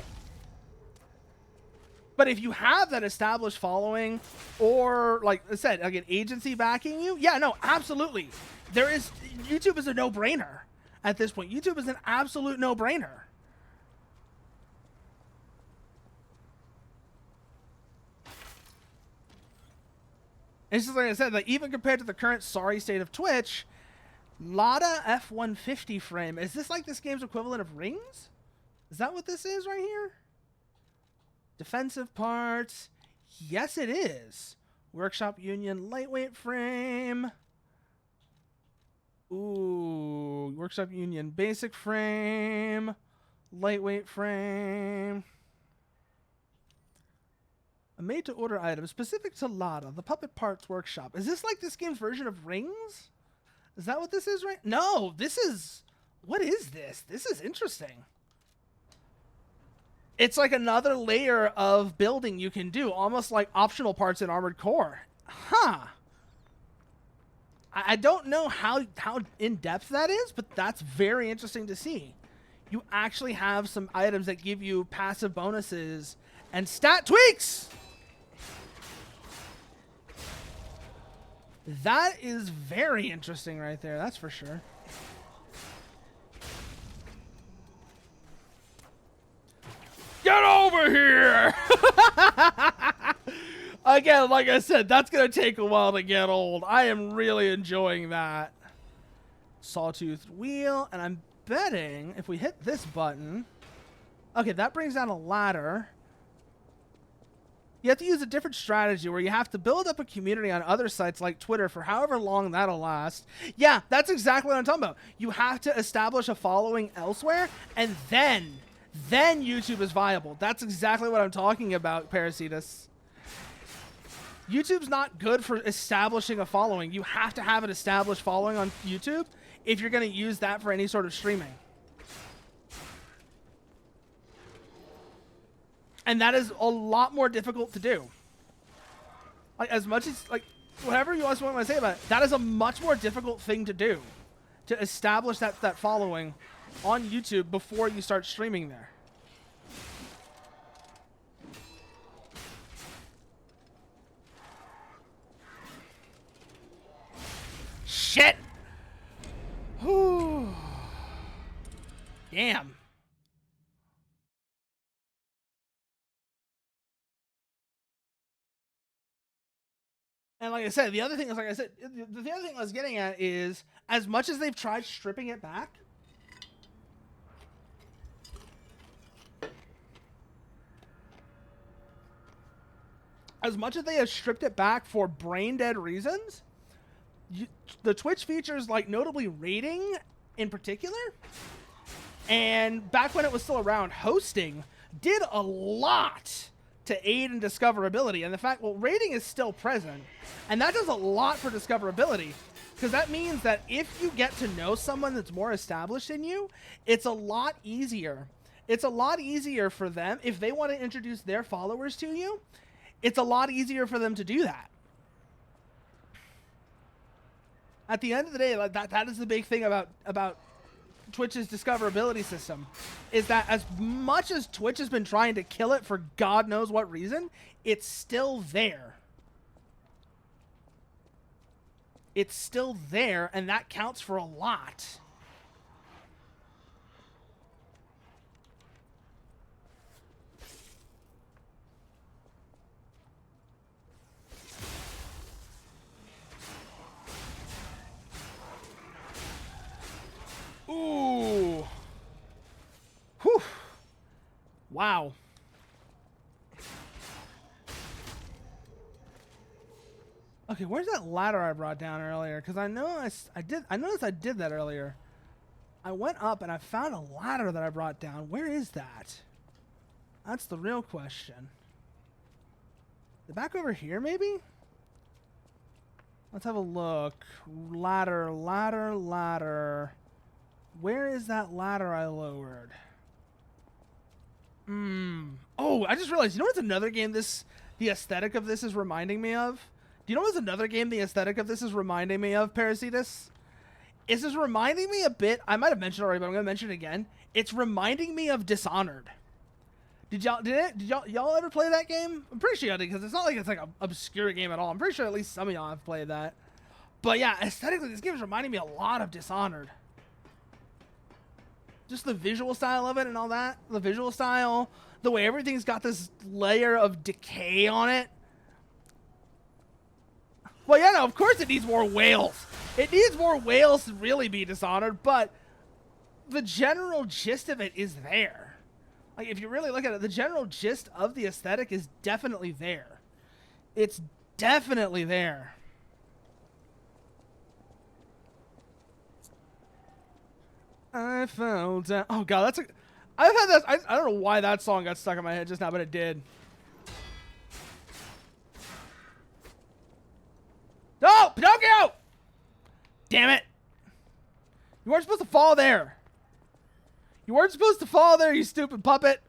But if you have that established following, or like I said, like an agency backing you, yeah, no, absolutely. YouTube is a no-brainer at this point. YouTube is an absolute no-brainer. It's just like I said, like even compared to the current sorry state of Twitch, Lada F-150 frame. Is this like this game's equivalent of Rings? Is that what this is right here? Defensive parts. Yes, it is. Workshop Union lightweight frame. Ooh, Workshop Union basic frame. Lightweight frame. A made-to-order item specific to Lada, the Puppet Parts Workshop. Is this like this game's version of Rings? Is that what this is, right? No, this is... What is this? This is interesting. It's like another layer of building you can do, almost like optional parts in Armored Core. Huh. I don't know how in-depth that is, but that's very interesting to see. You actually have some items that give you passive bonuses and stat tweaks! That is very interesting right there. That's for sure. Get over here! Again, like I said, that's going to take a while to get old. I am really enjoying that. Sawtoothed wheel, and I'm betting if we hit this button... Okay, that brings down a ladder. You have to use a different strategy where you have to build up a community on other sites like Twitter for however long that'll last. Yeah, that's exactly what I'm talking about. You have to establish a following elsewhere, and then YouTube is viable. That's exactly what I'm talking about, Parasitus. YouTube's not good for establishing a following. You have to have an established following on YouTube if you're going to use that for any sort of streaming. And that is a lot more difficult to do. Like, as much as, like, whatever you also want to say about it, that is a much more difficult thing to do. To establish that following on YouTube before you start streaming there. Shit! Whew. Damn. And like I said, the other thing is, like I said, the other thing I was getting at is, as much as they've tried stripping it back, as much as they have stripped it back for brain dead reasons, the Twitch features, like notably rating in particular, and back when it was still around, hosting did a lot to aid in discoverability. And the fact, well, rating is still present, and that does a lot for discoverability, because that means that if you get to know someone that's more established than you, it's a lot easier. It's a lot easier for them, if they want to introduce their followers to you, it's a lot easier for them to do that. At the end of the day, like that is the big thing about Twitch's discoverability system, is that as much as Twitch has been trying to kill it for God knows what reason, it's still there. It's still there, and that counts for a lot. Ooh. Whew. Wow. Okay, where's that ladder I brought down earlier? Because I know I noticed I did that earlier. I went up and I found a ladder that I brought down. Where is that? That's the real question. The back over here, maybe? Let's have a look. Ladder, ladder, ladder. Where is that ladder I lowered? Oh, I just realized, you know what's another game the aesthetic of this is reminding me of? Do you know what's another game the aesthetic of this is reminding me of, Parasitus? This is reminding me a bit, I might have mentioned it already, but I'm going to mention it again. It's reminding me of Dishonored. Did y'all ever play that game? I'm pretty sure y'all did, because it's not like it's like an obscure game at all. I'm pretty sure at least some of y'all have played that. But yeah, aesthetically, this game is reminding me a lot of Dishonored. Just the visual style of it and all that. The visual style, the way everything's got this layer of decay on it. Well, yeah, no, of course it needs more whales. It needs more whales to really be Dishonored, but the general gist of it is there. Like, if you really look at it, the general gist of the aesthetic is definitely there. It's definitely there. I fell down. Oh god, that's a. I've had that. I don't know why that song got stuck in my head just now, but it did. No, Pinocchio! Damn it! You weren't supposed to fall there. You weren't supposed to fall there, you stupid puppet.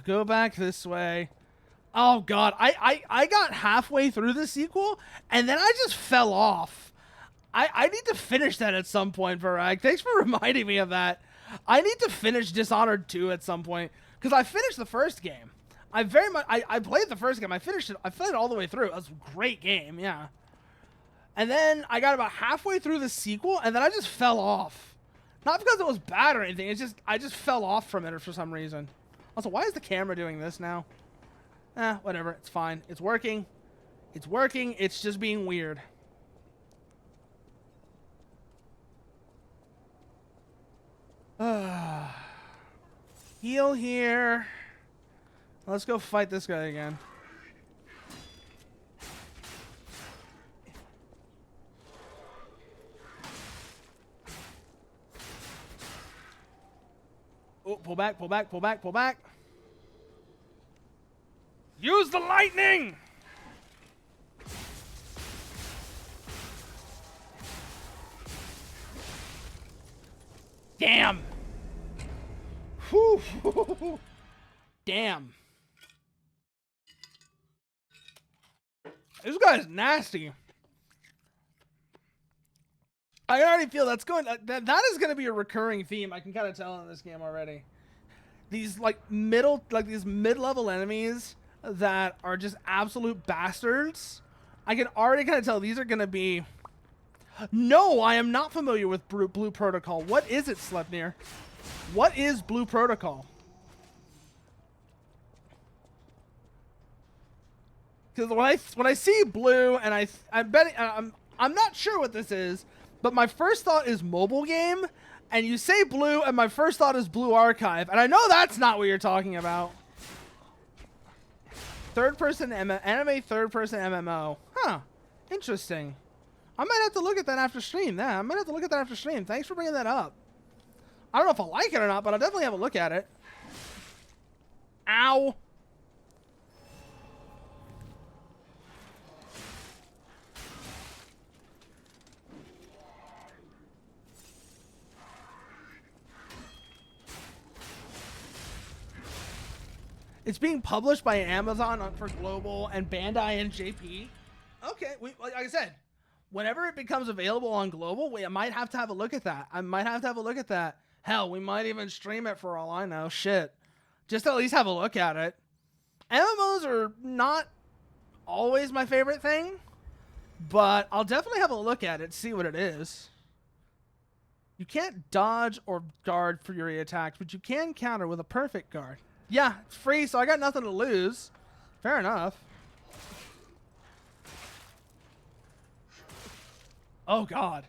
Go back this way. Oh god, I got halfway through the sequel and then I just fell off. I need to finish that at some point, Varag. Thanks for reminding me of that. I need to finish Dishonored 2 at some point, because I finished the first game. I very much I played the first game. I finished it. I played it all the way through. It was a great game, yeah. And then I got about halfway through the sequel, and then I just fell off. Not because it was bad or anything. It's just I just fell off from it for some reason. Also, why is the camera doing this now? Whatever. It's fine. It's working. It's working. It's just being weird. Heal here. Let's go fight this guy again. Oh, pull back, pull back, pull back, pull back. Use the lightning! Damn! Whew. Damn. This guy's nasty. I already feel that's going. That is going to be a recurring theme. I can kind of tell in this game already. These these mid-level enemies that are just absolute bastards. I can already kind of tell these are going to be. No, I am not familiar with Blue Protocol. What is it, Sleipnir? What is Blue Protocol? Because when I see blue and I'm not sure what this is, but my first thought is mobile game, and you say blue, and my first thought is Blue Archive, and I know that's not what you're talking about. Anime third-person MMO. Huh. Interesting. I might have to look at that after stream. Yeah, I might have to look at that after stream. Thanks for bringing that up. I don't know if I like it or not, but I'll definitely have a look at it. Ow. It's being published by Amazon for global and Bandai and JP. Okay, like I said, whenever it becomes available on global, I might have to have a look at that. I might have to have a look at that. Hell, we might even stream it for all I know. Shit. Just to at least have a look at it. MMOs are not always my favorite thing, but I'll definitely have a look at it, see what it is. You can't dodge or guard Fury attacks, but you can counter with a perfect guard. Yeah, it's free, so I got nothing to lose. Fair enough. Oh, God.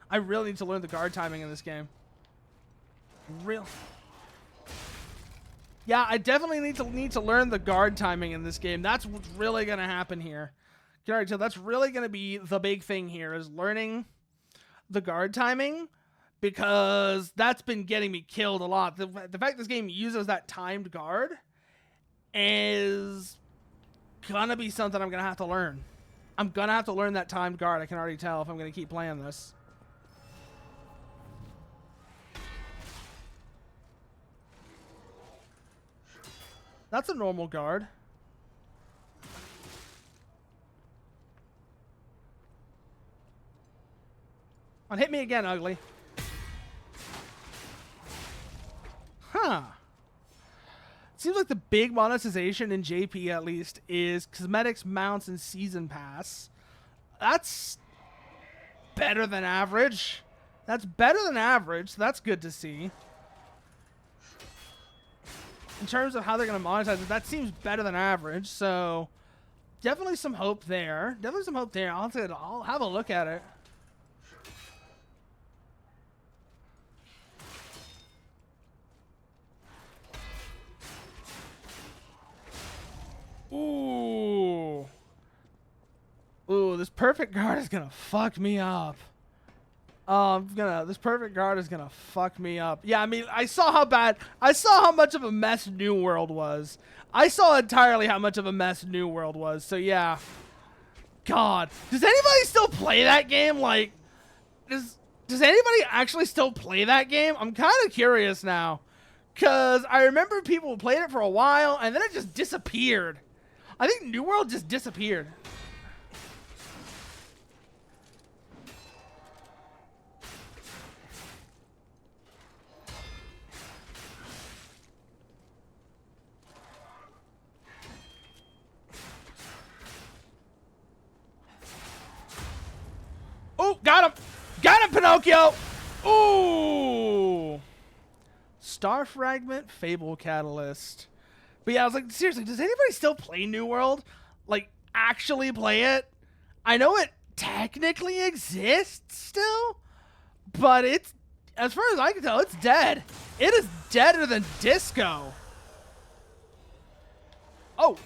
I really need to learn the guard timing in this game. Yeah, I definitely need to learn the guard timing in this game. That's what's really going to happen here. Can already tell that's really going to be the big thing here is learning the guard timing, because that's been getting me killed a lot. The fact this game uses that timed guard is gonna be something I'm gonna have to learn. I'm gonna have to learn that timed guard. I can already tell if I'm gonna keep playing this. That's a normal guard. On, hit me again, ugly. Huh. Seems like the big monetization in JP, at least, is cosmetics, mounts, and season pass. That's better than average. That's better than average. So that's good to see. In terms of how they're going to monetize it, that seems better than average. So definitely some hope there. Definitely some hope there. I'll have a look at it. Ooh. Ooh, this perfect guard is gonna fuck me up. This perfect guard is gonna fuck me up. Yeah, I mean, I saw how much of a mess New World was. I saw entirely how much of a mess New World was. So yeah. God. Does anybody still play that game? Like, does anybody actually still play that game? I'm kind of curious now. Because I remember people played it for a while, and then it just disappeared. I think New World just disappeared. Got him! Got him, Pinocchio! Ooh! Star Fragment, Fable Catalyst. But yeah, I was like, seriously, does anybody still play New World? Like, actually play it? I know it technically exists still, but it's, as far as I can tell, it's dead. It is deader than disco. Oh.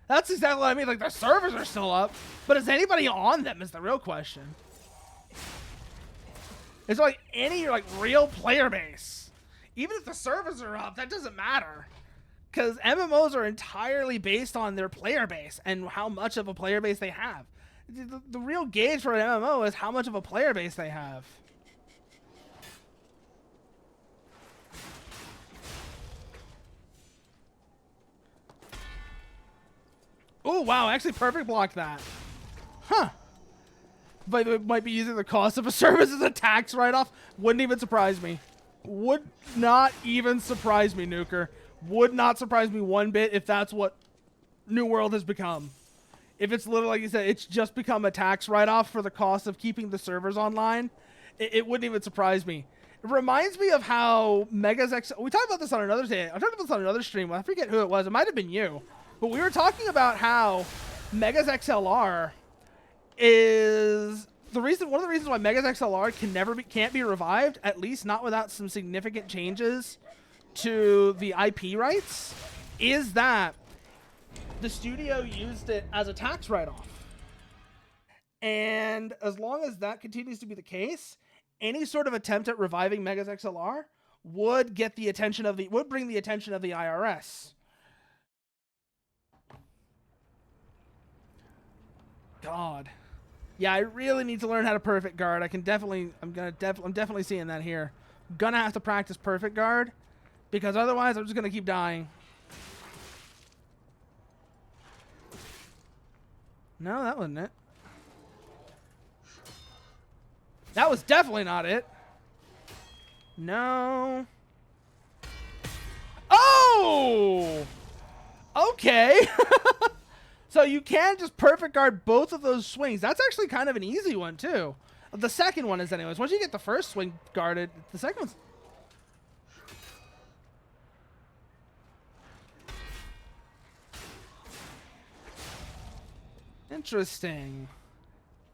That's exactly what I mean. Like, the servers are still up, but is anybody on them is the real question. Is there, like, any, like, real player base? Even if the servers are up, that doesn't matter. Because MMOs are entirely based on their player base and how much of a player base they have. The real gauge for an MMO is how much of a player base they have. Oh, wow. Actually, perfect blocked that. Huh. But it might be using the cost of a service as a tax write-off. Wouldn't even surprise me. Would not even surprise me, Nuker. Would not surprise me one bit if that's what New World has become. If it's literally, like you said, it's just become a tax write-off for the cost of keeping the servers online, it wouldn't even surprise me. It reminds me of how Megas X... We talked about this on another day. I talked about this on another stream. I forget who it was. It might have been you. But we were talking about how Megas XLR is... one of the reasons why Megas XLR can't be revived, at least not without some significant changes to the IP rights, is that the studio used it as a tax write-off. And as long as that continues to be the case, any sort of attempt at reviving Megas XLR would bring the attention of the IRS. God. Yeah, I really need to learn how to perfect guard. I'm definitely seeing that here. I'm gonna have to practice perfect guard because otherwise I'm just gonna keep dying. No, that wasn't it. That was definitely not it. No. Oh! Okay. So you can just perfect guard both of those swings. That's actually kind of an easy one, too. The second one is anyways. Once you get the first swing guarded, the second one's... Interesting.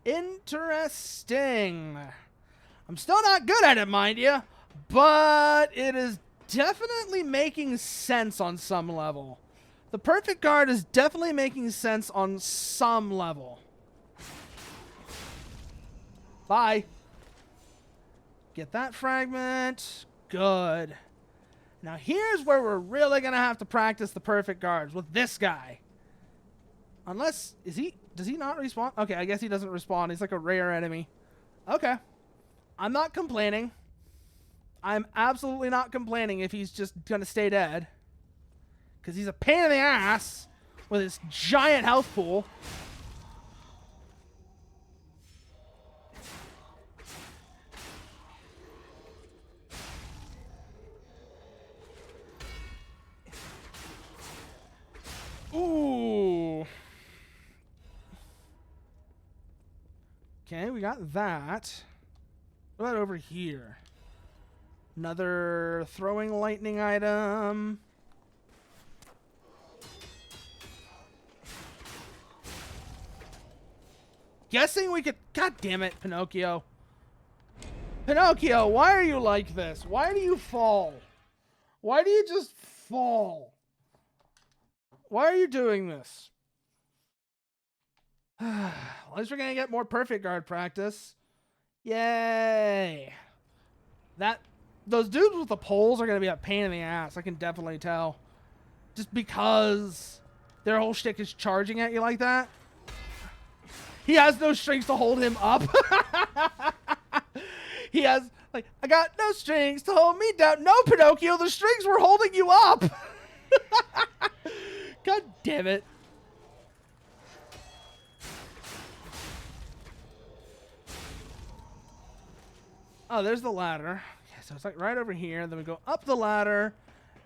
Interesting. I'm still not good at it, mind you, but it is definitely making sense on some level. The perfect guard is definitely making sense on some level. Bye. Get that fragment. Good. Now here's where we're really going to have to practice the perfect guards with this guy. Unless, does he not respawn? Okay, I guess he doesn't respawn. He's like a rare enemy. Okay. I'm not complaining. I'm absolutely not complaining if he's just going to stay dead. Because he's a pain in the ass with his giant health pool. Ooh. Okay, we got that. What about over here? Another throwing lightning item. Guessing we could... God damn it, Pinocchio. Pinocchio, why are you like this? Why do you fall? Why do you just fall? Why are you doing this? At least we're going to get more perfect guard practice. Yay. Those dudes with the poles are going to be a pain in the ass. I can definitely tell. Just because their whole shtick is charging at you like that. He has no strings to hold him up. He has, like, I got no strings to hold me down. No, Pinocchio, the strings were holding you up. God damn it. Oh, there's the ladder. Okay, so it's like right over here. Then we go up the ladder,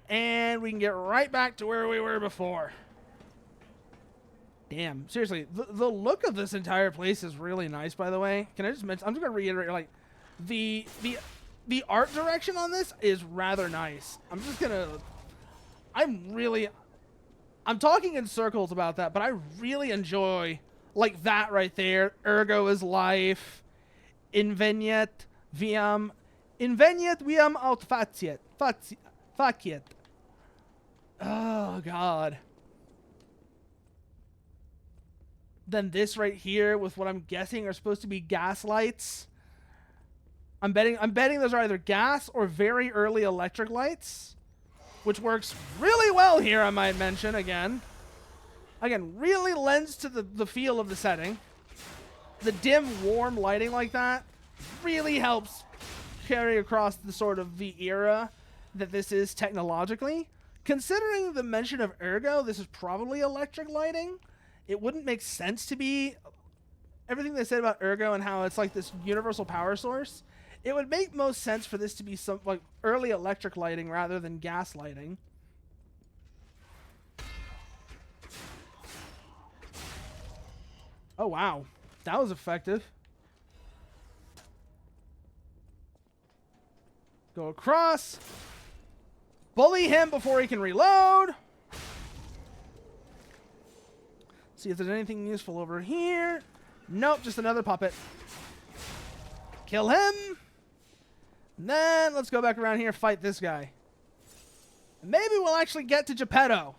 and we can get right back to where we were before. Damn, seriously, the look of this entire place is really nice, by the way. Can I just mention, I'm just going to reiterate, like, the art direction on this is rather nice. I'm talking in circles about that, but I really enjoy, like, that right there. Ergo is life. Inveniet viam aut faciet. Oh, God. Then this right here with what I'm guessing are supposed to be gas lights. I'm betting those are either gas or very early electric lights, which works really well here, I might mention again. Again, really lends to the feel of the setting. The dim, warm lighting like that really helps carry across the sort of the era that this is technologically. Considering the mention of Ergo, this is probably electric lighting. It wouldn't make sense to be everything they said about Ergo and how it's like this universal power source. It would make most sense for this to be some like early electric lighting rather than gas lighting. Oh, wow. That was effective. Go across. Bully him before he can reload. See if there's anything useful over here. Nope, just another puppet. Kill him. And then let's go back around here, fight this guy. And maybe we'll actually get to Geppetto.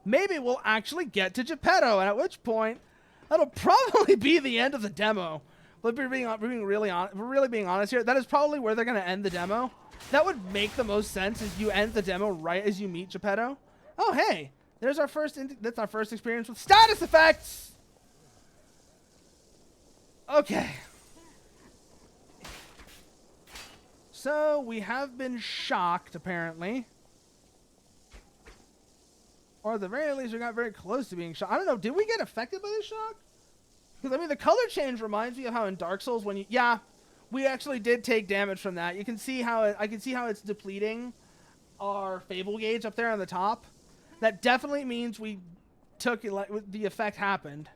Maybe we'll actually get to Geppetto, and at which point, that'll probably be the end of the demo. But if we're being really honest here, that is probably where they're going to end the demo. That would make the most sense is you end the demo right as you meet Geppetto. Oh, hey. There's our that's our first experience with status effects. Okay. So we have been shocked, apparently. Or at the very least, we got very close to being shocked. I don't know. Did we get affected by this shock? Because, I mean, the color change reminds me of how in Dark Souls when you... Yeah, we actually did take damage from that. You can see how I can see how it's depleting our Fable gauge up there on the top. That definitely means we took it like the effect happened.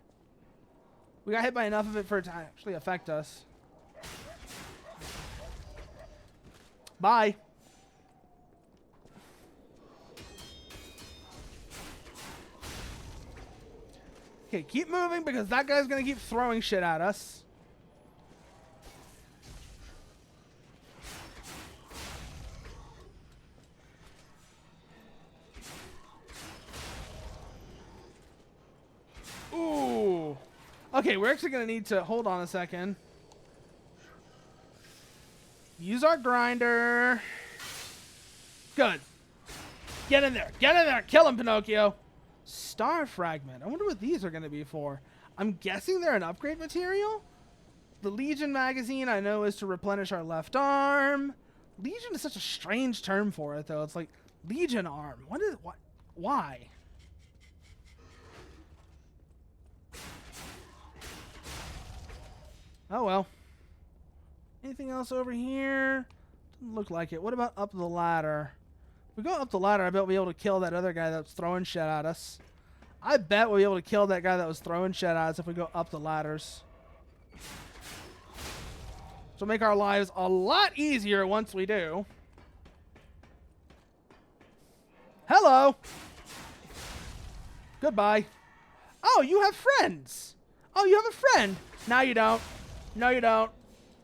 We got hit by enough of it for it to actually affect us. Bye. Okay, keep moving because that guy's gonna keep throwing shit at us. Ooh. Okay, we're actually going to need to... Hold on a second. Use our grinder. Good. Get in there. Get in there. Kill him, Pinocchio. Star fragment. I wonder what these are going to be for. I'm guessing they're an upgrade material. The Legion magazine, I know, is to replenish our left arm. Legion is such a strange term for it, though. It's like Legion arm. What? Why? Oh, well. Anything else over here? Doesn't look like it. What about up the ladder? If we go up the ladder, I bet we'll be able to kill that other guy that's throwing shit at us. I bet we'll be able to kill that guy that was throwing shit at us if we go up the ladders. So make our lives a lot easier once we do. Hello. Goodbye. Oh, you have friends. Oh, you have a friend. Now you don't. No, you don't.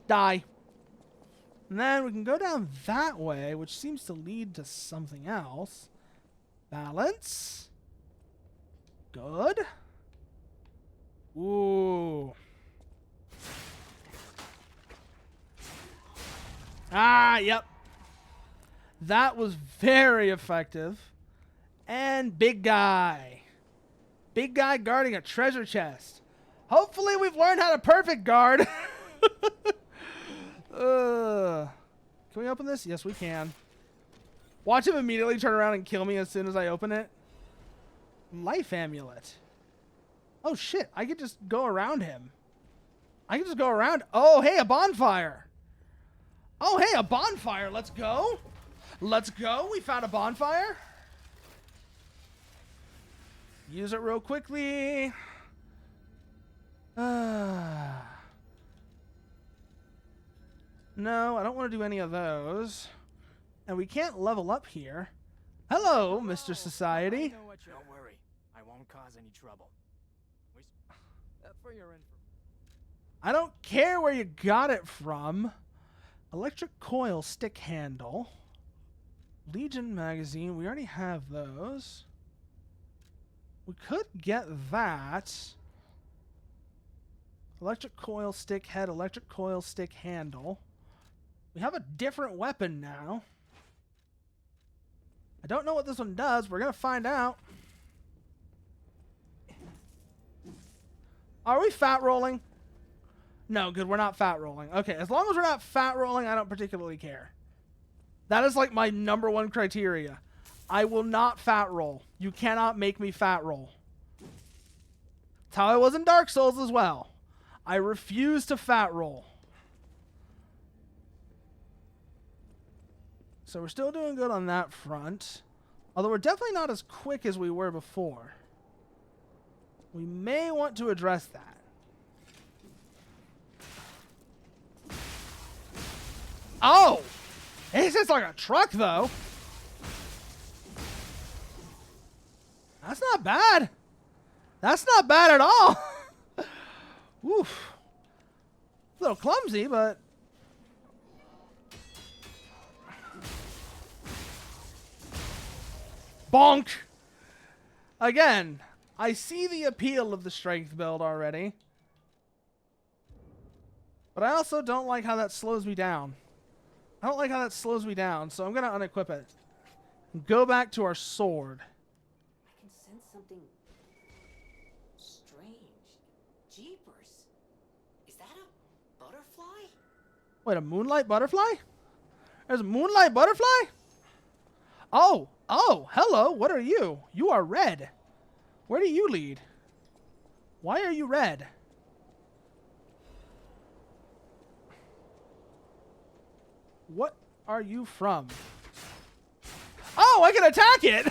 Die. And then we can go down that way, which seems to lead to something else. Balance. Good. Ooh. Ah, yep. That was very effective. And big guy. Big guy guarding a treasure chest. Hopefully we've learned how to perfect guard. Can we open this? Yes, we can. Watch him immediately turn around and kill me as soon as I open it. Life amulet. Oh, shit. I could just go around him. I can just go around. Oh, hey, a bonfire. Oh, hey, a bonfire. Let's go. Let's go. We found a bonfire. Use it real quickly. No, I don't want to do any of those. And we can't level up here. Hello, Mr. Society. Don't worry, I won't cause any trouble. For your information. I don't care where you got it from. Electric coil stick handle. Legion magazine. We already have those. We could get that. Electric coil stick head. Electric coil stick handle. We have a different weapon now. I don't know what this one does. We're going to find out. Are we fat rolling? No, good. We're not fat rolling. Okay, as long as we're not fat rolling, I don't particularly care. That is like my #1 criteria. I will not fat roll. You cannot make me fat roll. That's how I was in Dark Souls as well. I refuse to fat roll. So we're still doing good on that front. Although we're definitely not as quick as we were before. We may want to address that. Oh! It's just like a truck, though. That's not bad. That's not bad at all. Oof. A little clumsy, but... Bonk! Again, I see the appeal of the strength build already. But I also don't like how that slows me down. I don't like how that slows me down, so I'm going to unequip it. And go back to our sword. I can sense something strange. Jeepers. Is that a butterfly? Wait, a moonlight butterfly? There's a moonlight butterfly? Oh, hello. What are you? You are red. Where do you lead? Why are you red? What are you from? Oh, I can attack it!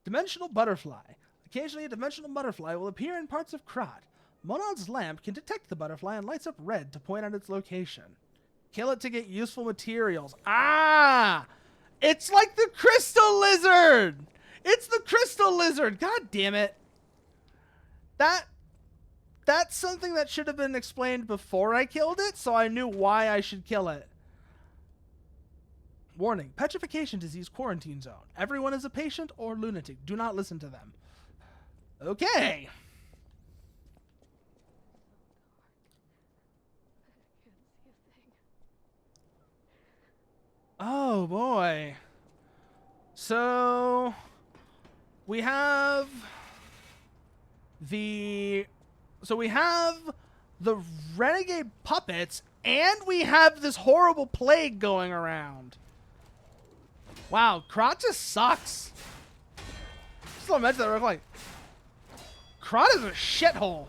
Dimensional butterfly. Occasionally, a dimensional butterfly will appear in parts of Krat. Monad's lamp can detect the butterfly and lights up red to point out its location. Kill it to get useful materials. Ah! It's like the crystal lizard! It's the crystal lizard! God damn it. That's something that should have been explained before I killed it, so I knew why I should kill it. Warning, petrification disease quarantine zone. Everyone is a patient or lunatic. Do not listen to them. Okay. Oh boy. So we have the renegade puppets, and we have this horrible plague going around. Wow, Krat just sucks. Just don't mention that real quick. Krat is a shithole.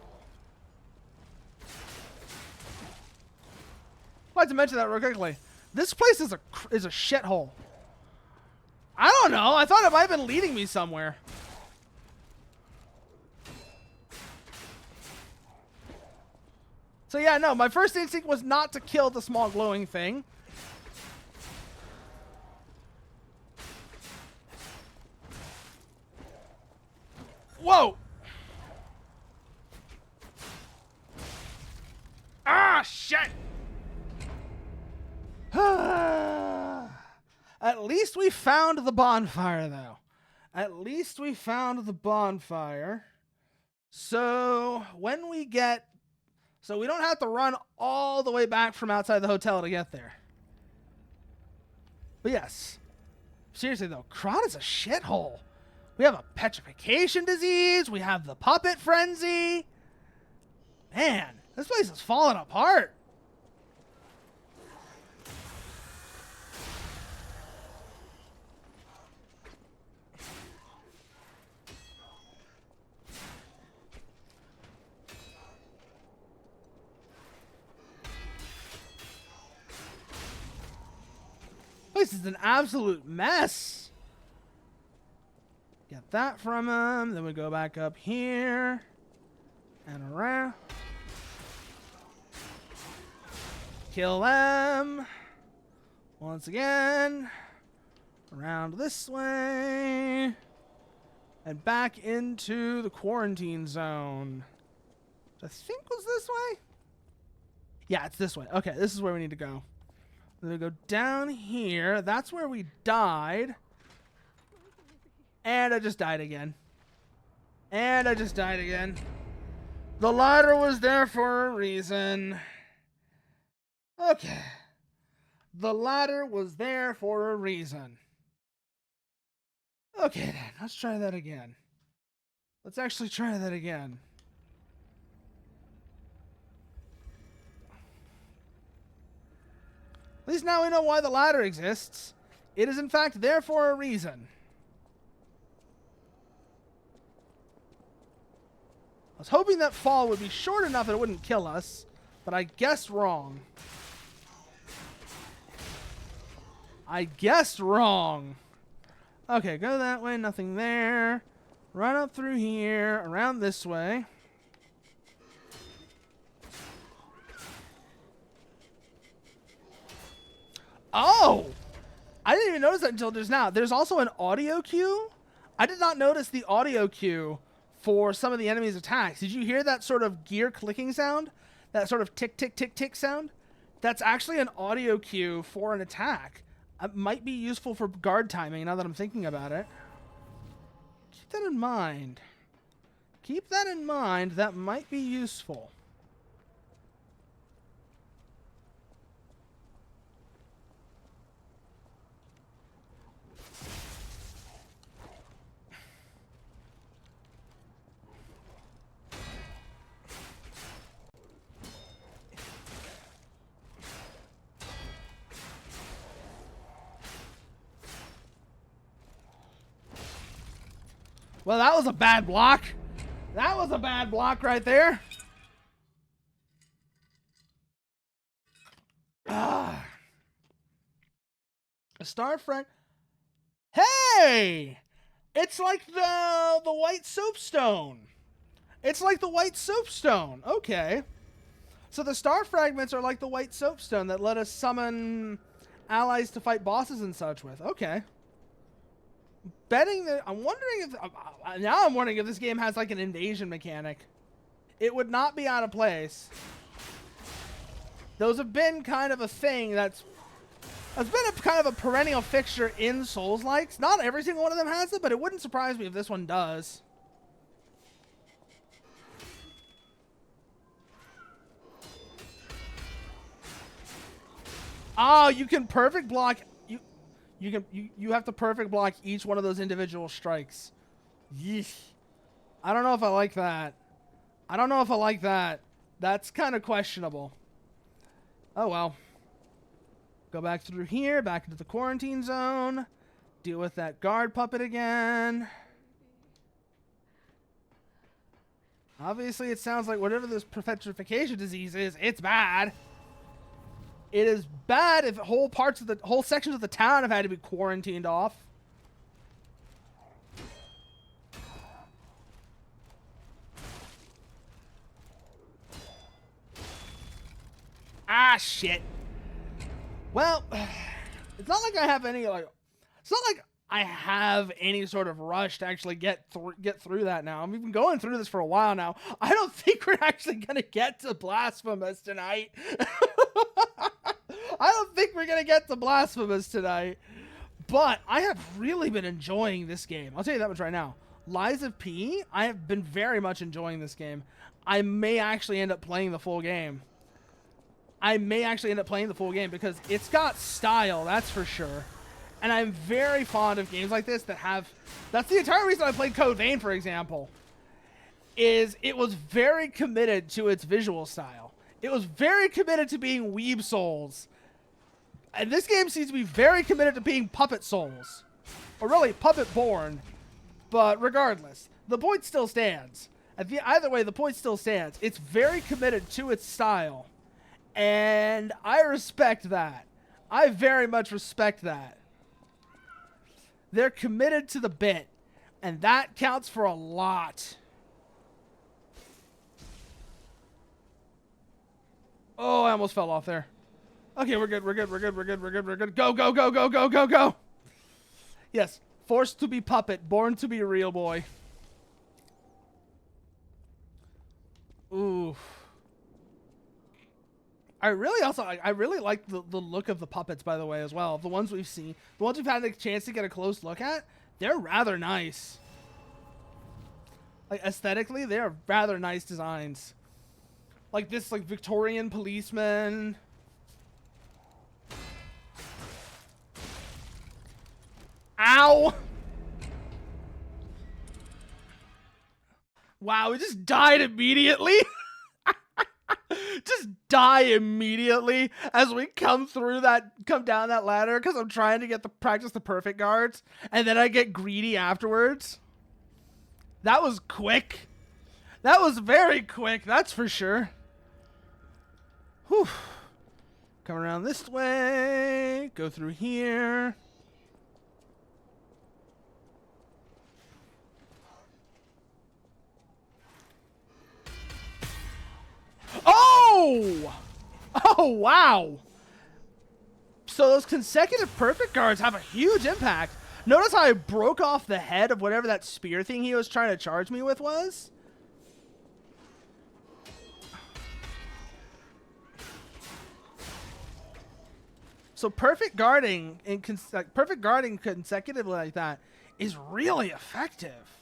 I'd like to mention that real quickly. This place is a shithole. I don't know. I thought it might have been leading me somewhere. So yeah, no, my first instinct was not to kill the small glowing thing. Whoa! Ah, shit! At least we found the bonfire, though. At least we found the bonfire. So when we get... So we don't have to run all the way back from outside the hotel to get there. But yes. Seriously, though, Krat is a shithole. We have a petrification disease. We have the puppet frenzy. Man, this place is falling apart. This is an absolute mess. Get that from him. Then we go back up here and around. Kill them. Once again. Around this way. And back into the quarantine zone. I think was this way? Yeah, it's this way. Okay, this is where we need to go. Then we go down here. That's where we died. And I just died again. And I just died again. The ladder was there for a reason. Okay. The ladder was there for a reason. Okay then, let's try that again. Let's actually try that again. At least now we know why the ladder exists. It is in fact there for a reason. I was hoping that fall would be short enough that it wouldn't kill us, but I guessed wrong. I guessed wrong. Okay, go that way, nothing there. Run up through here, around this way. Oh! I didn't even notice that until just now. There's also an audio cue. I did not notice the audio cue for some of the enemy's attacks. Did you hear that sort of gear clicking sound? That sort of tick, tick, tick, tick sound? That's actually an audio cue for an attack. It might be useful for guard timing now that I'm thinking about it. Keep that in mind. Keep that in mind. That might be useful. Well, that was a bad block. That was a bad block right there. Ah. A star frag. Hey! It's like the white soapstone. It's like the white soapstone. Okay. So the star fragments are like the white soapstone that let us summon allies to fight bosses and such with. Okay. Betting that I'm wondering if this game has like an invasion mechanic. It would not be out of place. Those have been kind of a thing that's been a kind of a perennial fixture in Souls-likes. Not every single one of them has it, but it wouldn't surprise me if this one does. Oh, you can perfect block. You have to perfect block each one of those individual strikes. Yeesh. I don't know if I like that. I don't know if I like that. That's kind of questionable. Oh well. Go back through here, back into the quarantine zone. Deal with that guard puppet again. Obviously, it sounds like whatever this petrification disease is, it's bad. It is bad if whole sections of the town have had to be quarantined off. Ah, shit. Well, it's not like I have any it's not like I have any sort of rush to actually get through that now. We've been going through this for a while now. I don't think we're actually gonna get to Blasphemous tonight. I don't think we're gonna get to Blasphemous tonight. But I have really been enjoying this game. I'll tell you that much right now. Lies of P, I have been very much enjoying this game. I may actually end up playing the full game. Because it's got style, that's for sure. And I'm very fond of games like this that have... That's the entire reason I played Code Vein, for example. Is it was very committed to its visual style. It was very committed to being Weeb Souls. And this game seems to be very committed to being Puppet Souls. Or really, Puppet Born. But regardless, the point still stands. Either way, the point still stands. It's very committed to its style. And I respect that. I very much respect that. They're committed to the bit. And that counts for a lot. Oh, I almost fell off there. Okay, we're good. We're good. We're good. We're good. We're good. We're good. Go, go, go, go, go, go, go. Yes. Forced to be puppet. Born to be a real boy. Ooh. I really like the look of the puppets, by the way, as well. The ones we've seen. The ones we've had a chance to get a close look at. They're rather nice. Like, aesthetically, they're rather nice designs. Like this, like, Victorian policeman. Ow! Wow, we just died immediately. Just die immediately as we come down that ladder because I'm trying to practice the perfect guards, and then I get greedy afterwards. That was quick. That was very quick, that's for sure. Whew. Come around this way. Go through here. Oh! Oh, wow. So those consecutive perfect guards have a huge impact. Notice how I broke off the head of whatever that spear thing he was trying to charge me with was? So perfect guarding consecutively like that is really effective.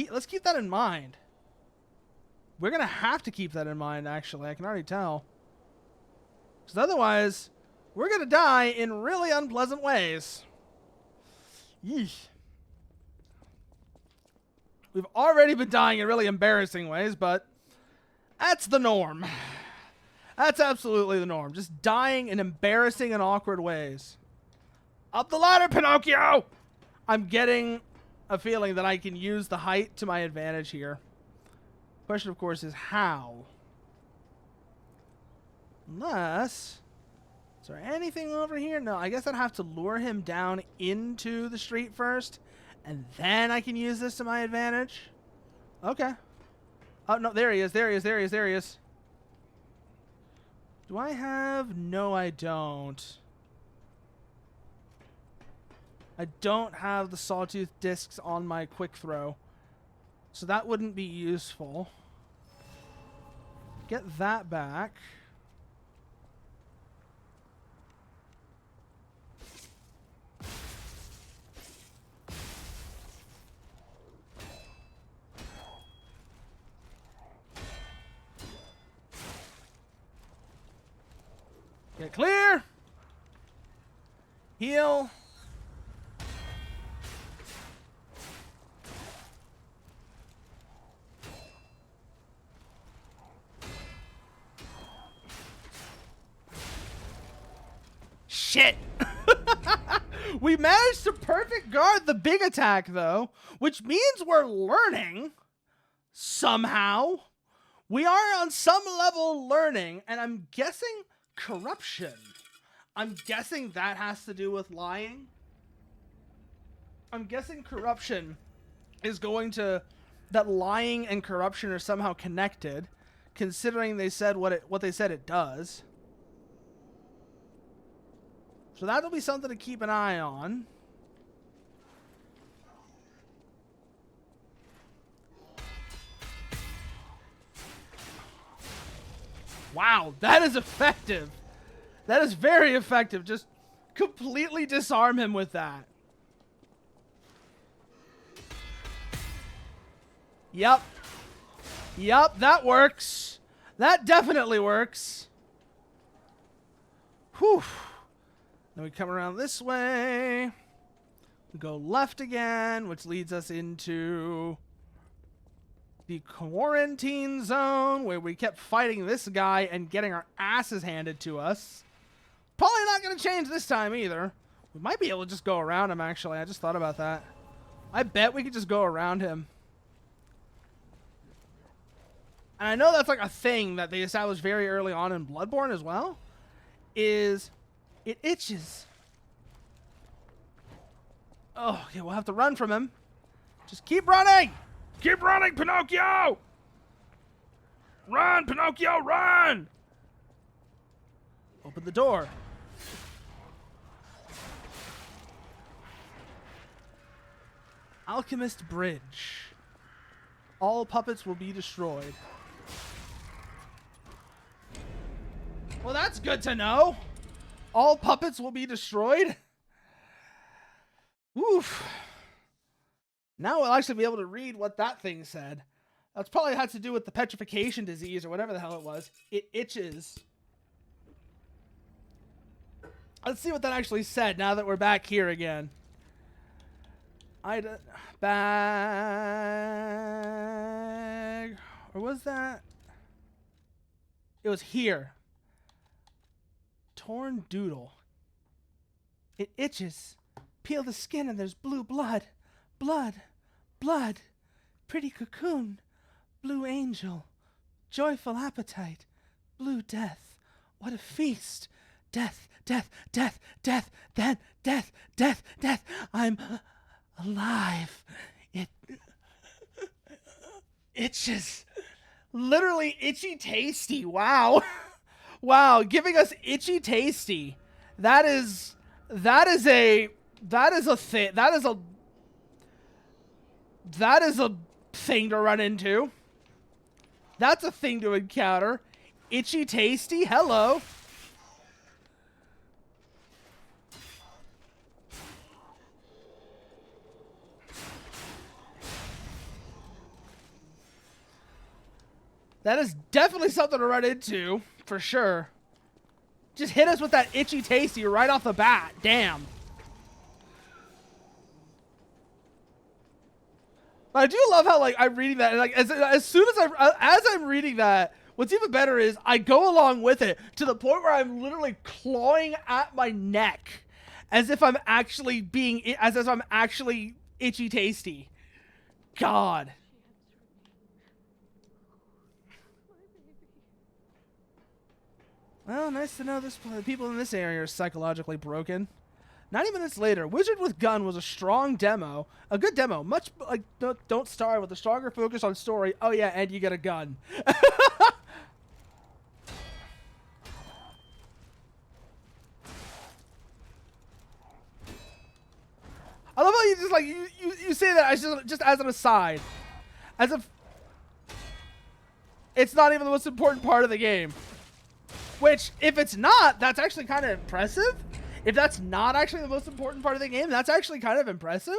Let's keep that in mind. We're going to have to keep that in mind, actually. I can already tell. Because otherwise, we're going to die in really unpleasant ways. Yeesh. We've already been dying in really embarrassing ways, but that's the norm. That's absolutely the norm. Just dying in embarrassing and awkward ways. Up the ladder, Pinocchio! I'm getting a feeling that I can use the height to my advantage here. Question, of course, is how? Unless... Is there anything over here? No, I guess I'd have to lure him down into the street first, and then I can use this to my advantage. Okay. Oh, no, there he is. There he is. There he is. There he is. Do I have... No, I don't. I don't have the sawtooth discs on my quick throw, so that wouldn't be useful. Get that back. Get clear. Heal. Shit! We managed to perfect guard the big attack, though, which means we're learning somehow. We are on some level learning, and I'm guessing corruption. I'm guessing that has to do with lying. I'm guessing corruption is going to... That lying and corruption are somehow connected, considering they said what they said it does. So that'll be something to keep an eye on. Wow, that is effective. That is very effective. Just completely disarm him with that. Yep. Yep, that works. That definitely works. Whew. Then we come around this way. We go left again, which leads us into the quarantine zone, where we kept fighting this guy and getting our asses handed to us. Probably not going to change this time either. We might be able to just go around him, actually. I just thought about that. I bet we could just go around him. And I know that's like a thing that they established very early on in Bloodborne as well, is... It itches. Oh, okay, we'll have to run from him. Just keep running! Keep running, Pinocchio! Run, Pinocchio, run! Open the door. Alchemist Bridge. All puppets will be destroyed. Well, that's good to know. All puppets will be destroyed. Oof. Now we'll actually be able to read what that thing said. That's probably had to do with the petrification disease or whatever the hell it was. It itches. Let's see what that actually said now that we're back here again. Bag. Or was that? It was here. Torn doodle. It itches. Peel the skin and there's blue blood. Blood. Blood. Pretty cocoon. Blue angel. Joyful appetite. Blue death. What a feast. Death. Death. Death. Death. Then death. Death. Death. I'm alive. It itches. Literally itchy tasty. Wow. Wow, giving us itchy tasty. That is a thing. That is a thing to run into. That's a thing to encounter. Itchy tasty. Hello. That is definitely something to run into, for sure. Just hit us with that itchy tasty right off the bat. Damn. But I do love how, like, I'm reading that, and, like, as soon as I'm reading that, what's even better is I go along with it to the point where I'm literally clawing at my neck as if I'm actually itchy tasty. God. Well, nice to know the people in this area are psychologically broken. 90 minutes later, Wizard with Gun was a strong demo. A good demo. Much like Don't Starve with a stronger focus on story. Oh yeah, and you get a gun. I love how you just like you say that just as an aside. As if it's not even the most important part of the game. Which, if it's not, that's actually kind of impressive. If that's not actually the most important part of the game, that's actually kind of impressive.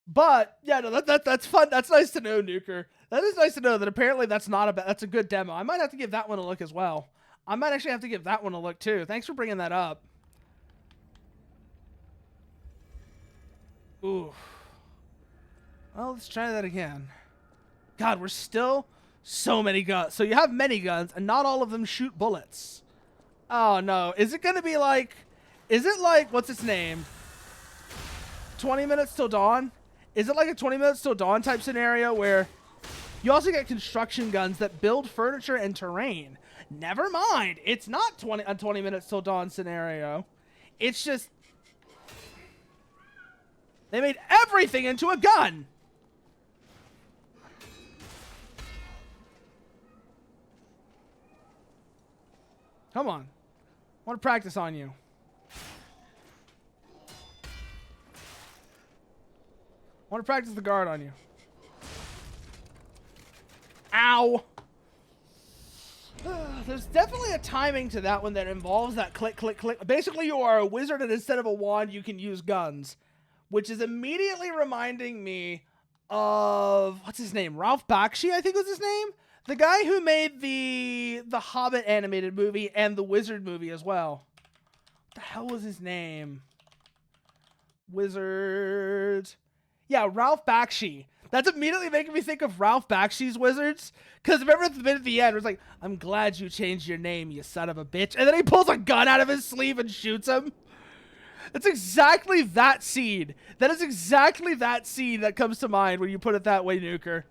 But yeah, no, that's fun. That's nice to know, Nuker. That is nice to know that apparently that's a good demo. I might have to give that one a look as well. I might actually have to give that one a look too. Thanks for bringing that up. Ooh. Well, let's try that again. God, we're still so many guns. So you have many guns, and not all of them shoot bullets. Oh no! Is it gonna be like? Is it like what's its name? 20 minutes till dawn? Is it like a 20 minutes till dawn type scenario where you also get construction guns that build furniture and terrain? Never mind. It's not a 20 minutes till dawn scenario. It's just they made everything into a gun. Come on. I want to practice on you. I want to practice the guard on you. Ow! There's definitely a timing to that one that involves that click, click, click. Basically, you are a wizard, and instead of a wand, you can use guns. Which is immediately reminding me of... What's his name? Ralph Bakshi, I think was his name? The guy who made the Hobbit animated movie and the Wizard movie as well. What the hell was his name? Wizard... Yeah, Ralph Bakshi. That's immediately making me think of Ralph Bakshi's Wizards. Because remember at the end, it was like, I'm glad you changed your name, you son of a bitch. And then he pulls a gun out of his sleeve and shoots him. That's exactly that scene. That is exactly that scene that comes to mind when you put it that way, Nuker.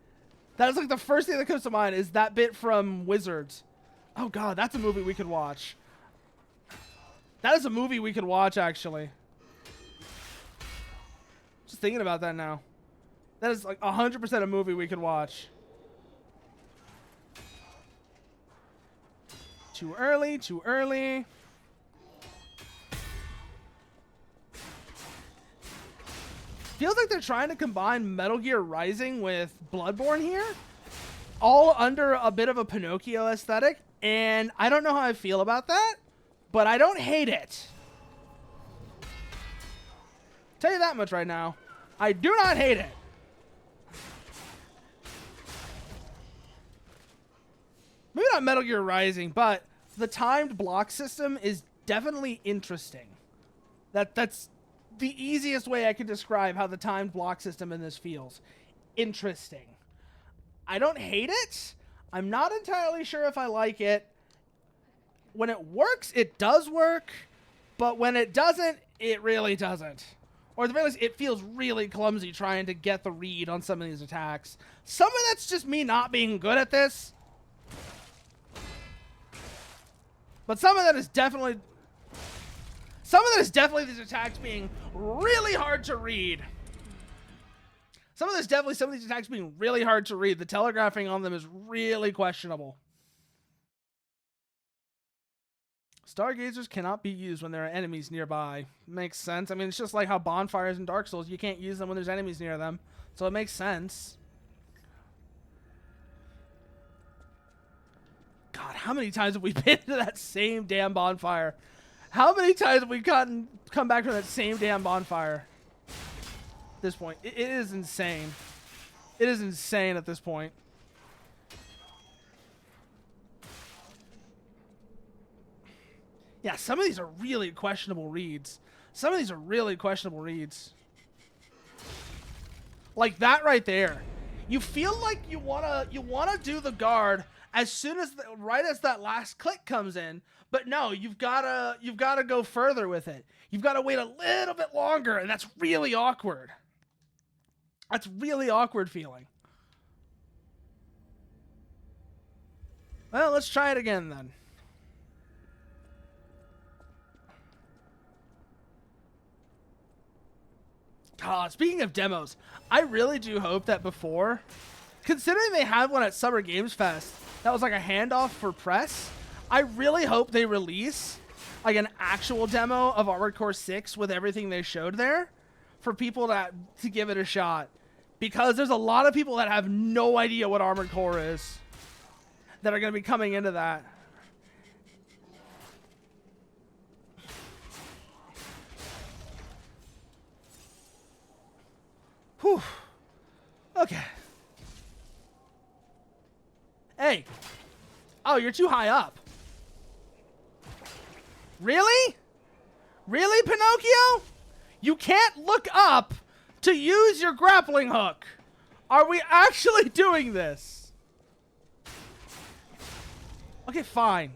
That is like the first thing that comes to mind is that bit from Wizards. Oh god, that's a movie we could watch. That is a movie we could watch, actually. Just thinking about that now. That is like 100% a movie we could watch. Too early, too early. Feels like they're trying to combine Metal Gear Rising with Bloodborne here. All under a bit of a Pinocchio aesthetic. And I don't know how I feel about that, but I don't hate it. Tell you that much right now. I do not hate it. Maybe not Metal Gear Rising, but the timed block system is definitely interesting. That's the easiest way I could describe how the timed block system in this feels. Interesting. I don't hate it. I'm not entirely sure if I like it. When it works, it does work. But when it doesn't, it really doesn't. Or at the very least, it feels really clumsy trying to get the read on some of these attacks. Some of that's just me not being good at this. But some of that is definitely... Some of that is definitely these attacks being really hard to read. Some of these attacks being really hard to read. The telegraphing on them is really questionable. Stargazers cannot be used when there are enemies nearby. Makes sense. I mean, it's just like how bonfires in Dark Souls, you can't use them when there's enemies near them. So it makes sense. God, how many times have we been to that same damn bonfire? How many times have we come back from that same damn bonfire? At this point, it is insane. It is insane at this point. Yeah, some of these are really questionable reads. Some of these are really questionable reads. Like that right there. You feel like you wanna do the guard as soon as right as that last click comes in, but no, you've gotta go further with it. You've gotta wait a little bit longer, and that's really awkward. That's really awkward feeling. Well, let's try it again then. Speaking of demos, I really do hope that before, considering they had one at Summer Games Fest that was like a handoff for press, I really hope they release like an actual demo of Armored Core 6 with everything they showed there for people to give it a shot. Because there's a lot of people that have no idea what Armored Core is that are going to be coming into that. Whew. Okay. Hey. Oh, you're too high up. Really? Really, Pinocchio? You can't look up to use your grappling hook. Are we actually doing this? Okay, fine.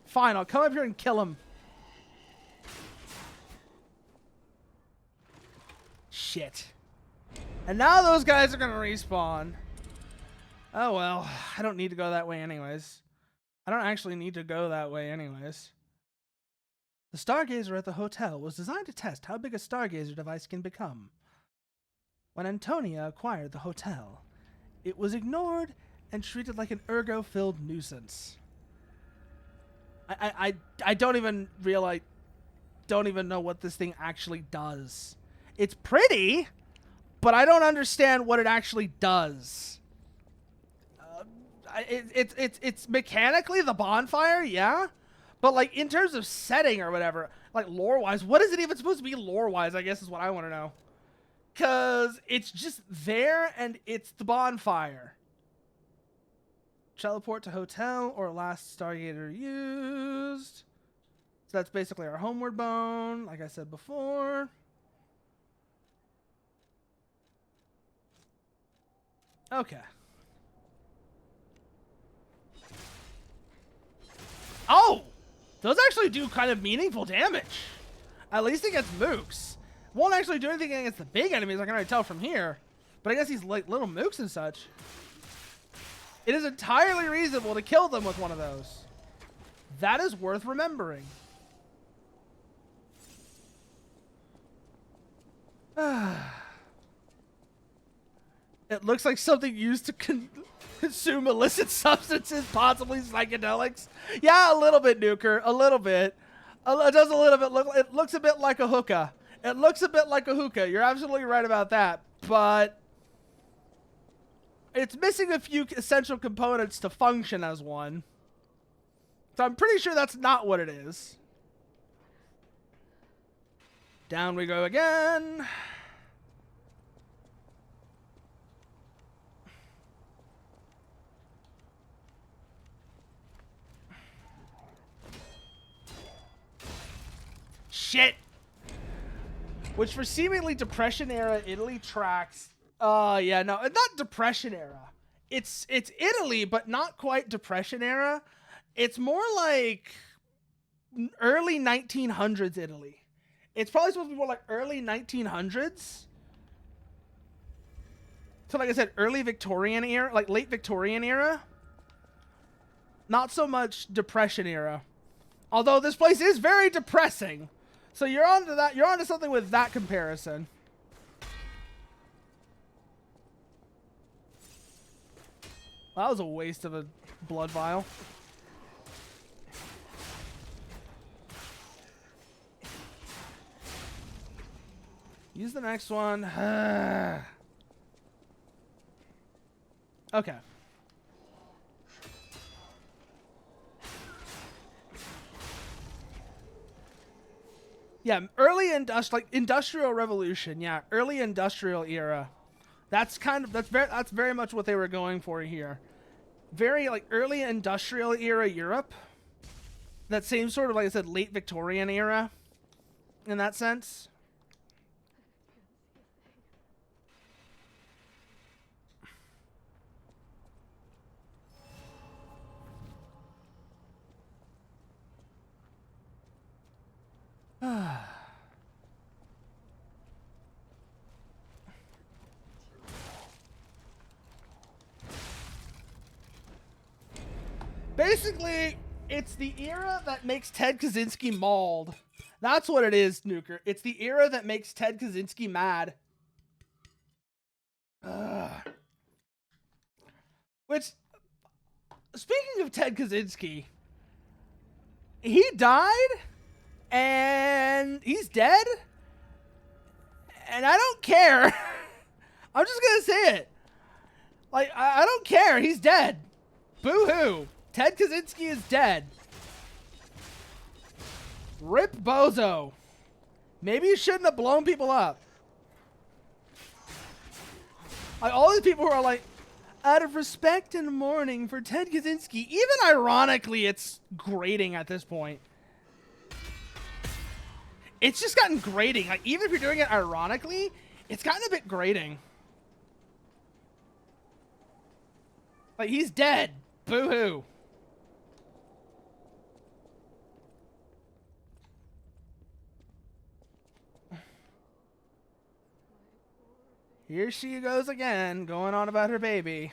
Fine, I'll come up here and kill him. Shit. And now those guys are gonna respawn. Oh well, I don't need to go that way anyways. I don't actually need to go that way anyways. The Stargazer at the hotel was designed to test how big a Stargazer device can become. When Antonia acquired the hotel, it was ignored and treated like an ergo-filled nuisance. I don't even realize, don't even know what this thing actually does. It's pretty, but I don't understand what it actually does. It's mechanically the bonfire, yeah? But like in terms of setting or whatever, like lore-wise, what is it even supposed to be lore-wise, I guess is what I want to know. Because it's just there and it's the bonfire. Teleport to hotel or last Stargazer used. So that's basically our homeward bone, like I said before. Okay. Oh! Those actually do kind of meaningful damage. At least against mooks. Won't actually do anything against the big enemies, I can already tell from here. But I guess these like little mooks and such. It is entirely reasonable to kill them with one of those. That is worth remembering. It looks like something used to consume illicit substances, possibly psychedelics. Yeah, a little bit, Nuker. A little bit. It does a little bit look. It looks a bit like a hookah. It looks a bit like a hookah. You're absolutely right about that. But it's missing a few essential components to function as one. So I'm pretty sure that's not what it is. Down we go again. Shit. Which for seemingly Depression era Italy tracks. Yeah, no, it's not Depression era. It's Italy, but not quite Depression era. It's more like early 1900s Italy. It's probably supposed to be more like early 1900s. So like I said, early Victorian era, like late Victorian era. Not so much Depression era. Although this place is very depressing. So you're onto that. You're onto something with that comparison. Well, that was a waste of a blood vial. Use the next one. Okay. Yeah, early industrial revolution. Yeah, early industrial era. That's very much what they were going for here. Very like early industrial era Europe. That same sort of, like I said, late Victorian era in that sense. Basically, it's the era that makes Ted Kaczynski mauled. That's what it is, Nuker. It's the era that makes Ted Kaczynski mad. Which, speaking of Ted Kaczynski, he died, and he's dead, and I don't care. I'm just gonna say it. Like, I don't care. He's dead. Boo-hoo. Ted Kaczynski is dead. Rip Bozo. Maybe you shouldn't have blown people up. Like, all these people who are like, out of respect and mourning for Ted Kaczynski, even ironically, it's grating at this point. It's just gotten grating. Like, even if you're doing it ironically, it's gotten a bit grating. Like, he's dead. Boo-hoo. Here she goes again, going on about her baby.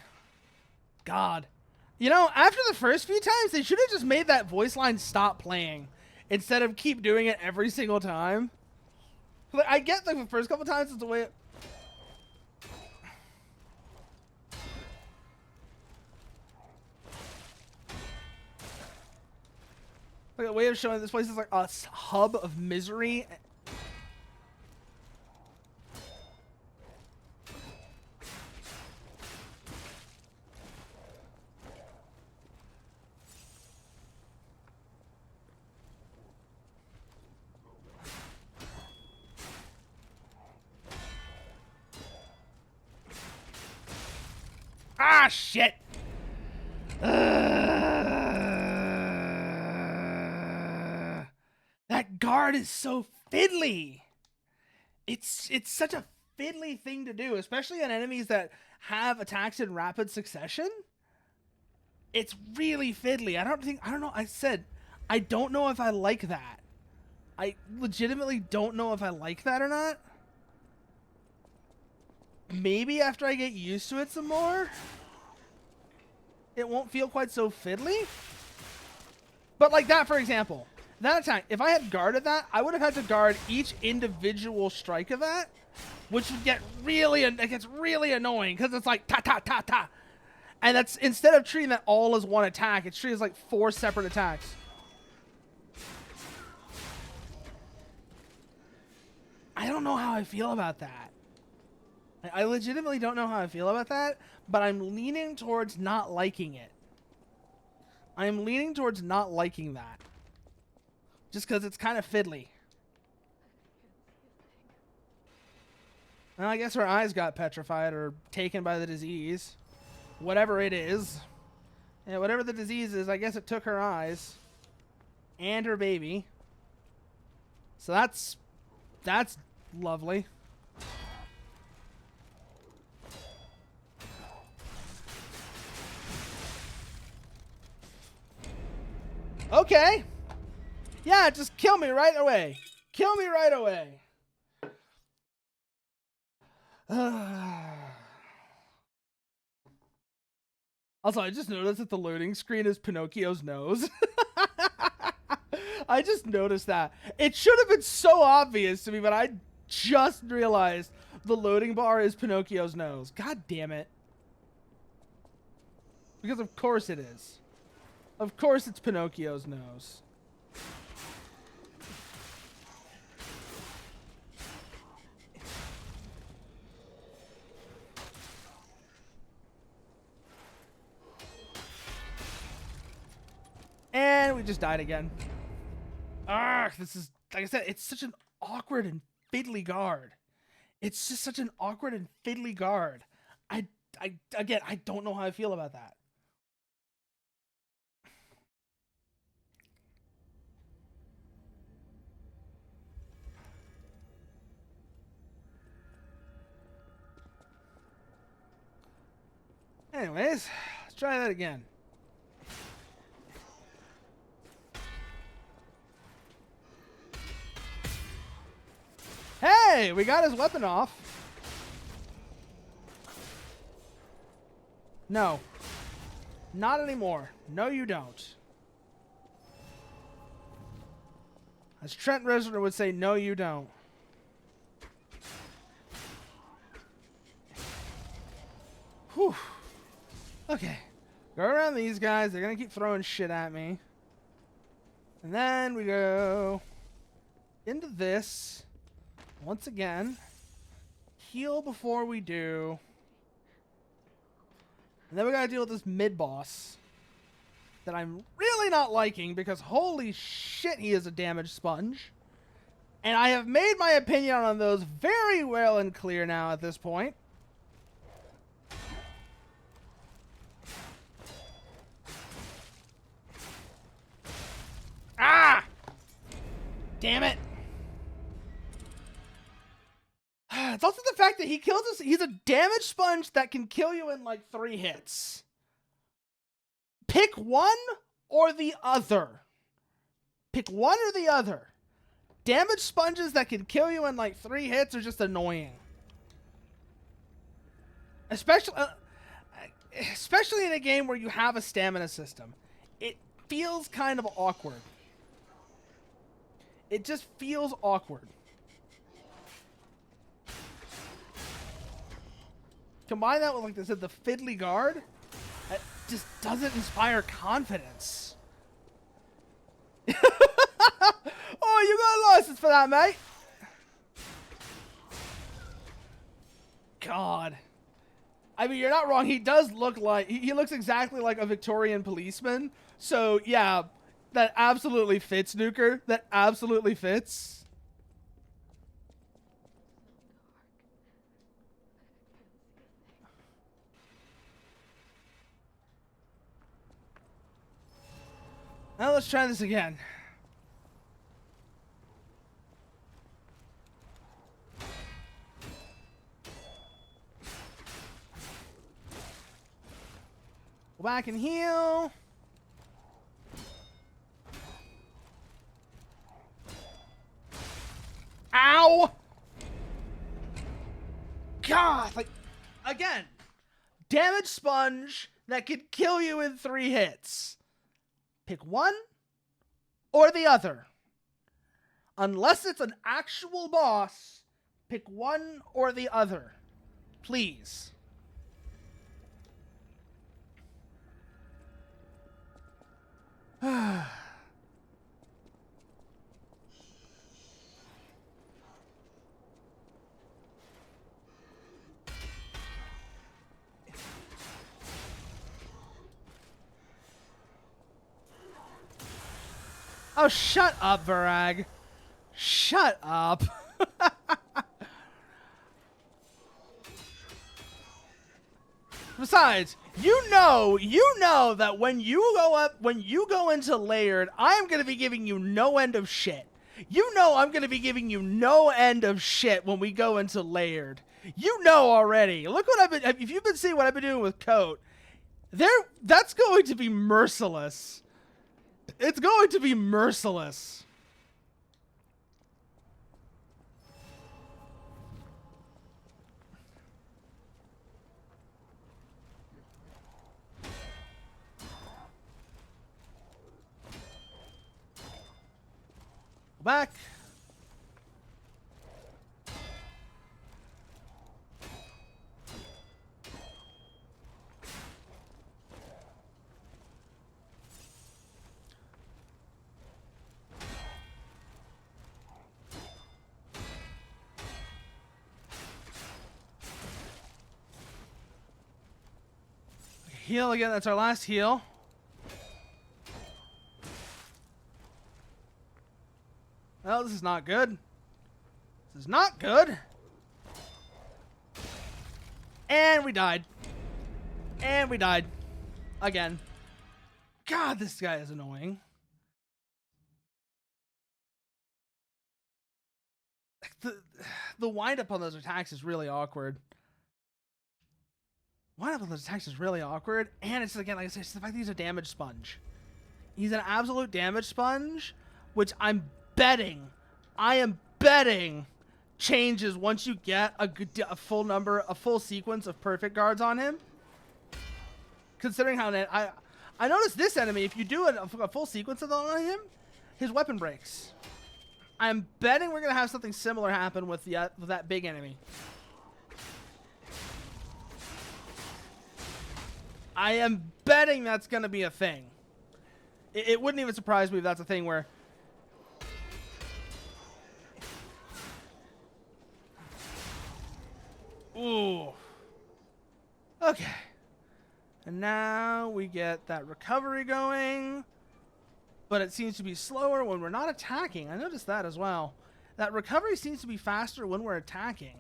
God. You know, after the first few times, they should have just made that voice line stop playing instead of keep doing it every single time. Like, I get like the first couple times it's the way it... Like a way of showing this place is like a hub of misery. Ah, shit! That guard is so fiddly. It's such a fiddly thing to do, especially on enemies that have attacks in rapid succession. It's really fiddly. I don't know. I don't know if I like that. I legitimately don't know if I like that or not. Maybe after I get used to it some more, it won't feel quite so fiddly. But like that, for example, that attack, if I had guarded that, I would have had to guard each individual strike of that. which would get it gets really annoying because it's like ta ta ta ta, and that's instead of treating that all as one attack, it's treated as like 4 separate attacks. I don't know how I feel about that. I legitimately don't know how I feel about that, but I'm leaning towards not liking it. I'm leaning towards not liking that. Just because it's kind of fiddly. Well, I guess her eyes got petrified or taken by the disease. Whatever it is. Yeah, whatever the disease is, I guess it took her eyes. And her baby. So that's lovely. Okay. Yeah, just kill me right away. Kill me right away. Also, I just noticed that the loading screen is Pinocchio's nose. I just noticed that. It should have been so obvious to me, but I just realized the loading bar is Pinocchio's nose. God damn it. Because of course it is. Of course it's Pinocchio's nose. And we just died again. Argh, this is, like I said, it's such an awkward and fiddly guard. It's just such an awkward and fiddly guard. Again, I don't know how I feel about that. Anyways, let's try that again. Hey, we got his weapon off. No. Not anymore. No, you don't. As Trent Reznor would say, no, you don't. Whew. Okay. Go around these guys. They're going to keep throwing shit at me. And then we go into this. Once again. Heal before we do. And then we gotta deal with this mid-boss that I'm really not liking because holy shit, he is a damage sponge. And I have made my opinion on those very well and clear now at this point. Ah! Damn it. It's also the fact that he kills us. He's a damage sponge that can kill you in like 3 hits. Pick one or the other. Pick one or the other. Damage sponges that can kill you in like 3 hits are just annoying. Especially in a game where you have a stamina system. It feels kind of awkward. It just feels awkward. Combine that with, like I said, the fiddly guard. That just doesn't inspire confidence. Oh, you got a license for that, mate. God. I mean, you're not wrong. He does look like... He looks exactly like a Victorian policeman. So, yeah, that absolutely fits, Nuker. That absolutely fits. Now let's try this again. Go back and heal. Ow! God, like, again, damage sponge that could kill you in 3 hits. Pick one or the other. Unless it's an actual boss, Pick one or the other. Please. Oh, shut up, Varag. Shut up. Besides, you know that when you go into layered, I'm going to be giving you no end of shit. You know I'm going to be giving you no end of shit when we go into layered. You know already. Look what I've been, if you've been seeing what I've been doing with Coat, that's going to be merciless. It's going to be merciless. Back. Heal again. That's our last heal. Well, this is not good. This is not good. And we died. And we died. Again. God, this guy is annoying. The wind-up on those attacks is really awkward. Wind-up on those attacks is really awkward. And it's, again, like I said, it's the fact that he's a damage sponge. He's an absolute damage sponge, which I am betting changes once you get a full sequence of perfect guards on him. Considering how I noticed this enemy, if you do a full sequence of them on him, his weapon breaks. I'm betting we're gonna have something similar happen with that big enemy. I am betting that's gonna be a thing. It wouldn't even surprise me if that's a thing where. Ooh. Okay. And now we get that recovery going. But it seems to be slower when we're not attacking. I noticed that as well. That recovery seems to be faster when we're attacking.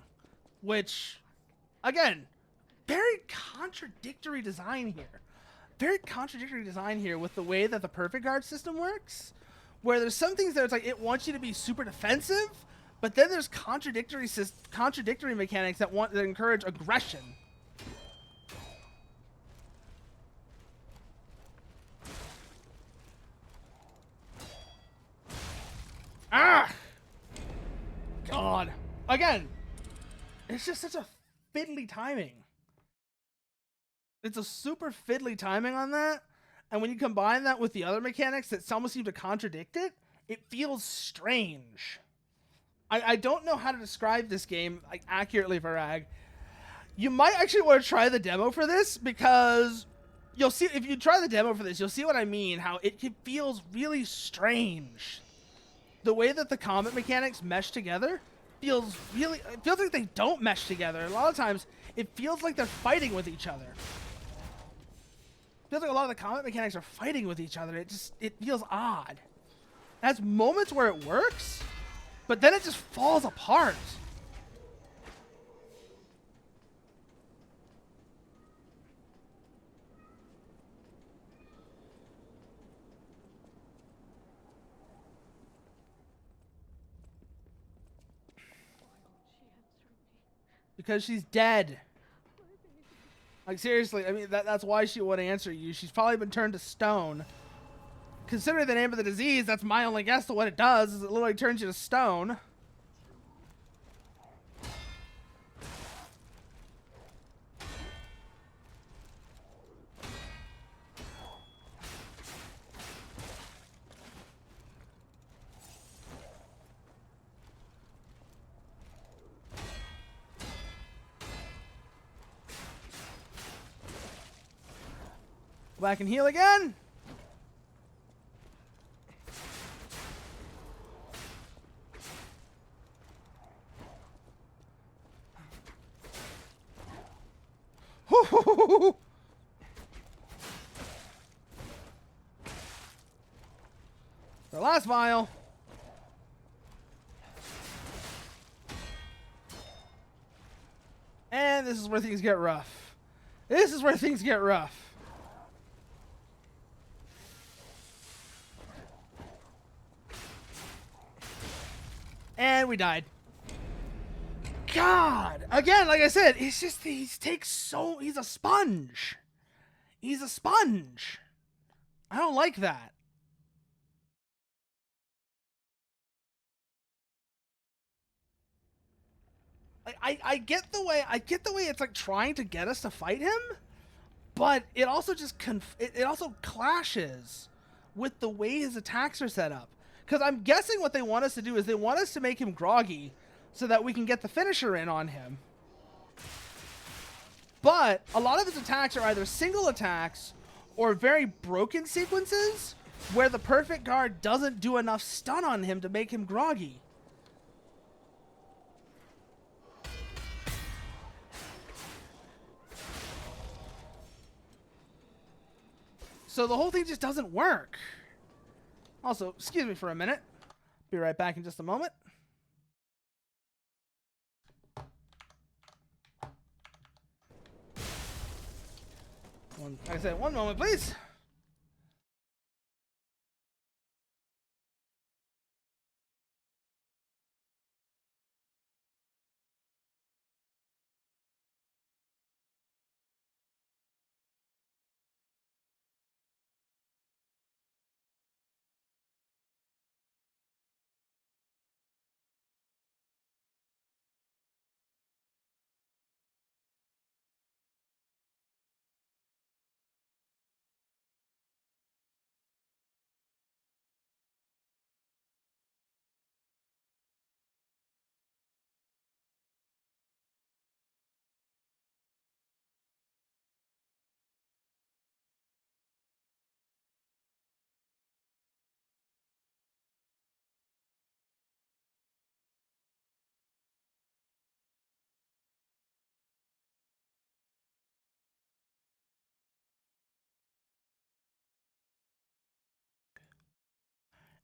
Which, again, very contradictory design here. Very contradictory design here with the way that the perfect guard system works. Where there's some things that it's like it wants you to be super defensive. But then there's contradictory mechanics that encourage aggression. Ah! God. Again, it's just such a fiddly timing. It's a super fiddly timing on that. And when you combine that with the other mechanics that almost seem to contradict it, it feels strange. I don't know how to describe this game like accurately, Varag. You might actually want to try the demo for this, because you'll see, if you try the demo for this, you'll see what I mean, how it feels really strange. The way that the combat mechanics mesh together it feels like they don't mesh together. A lot of times it feels like they're fighting with each other. It feels like a lot of the combat mechanics are fighting with each other. It feels odd. It has moments where it works, but then it just falls apart. Because she's dead. Like, seriously, I mean, that's why she would answer you. She's probably been turned to stone. Considering the name of the disease, that's my only guess to what it does, is it literally turns you to stone. back and heal again. The last vial. And this is where things get rough. This is where things get rough. And we died. God! Again, like I said, it's just, he's a sponge. He's a sponge. I don't like that. I get the way it's like trying to get us to fight him, but it also just it also clashes with the way his attacks are set up. Because I'm guessing what they want us to do is they want us to make him groggy so that we can get the finisher in on him. But a lot of his attacks are either single attacks or very broken sequences where the perfect guard doesn't do enough stun on him to make him groggy. So the whole thing just doesn't work. Also, excuse me for a minute. Be right back in just a moment. Like I said, one moment, please.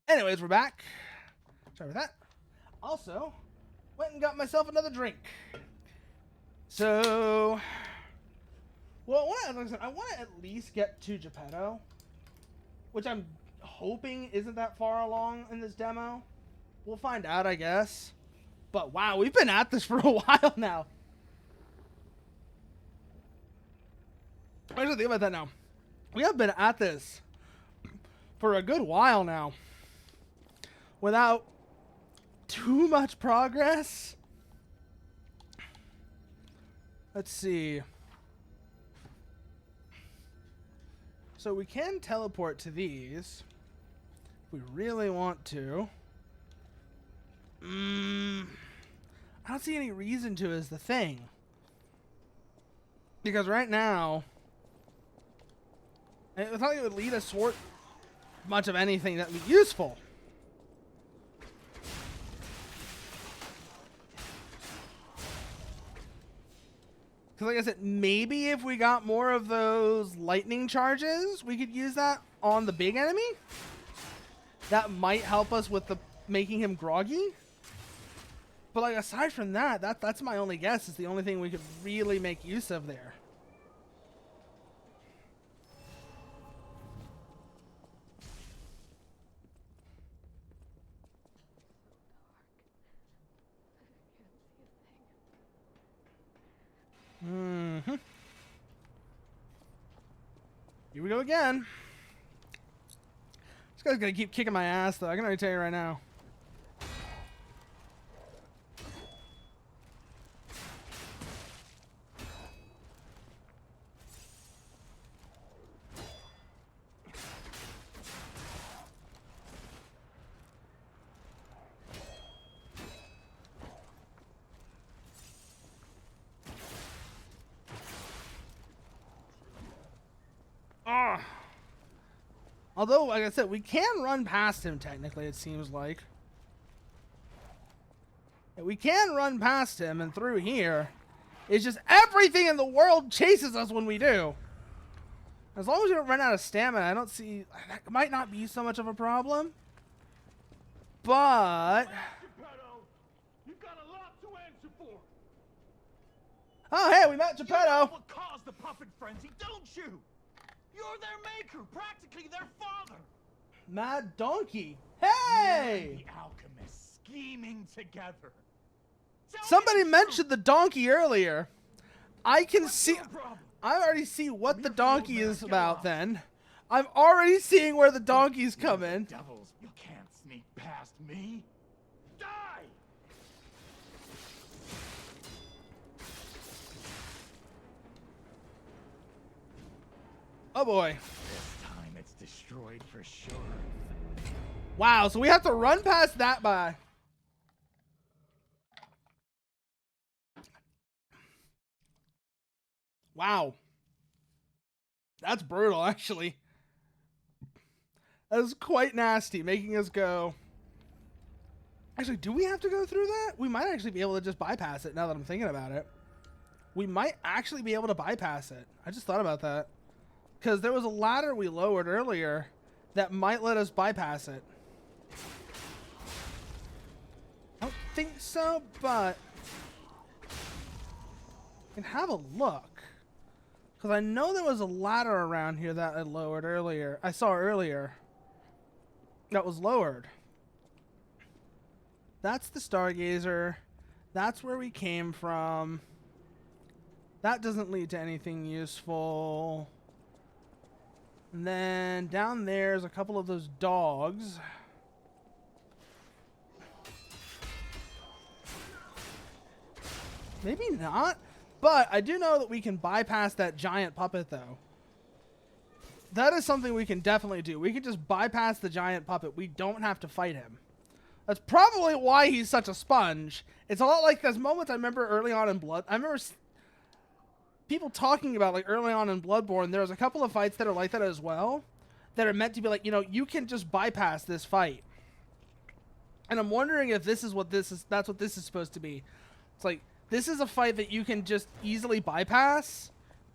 Anyways, we're back. Sorry about that. Also, went and got myself another drink. So, well, I want to at least get to Geppetto, which I'm hoping isn't that far along in this demo. We'll find out, I guess. But wow, we've been at this for a while now. I just think about that now. We have been at this for a good while now without too much progress. Let's see. So we can teleport to these if we really want to. I don't see any reason to is the thing. Because right now, it's not like it would lead us toward much of anything that would be useful. Because like I said, maybe if we got more of those lightning charges, we could use that on the big enemy. That might help us with the making him groggy. But like aside from that, that's my only guess. It's the only thing we could really make use of there. Here we go again. This guy's gonna keep kicking my ass, though. I can already tell you right now. Ah. Although, like I said, we can run past him, technically, it seems like. We can run past him and through here. It's just everything in the world chases us when we do. As long as we don't run out of stamina, I don't see... That might not be so much of a problem. But... You've got a lot to answer for. Oh, hey, we met Geppetto. You know what caused the puppet frenzy, don't you? You're their maker, practically their father. Mad Donkey. Hey! The alchemists scheming together. Somebody mentioned the donkey earlier. I can see... I already see what the donkey is about then. I'm already seeing where the donkeys come in. Devils, you can't sneak past me. Die! Oh boy. This time it's destroyed for sure. Wow, so we have to run past that by... Wow. That's brutal, actually. That is quite nasty, making us go... Actually, do we have to go through that? We might actually be able to just bypass it, now that I'm thinking about it. We might actually be able to bypass it. I just thought about that. Because there was a ladder we lowered earlier that might let us bypass it. I don't think so, but... I can have a look. Because I know there was a ladder around here that I lowered earlier. I saw earlier. That was lowered. That's the Stargazer. That's where we came from. That doesn't lead to anything useful. And then down there's a couple of those dogs. Maybe not. But I do know that we can bypass that giant puppet, though. That is something we can definitely do. We can just bypass the giant puppet. We don't have to fight him. That's probably why he's such a sponge. It's a lot like those moments I remember early on in Blood. I remember people talking about, like, early on in Bloodborne, there was a couple of fights that are like that as well. That are meant to be like, you know, you can just bypass this fight. And I'm wondering if this is what this is. That's what this is supposed to be. It's like, this is a fight that you can just easily bypass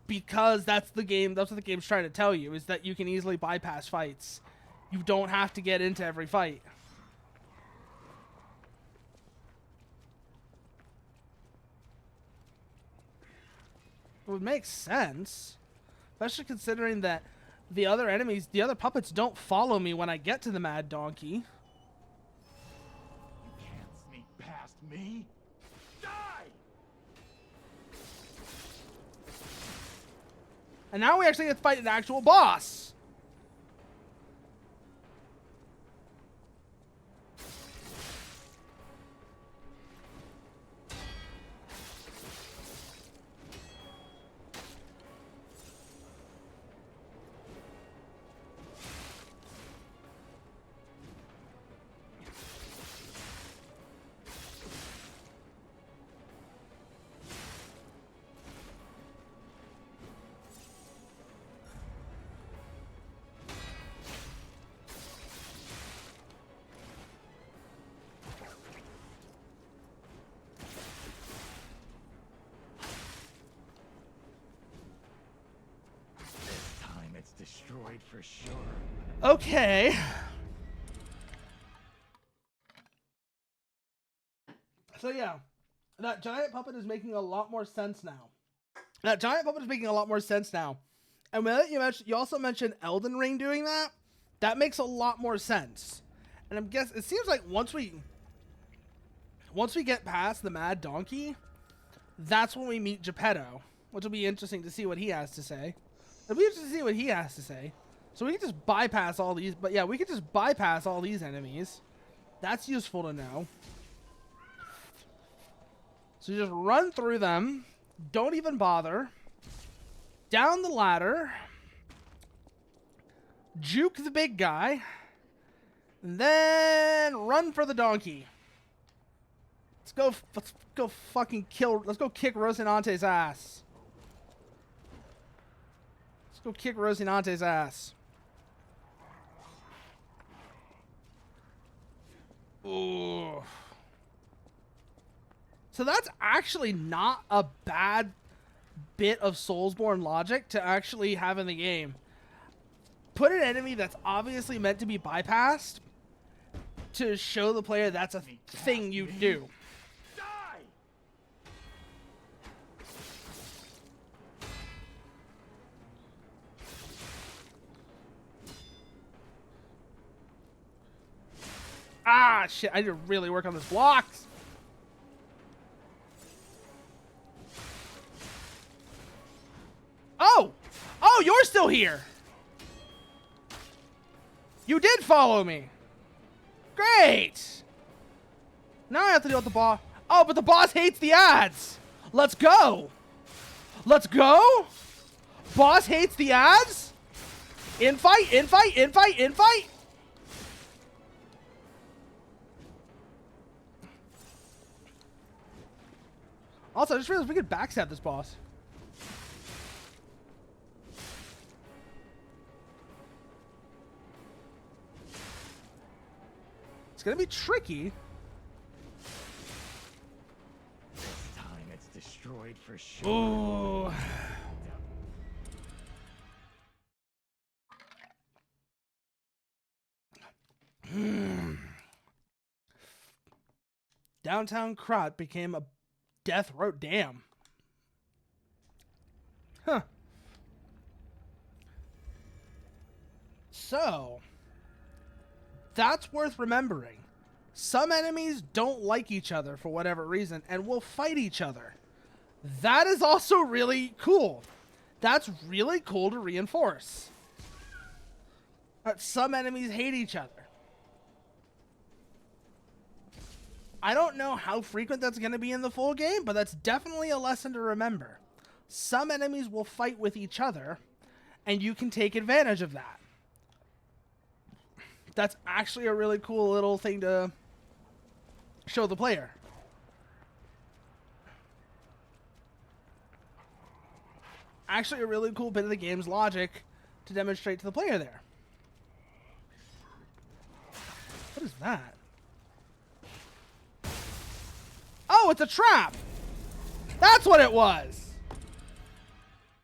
because that's the game. That's what the game's trying to tell you, is that you can easily bypass fights. You don't have to get into every fight. It would make sense, especially considering that the other enemies, the other puppets don't follow me when I get to the Mad Donkey. You can't sneak past me. Die! And now we actually get to fight an actual boss. Destroyed for sure. Okay. So yeah, that giant puppet is making a lot more sense now. And when you also mentioned Elden Ring doing that. That makes a lot more sense. And I'm guessing it seems like once we get past the Mad Donkey, that's when we meet Geppetto, which will be interesting to see what he has to say. It'll be interesting to see what he has to say. So we can just bypass all these. But yeah, we can just bypass all these enemies. That's useful to know. So just run through them. Don't even bother. Down the ladder. Juke the big guy. And then run for the donkey. Let's go fucking kill. Let's go kick Rocinante's ass. Go kick Rocinante's ass. So that's actually not a bad bit of Soulsborne logic to actually have in the game. Put an enemy that's obviously meant to be bypassed to show the player that's a thing you do. Die! Ah, shit, I need to really work on this blocks. Oh! Oh, you're still here! You did follow me! Great! Now I have to deal with the boss. Oh, but the boss hates the ads! Let's go! Let's go! Boss hates the ads? Infight, infight, infight, infight! Also, I just realized we could backstab this boss. It's gonna be tricky. This time it's destroyed for sure. Ooh. Downtown Krot became a death row. Damn. Huh. So, that's worth remembering. Some enemies don't like each other for whatever reason and will fight each other. That is also really cool. That's really cool to reinforce. That some enemies hate each other. I don't know how frequent that's going to be in the full game, but that's definitely a lesson to remember. Some enemies will fight with each other, and you can take advantage of that. That's actually a really cool little thing to show the player. Actually a really cool bit of the game's logic to demonstrate to the player there. What is that? Oh, it's a trap! That's what it was!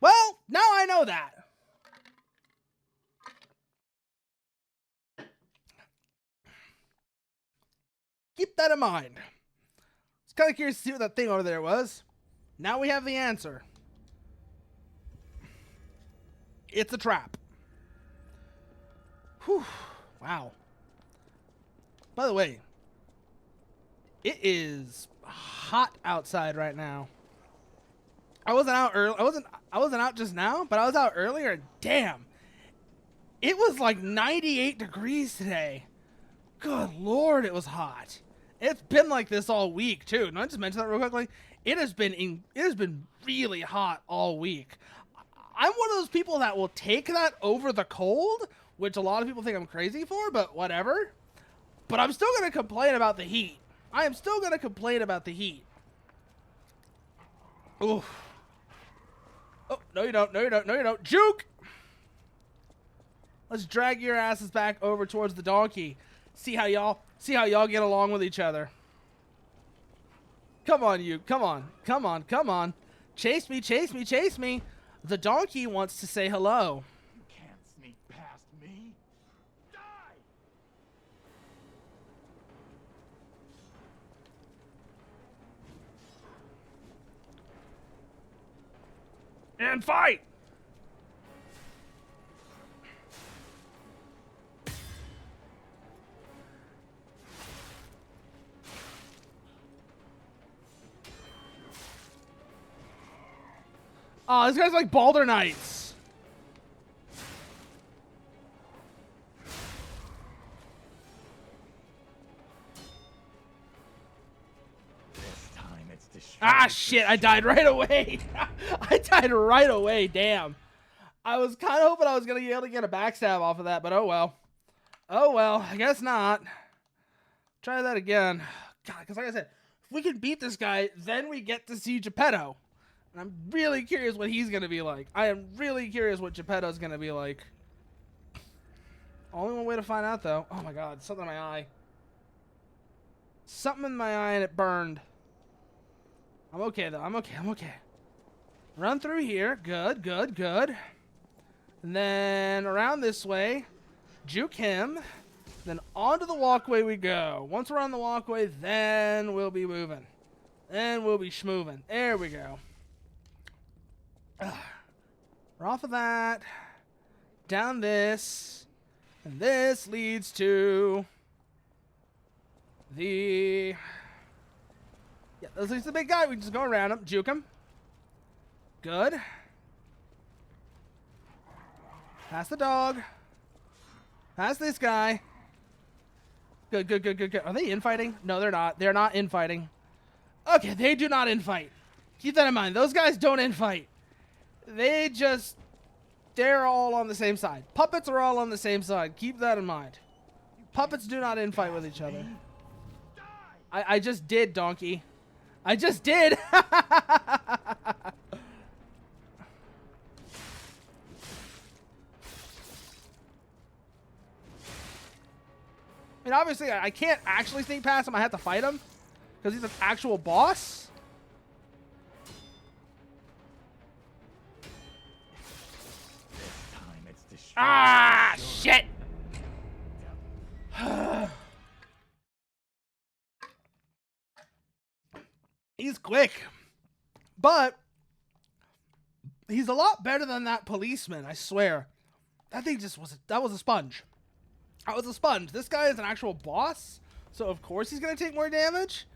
Well, now I know that. Keep that in mind. I was kind of curious to see what that thing over there was. Now we have the answer. It's a trap. Whew. Wow. By the way, it is hot outside right now. I wasn't out early. I wasn't out just now, but I was out earlier. Damn. It was like 98 degrees today. Good Lord, it was hot. It's been like this all week too. And I just mentioned that real quickly. It has been really hot all week. I'm one of those people that will take that over the cold, which a lot of people think I'm crazy for, but whatever. But I'm still going to complain about the heat. I am still going to complain about the heat. Oof. Oh, no you don't. No you don't. No you don't. Juke! Let's drag your asses back over towards the donkey. See how y'all get along with each other. Come on, you. Come on. Come on. Come on. Chase me, chase me, chase me. The donkey wants to say hello. You can't sneak past me. Die! And fight! Oh, this guy's like Baldur Knights. This time it's destroyed. Ah, shit, I died right away. I died right away, damn. I was kind of hoping I was going to be able to get a backstab off of that, but oh well. Oh well, I guess not. Try that again. God, because like I said, if we can beat this guy, then we get to see Geppetto. And I'm really curious what he's going to be like. I am really curious what Geppetto's going to be like. Only one way to find out, though. Oh my god, something in my eye. Something in my eye and it burned. I'm okay, though. I'm okay. I'm okay. Run through here. Good, good, good. And then around this way. Juke him. Then onto the walkway we go. Once we're on the walkway, then we'll be moving. Then we'll be schmoving. There we go. We're off of that. Down this. And this leads to the... Yeah, this leads to the big guy. We just go around him. Juke him. Good. Pass the dog. Pass this guy. Good, good, good, good, good. Are they infighting? No, they're not. They're not infighting. Okay, they do not infight. Keep that in mind. Those guys don't infight. They just... They're all on the same side. Puppets are all on the same side. Keep that in mind. Puppets do not infight with each other. I just did, donkey. I just did. I mean, obviously, I can't actually sneak past him. I have to fight him because he's an actual boss. Ah, shit! He's quick, but he's a lot better than that policeman, I swear. That thing just was, that was a sponge. That was a sponge. This guy is an actual boss, so of course he's going to take more damage,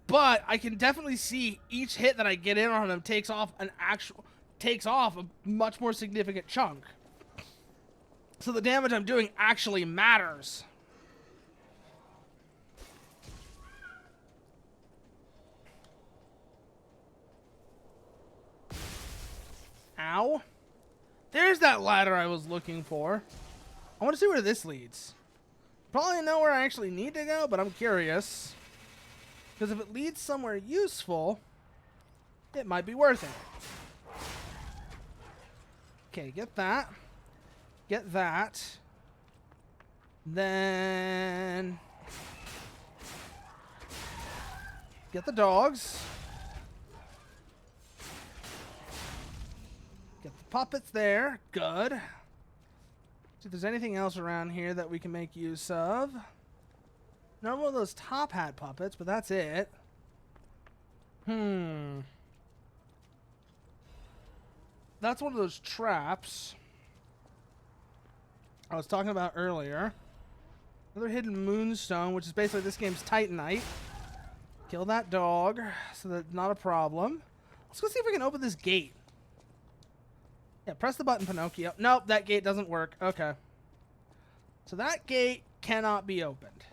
but I can definitely see each hit that I get in on him takes off a much more significant chunk. So the damage I'm doing actually matters. Ow. There's that ladder I was looking for. I want to see where this leads. Probably know where I actually need to go, but I'm curious. Because if it leads somewhere useful, it might be worth it. Okay, get that. Get that. Then get the dogs. Get the puppets there. Good. See if there's anything else around here that we can make use of. Not one of those top hat puppets, but that's it. That's one of those traps I was talking about earlier. Another hidden moonstone, which is basically this game's Titanite. Kill that dog, so that's not a problem. Let's go see if we can open this gate. Yeah, press the button, Pinocchio. Nope, that gate doesn't work. Okay. So that gate cannot be opened.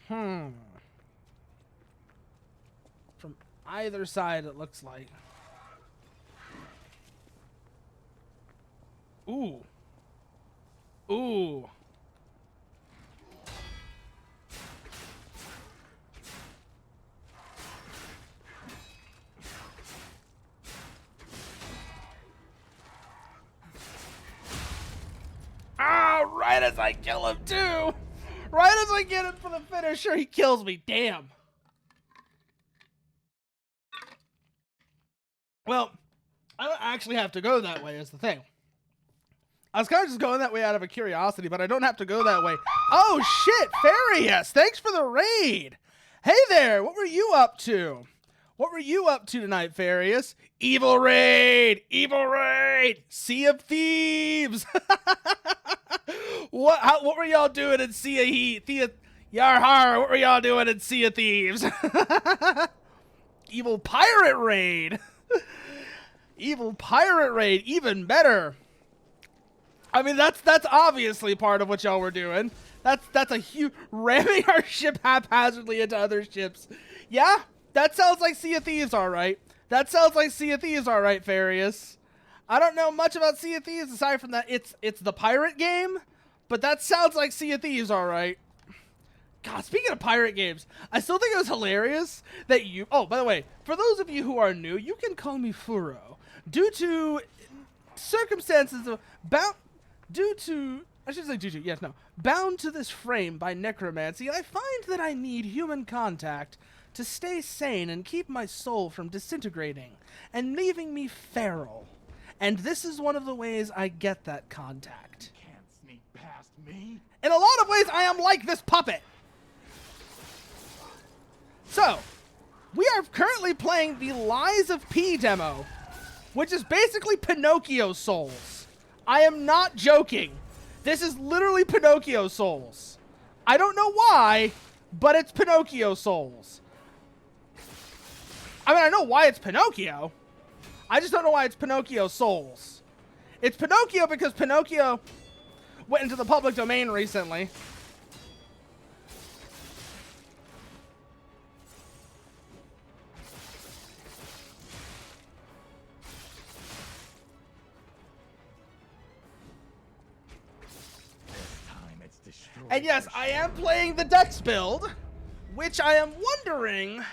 From either side, it looks like. Ooh. Ooh. Ah, right as I kill him too. Right as I get him for the finisher, he kills me. Damn. Well, I don't actually have to go that way is the thing. I was kind of just going that way out of a curiosity, but I don't have to go that way. Oh, shit, Farius, thanks for the raid. Hey there, what were you up to? What were you up to tonight, Farius? Evil raid, Sea of Thieves. What were y'all doing in Sea of Heat? Yar har, what were y'all doing in Sea of Thieves? Evil pirate raid. Evil pirate raid, even better. I mean, that's obviously part of what y'all were doing. That's a huge ramming our ship haphazardly into other ships. Yeah, that sounds like Sea of Thieves, all right. That sounds like Sea of Thieves, all right, Farius. I don't know much about Sea of Thieves aside from that it's the pirate game, but that sounds like Sea of Thieves, all right. God, speaking of pirate games, I still think it was hilarious that you... Oh, by the way, for those of you who are new, you can call me Furo. Due to circumstances of Bound to this frame by necromancy, I find that I need human contact to stay sane and keep my soul from disintegrating and leaving me feral. And this is one of the ways I get that contact. Can't sneak past me. In a lot of ways, I am like this puppet. So, we are currently playing the Lies of P demo, which is basically Pinocchio Souls. I am not joking. This is literally Pinocchio Souls. I don't know why, but it's Pinocchio Souls. I mean, I know why it's Pinocchio. I just don't know why it's Pinocchio Souls. It's Pinocchio because Pinocchio went into the public domain recently. And yes, I am playing the Dex build, which I am wondering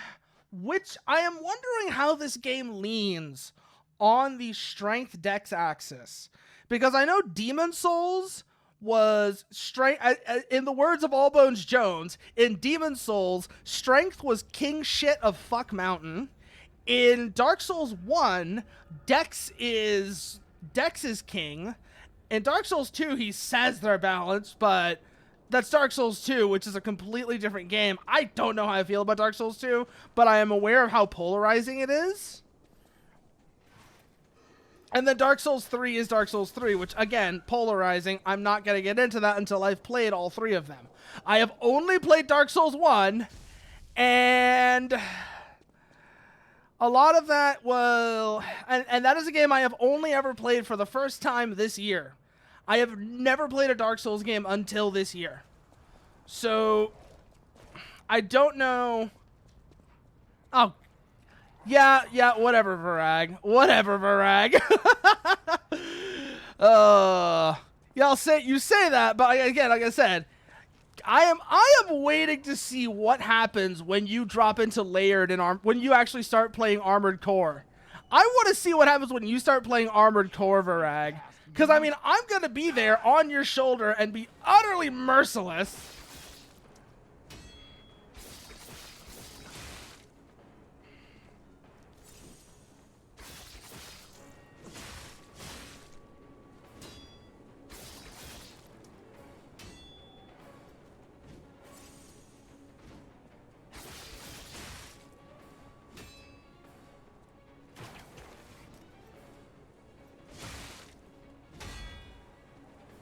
how this game leans on the strength Dex axis. Because I know Demon Souls was strength, in the words of Allbones Jones, in Demon Souls, strength was king shit of fuck mountain. In Dark Souls 1, Dex is king. In Dark Souls 2, he says they're balanced, but that's Dark Souls 2, which is a completely different game. I don't know how I feel about Dark Souls 2, but I am aware of how polarizing it is. And then Dark Souls 3 is Dark Souls 3, which, again, polarizing. I'm not going to get into that until I've played all three of them. I have only played Dark Souls 1, and a lot of that will... And that is a game I have only ever played for the first time this year. I have never played a Dark Souls game until this year. So, I don't know... Oh, yeah, whatever, Varag. Whatever, Varag. Yeah, you say that, but again, like I said, I am waiting to see what happens when you drop into layered and when you actually start playing Armored Core. I want to see what happens when you start playing Armored Core, Varag. Because, I mean, I'm going to be there on your shoulder and be utterly merciless.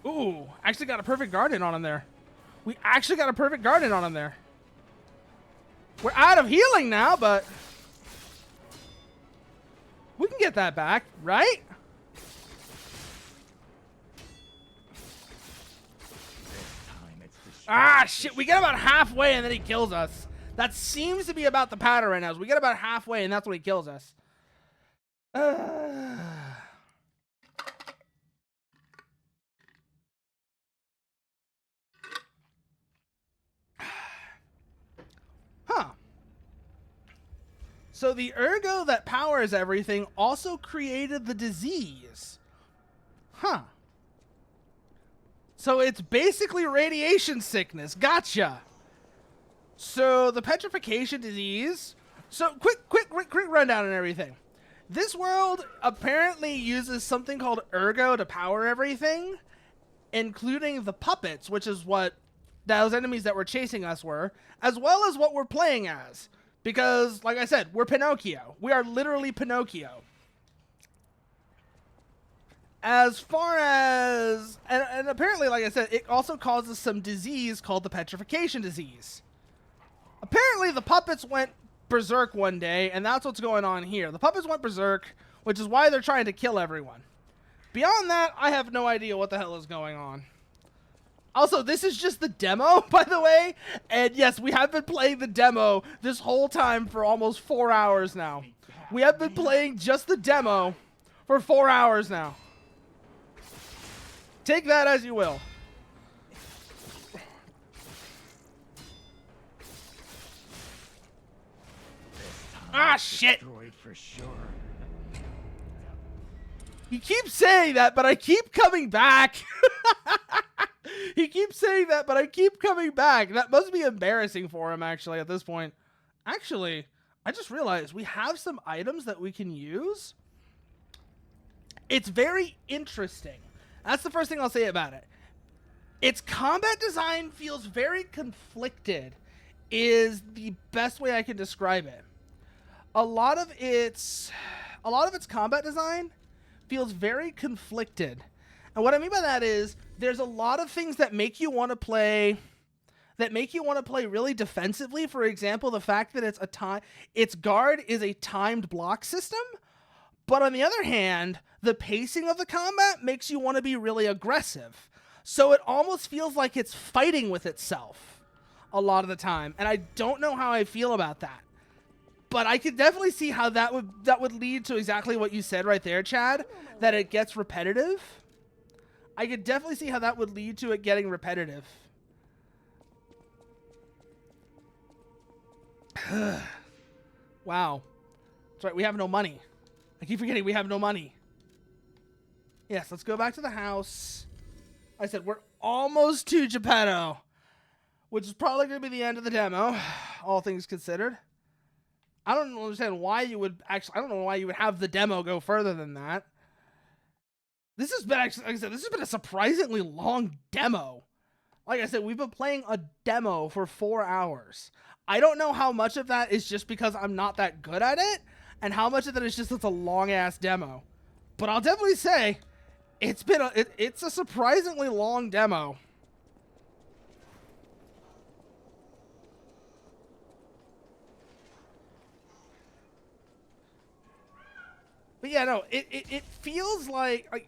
Ooh, actually got a perfect guardian on him there. We actually got a perfect guardian on him there. We're out of healing now, but we can get that back, right? Ah, shit, we get about halfway and then he kills us. That seems to be about the pattern right now. We get about halfway and that's when he kills us. Huh. So the ergo that powers everything also created the disease. Huh. So it's basically radiation sickness. Gotcha. So the petrification disease. So quick rundown and everything. This world apparently uses something called ergo to power everything, including the puppets, which is what those enemies that were chasing us were, as well as what we're playing as. Because, like I said, we're Pinocchio. We are literally Pinocchio. As far as... And apparently, like I said, it also causes some disease called the petrification disease. Apparently, the puppets went berserk one day, and that's what's going on here. The puppets went berserk, which is why they're trying to kill everyone. Beyond that, I have no idea what the hell is going on. Also, this is just the demo, by the way. And yes, we have been playing the demo this whole time for almost 4 hours now. We have been playing just the demo for 4 hours now. Take that as you will. Ah, shit. For sure. He keeps saying that, but I keep coming back. He keeps saying that, but I keep coming back. That must be embarrassing for him, actually, at this point. Actually, I just realized we have some items that we can use. It's very interesting. That's the first thing I'll say about it. Its combat design feels very conflicted, is the best way I can describe it. A lot of its combat design feels very conflicted. And what I mean by that is there's a lot of things that make you want to play really defensively. For example, the fact that its guard is a timed block system. But on the other hand, the pacing of the combat makes you want to be really aggressive. So it almost feels like it's fighting with itself a lot of the time. And I don't know how I feel about that. But I could definitely see how that would lead to exactly what you said right there, Chad, that it gets repetitive. I could definitely see how that would lead to it getting repetitive. Wow. That's right, we have no money. I keep forgetting we have no money. Yes, let's go back to the house. I said we're almost to Geppetto, which is probably going to be the end of the demo, all things considered. I don't understand why you would actually... I don't know why you would have the demo go further than that. This has been actually... Like I said, this has been a surprisingly long demo. Like I said, we've been playing a demo for 4 hours. I don't know how much of that is just because I'm not that good at it, and how much of that is just it's a long-ass demo. But I'll definitely say, it's a surprisingly long demo. But yeah, no, it feels like a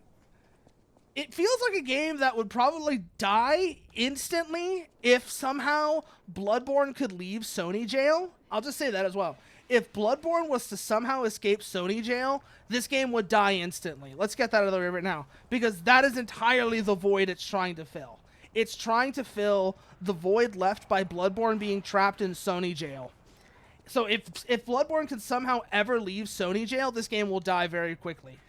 game that would probably die instantly if somehow Bloodborne could leave Sony jail. I'll just say that as well. If Bloodborne was to somehow escape Sony jail, this game would die instantly. Let's get that out of the way right now, because that is entirely the void it's trying to fill. It's trying to fill the void left by Bloodborne being trapped in Sony jail. So if Bloodborne can somehow ever leave Sony jail, this game will die very quickly.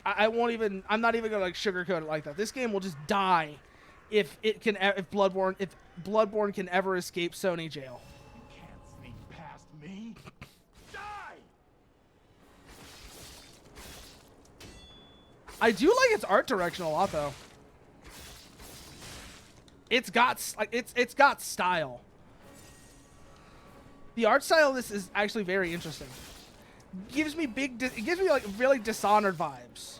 I'm not even gonna like sugarcoat it like that. This game will just die if Bloodborne can ever escape Sony jail. You can't sneak past me. Die! I do like its art direction a lot, though. It's got style. The art style of this is actually very interesting. It gives me like really Dishonored vibes.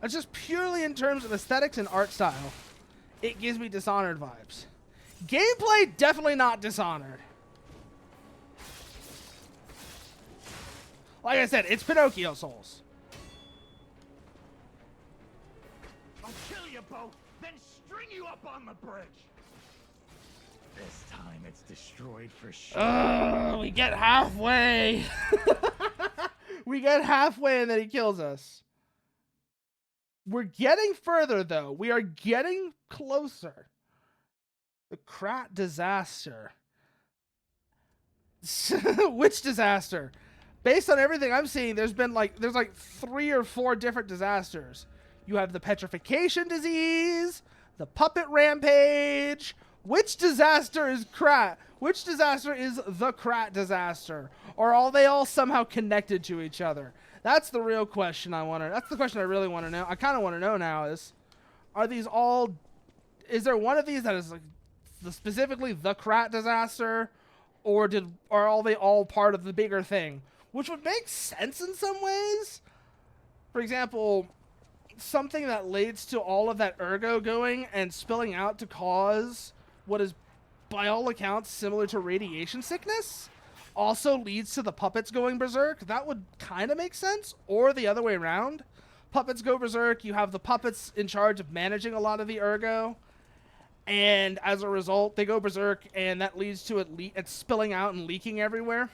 It's just purely in terms of aesthetics and art style, it gives me Dishonored vibes. Gameplay, definitely not Dishonored. Like I said, it's Pinocchio Souls. I'll kill you both, then string you up on the bridge. This time it's destroyed for sure. We get halfway. We get halfway and then he kills us. We're getting further, though. We are getting closer. The Krat disaster. Which disaster? Based on everything I'm seeing, there's like 3 or 4 different disasters. You have the petrification disease, the puppet rampage. Which disaster is Krat? Which disaster is the Krat disaster? Or are they all somehow connected to each other? That's the real question that's the question I really want to know. I kind of want to know now is there one of these that is like specifically the Krat disaster, or are they all part of the bigger thing? Which would make sense in some ways. For example, something that leads to all of that ergo going and spilling out to cause what is, by all accounts, similar to radiation sickness, also leads to the puppets going berserk. That would kind of make sense. Or the other way around. puppets go berserk, you have the puppets in charge of managing a lot of the ergo. And as a result, they go berserk, and that leads to it spilling out and leaking everywhere.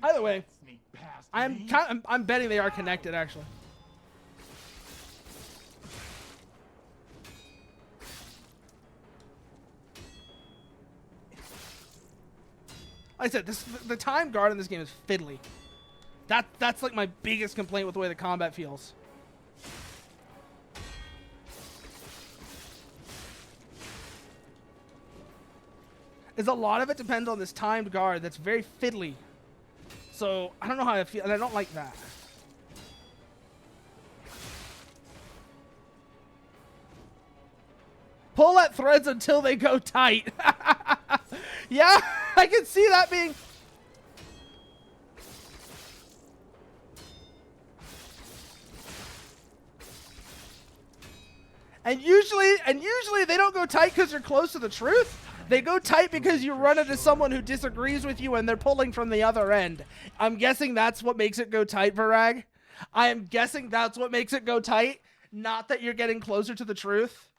Either way, Sneak past I'm me. I'm betting they are connected, actually. Like I said, the time guard in this game is fiddly. That's like my biggest complaint with the way the combat feels. Is a lot of it depends on this timed guard that's very fiddly. So I don't know how I feel, and I don't like that. Pull at threads until they go tight. Yeah, I can see that being... And usually they don't go tight because you're close to the truth. They go tight because you run into someone who disagrees with you and they're pulling from the other end. I'm guessing that's what makes it go tight, Varag. I am guessing that's what makes it go tight, not that you're getting closer to the truth.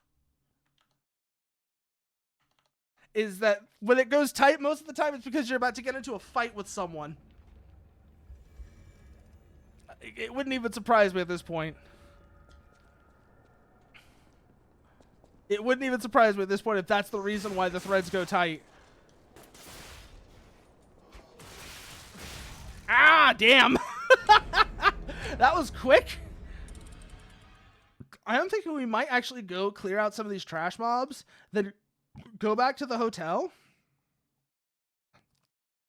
Is that when it goes tight, most of the time it's because you're about to get into a fight with someone. It wouldn't even surprise me at this point. It wouldn't even surprise me at this point if that's the reason why the threads go tight. Ah, damn. That was quick. I am thinking we might actually go clear out some of these trash mobs, then go back to the hotel.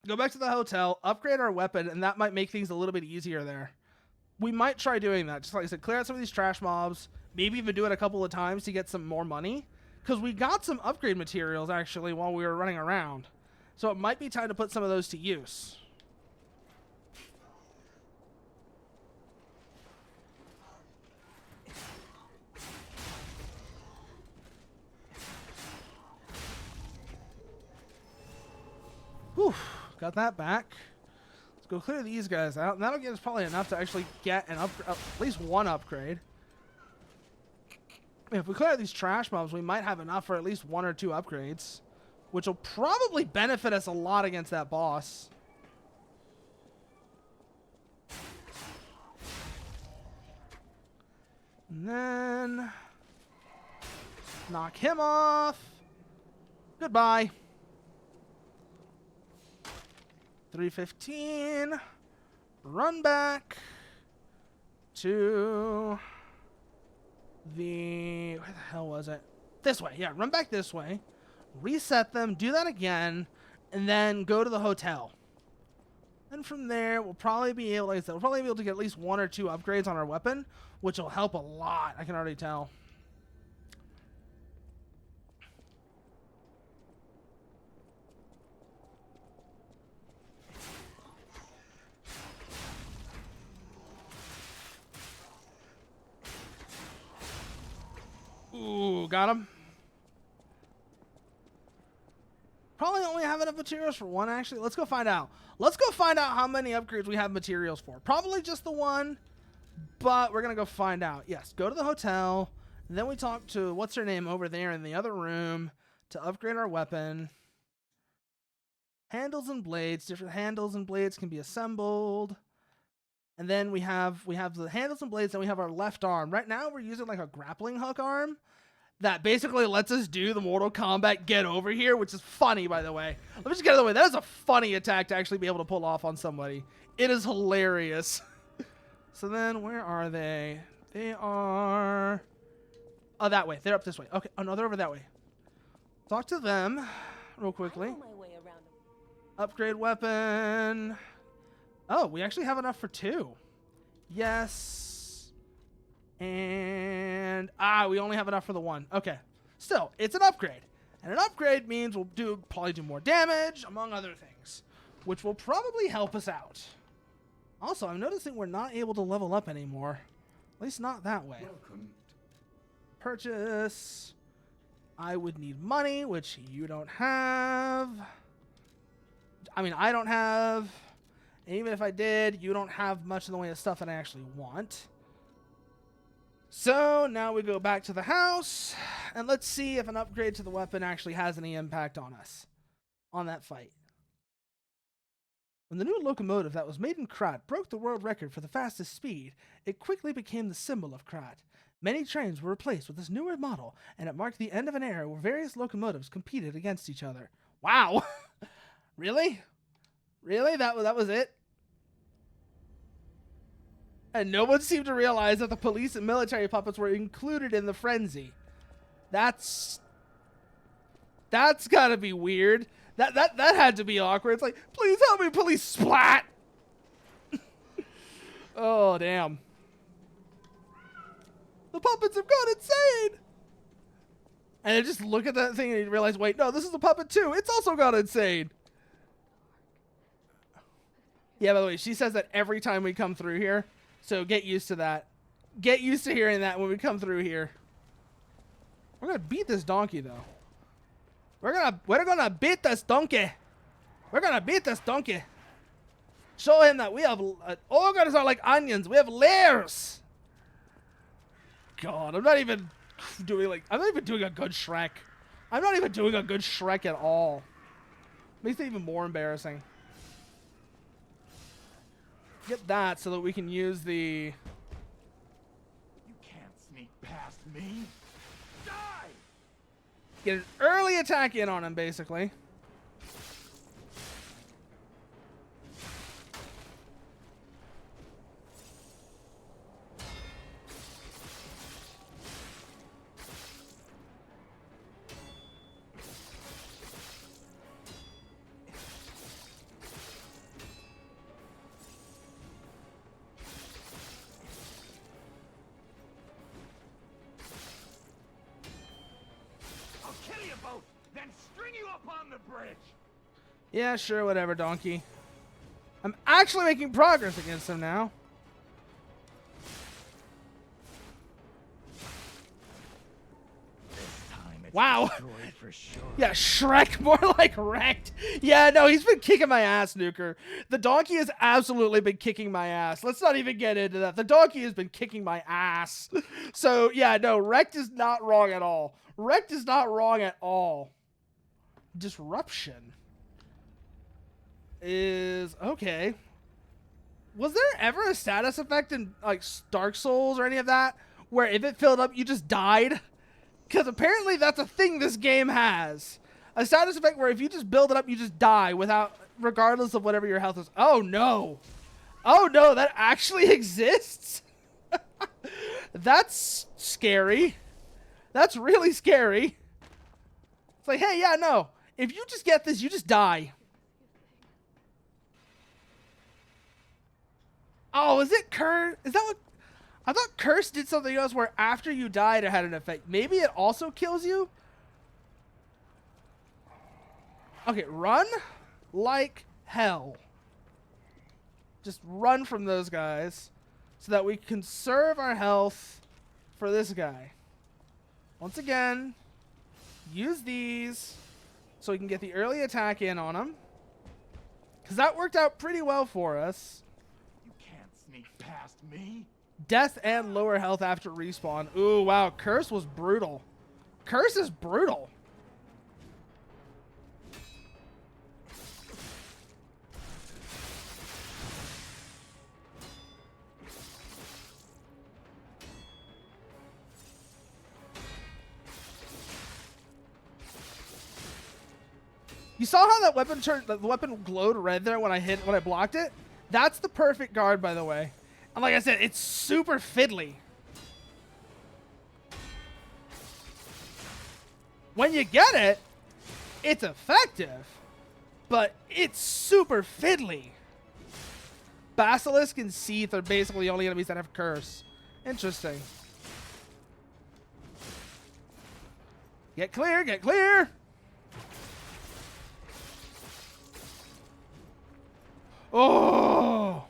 Go back to the hotel, upgrade our weapon, and that might make things a little bit easier there. We might try doing that. Just like I said, clear out some of these trash mobs. Maybe even do it a couple of times to get some more money. Because we got some upgrade materials, actually, while we were running around. So it might be time to put some of those to use. Whew, got that back. Let's go clear these guys out. And that'll get us probably enough to actually get an at least one upgrade. If we clear out these trash mobs, we might have enough for at least 1 or 2 upgrades, which will probably benefit us a lot against that boss. And then knock him off. Goodbye. 315. Run back to where the hell was it? This way. Yeah, run back this way. Reset them. Do that again. And then go to the hotel. And from there, we'll probably be able, like I said, we'll probably be able to get at least 1 or 2 upgrades on our weapon, which will help a lot. I can already tell. Ooh, got him. Probably only have enough materials for 1, actually. Let's go find out. Let's go find out how many upgrades we have materials for. Probably just the 1, but we're going to go find out. Yes, go to the hotel. And then we talk to, what's her name, over there in the other room to upgrade our weapon. Handles and blades. Different handles and blades can be assembled. And then we have the handles and blades, and we have our left arm. Right now, we're using like a grappling hook arm that basically lets us do the Mortal Kombat get over here, which is funny, by the way. Let me just get out of the way. That is a funny attack to actually be able to pull off on somebody. It is hilarious. So then, where are they? They are... Oh, that way. They're up this way. Okay. Oh, no, they're over that way. Talk to them real quickly. I know my way around them. Upgrade weapon... Oh, we actually have enough for 2. Yes. And... we only have enough for the 1. Okay. Still, it's an upgrade. And an upgrade means we'll probably do more damage, among other things. Which will probably help us out. Also, I'm noticing we're not able to level up anymore. At least not that way. Welcome. Purchase. I would need money, which you don't have. I mean, I don't have... And even if I did, you don't have much in the way of stuff that I actually want. So now we go back to the house, and let's see if an upgrade to the weapon actually has any impact on us, on that fight. When the new locomotive that was made in Krat broke the world record for the fastest speed, it quickly became the symbol of Krat. Many trains were replaced with this newer model, and it marked the end of an era where various locomotives competed against each other. Wow! Really? Really? That was it? And no one seemed to realize that the police and military puppets were included in the frenzy. That's gotta be weird. That had to be awkward. It's like, please help me, police, splat! Oh, damn. The puppets have gone insane! And I just look at that thing and you realize, wait, no, this is a puppet too. It's also gone insane. Yeah, by the way, she says that every time we come through here. So get used to that. Get used to hearing that when we come through here. We're gonna beat this donkey though. We're gonna beat this donkey. We're gonna beat this donkey. Show him that we have ogres are like onions. We have layers. God, I'm not even doing a good Shrek. I'm not even doing a good Shrek at all. Makes it even more embarrassing. Get that so that we can use the... You can't sneak past me. Die! Get an early attack in on him, basically. Then string you up on the bridge. Yeah, sure, whatever, donkey. I'm actually making progress against him now. This time it's wow. destroyed for sure. Yeah, Shrek, more like wrecked. Yeah, no, he's been kicking my ass, Nuker. The donkey has absolutely been kicking my ass. Let's not even get into that. The donkey has been kicking my ass. So, yeah, no, wrecked is not wrong at all. Wrecked is not wrong at all. Disruption is okay. Was there ever a status effect in like Dark Souls or any of that where if it filled up you just died? Because apparently that's a thing this game has. A status effect where if you just build it up you just die regardless of whatever your health is. Oh no. Oh no, that actually exists? That's scary. That's really scary. It's like, hey, yeah, no. If you just get this, you just die. Oh, is it Curse? Is that what? I thought Curse did something else where after you died it had an effect. Maybe it also kills you? Okay, run like hell. Just run from those guys so that we conserve our health for this guy. Once again, use these so we can get the early attack in on him. Because that worked out pretty well for us. You can't sneak past me. Death and lower health after respawn. Ooh, wow. Curse was brutal. Curse is brutal. You saw how that weapon the weapon glowed red there when I blocked it? That's the perfect guard, by the way. And like I said, it's super fiddly. When you get it, it's effective, but it's super fiddly. Basilisk and Seath are basically the only enemies that have Curse. Interesting. Get clear, get clear! Oh!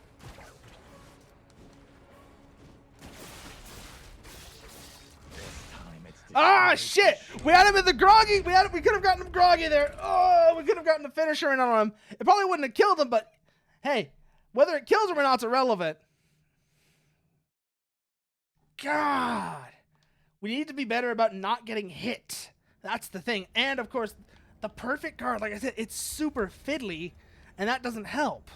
Ah, shit! We had him in the groggy. We could have gotten him groggy there. Oh, we could have gotten the finisher in on him. It probably wouldn't have killed him, but hey, whether it kills him or not is irrelevant. God. We need to be better about not getting hit. That's the thing. And, of course, the perfect guard, like I said, it's super fiddly, and that doesn't help.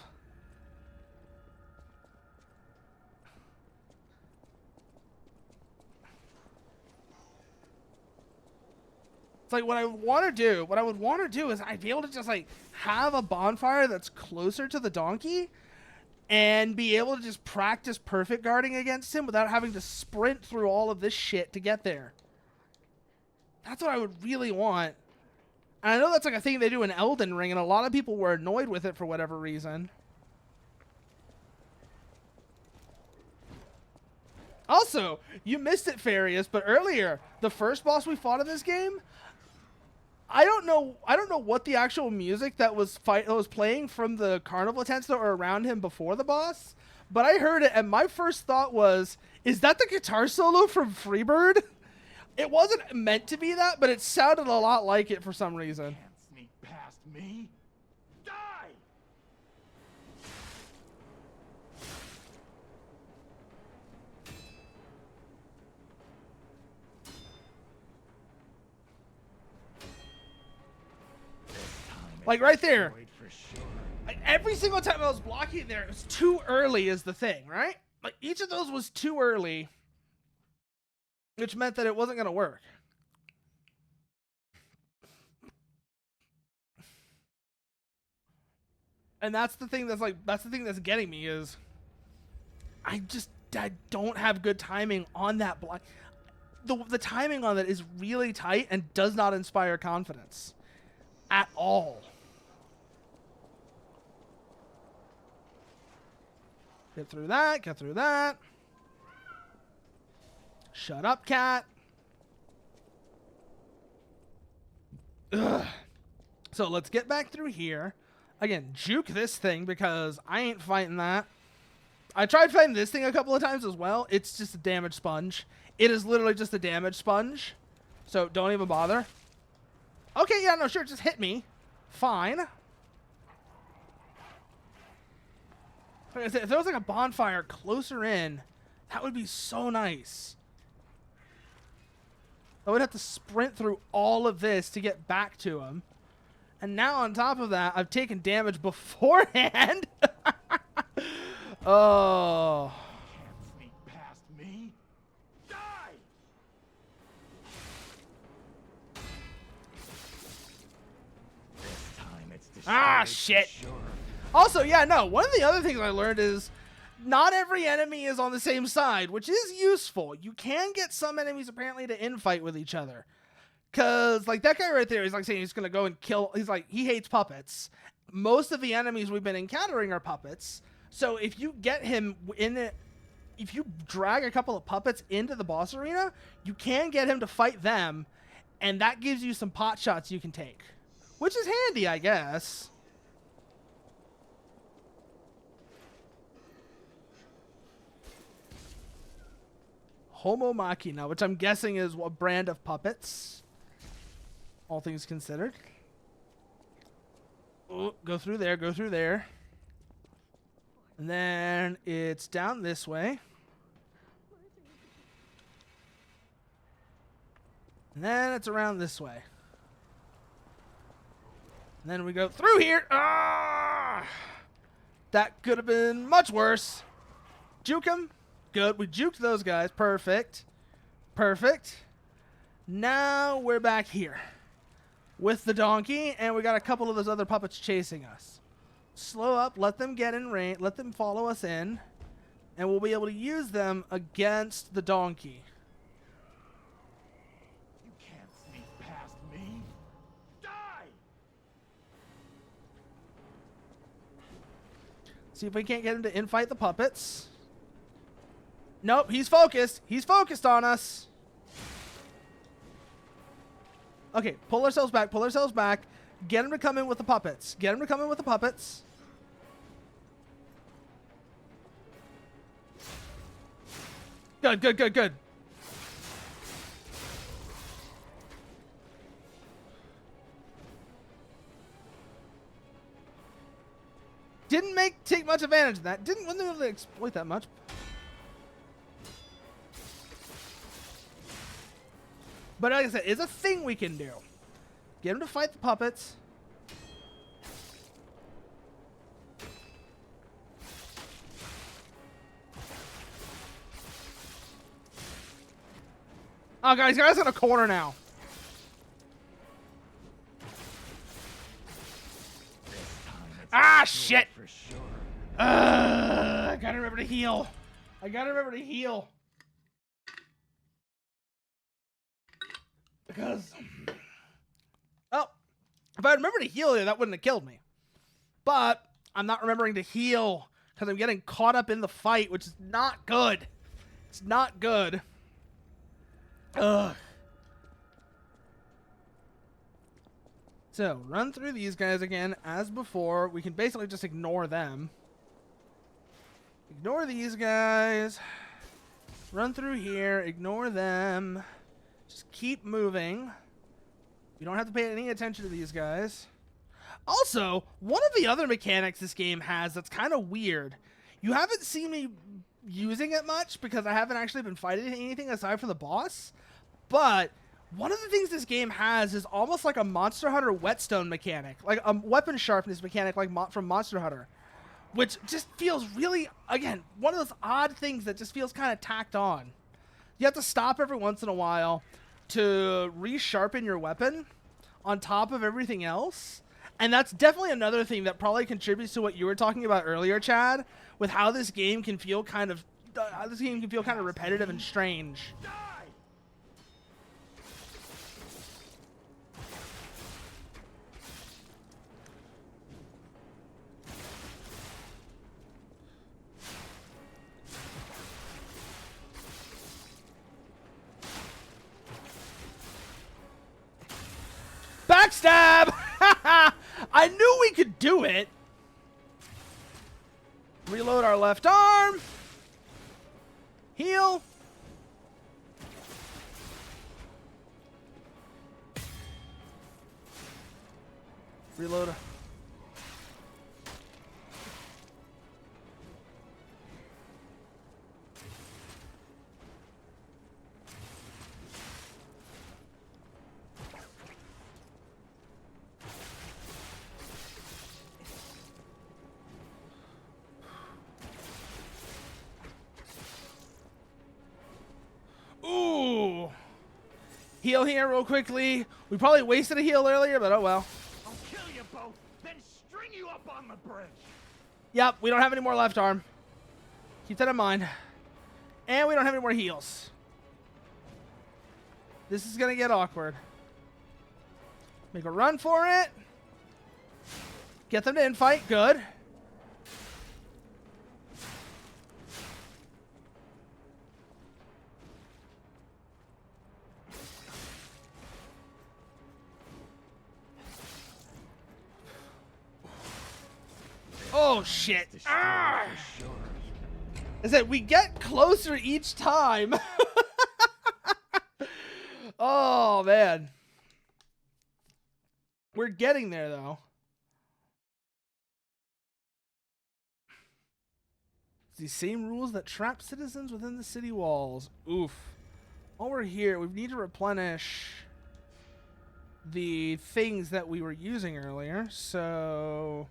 It's like what I would want to do is I'd be able to just like have a bonfire that's closer to the donkey and be able to just practice perfect guarding against him without having to sprint through all of this shit to get there. That's what I would really want. And I know that's like a thing they do in Elden Ring, and a lot of people were annoyed with it for whatever reason. Also, you missed it, Farius, but earlier, the first boss we fought in this game, I don't know what the actual music that was playing from the carnival tents that were around him before the boss, but I heard it, and my first thought was, is that the guitar solo from Freebird? It wasn't meant to be that, but it sounded a lot like it for some reason. Can't sneak past me. Die! Like right there. Destroyed for sure. Like every single time I was blocking there, it was too early is the thing, right? Like each of those was too early, which meant that it wasn't going to work. And that's the thing that's getting me is I don't have good timing on that block. The timing on that is really tight and does not inspire confidence at all. Get through that, get through that. Shut up, cat. Ugh. So let's get back through here. Again, juke this thing because I ain't fighting that. I tried fighting this thing a couple of times as well. It's just a damage sponge. It is literally just a damage sponge. So don't even bother. Okay, yeah, no, sure, just hit me. Fine. Like I said, if there was like a bonfire closer in, that would be so nice. I would have to sprint through all of this to get back to him. And now on top of that, I've taken damage beforehand. Oh. Can't sneak past me. Die! This time it's destroyed Shit. for sure. Also, yeah, no, one of the other things I learned is not every enemy is on the same side, which is useful. You can get some enemies apparently to infight with each other. Because, like, that guy right there is like saying he's going to go and kill. He's like, he hates puppets. Most of the enemies we've been encountering are puppets. So if you get him in it, if you drag a couple of puppets into the boss arena, you can get him to fight them. And that gives you some pot shots you can take, which is handy, I guess. Homo Machina, which I'm guessing is a brand of puppets. All things considered. Oh, go through there, go through there. And then it's down this way. And then it's around this way. And then we go through here. Ah! That could have been much worse. Juke him. Good. We juked those guys. Perfect. Perfect. Now we're back here with the donkey, and we got a couple of those other puppets chasing us. Slow up. Let them get in range. Let them follow us in, and we'll be able to use them against the donkey. You can't sneak past me. Die! See if we can't get him to infight the puppets. Nope, he's focused. He's focused on us. Okay, pull ourselves back. Pull ourselves back. Get him to come in with the puppets. Get him to come in with the puppets. Good, good, good, good. Didn't take much advantage of that. Wasn't able to exploit that much. But like I said, it's a thing we can do. Get him to fight the puppets. Oh, guys, in a corner now. Ah, shit! For sure. I gotta remember to heal. Because, oh, if I remember to heal here, that wouldn't have killed me. But I'm not remembering to heal because I'm getting caught up in the fight, which is not good. It's not good. Ugh. So, run through these guys again as before. We can basically just ignore them. Ignore these guys. Run through here. Ignore them. Just keep moving. You don't have to pay any attention to these guys. Also, one of the other mechanics this game has that's kind of weird. You haven't seen me using it much because I haven't actually been fighting anything aside from the boss. But one of the things this game has is almost like a Monster Hunter whetstone mechanic. Like a weapon sharpness mechanic like from Monster Hunter. Which just feels really, again, one of those odd things that just feels kind of tacked on. You have to stop every once in a while to resharpen your weapon on top of everything else. And that's definitely another thing that probably contributes to what you were talking about earlier, Chad, with how this game can feel kind of repetitive and strange. Backstab! I knew we could do it. Reload our left arm. Heal. Reload. Ooh. Heal here real quickly. We probably wasted a heal earlier, but oh well. I'll kill you both, then string you up on the bridge. Yep, we don't have any more left arm. Keep that in mind. And we don't have any more heals. This is going to get awkward. Make a run for it. Get them to infight. Good. Oh, shit. Ah! I said, we get closer each time. Oh, man. We're getting there, though. It's these same rules that trap citizens within the city walls. Oof. While we're here, we need to replenish the things that we were using earlier. So,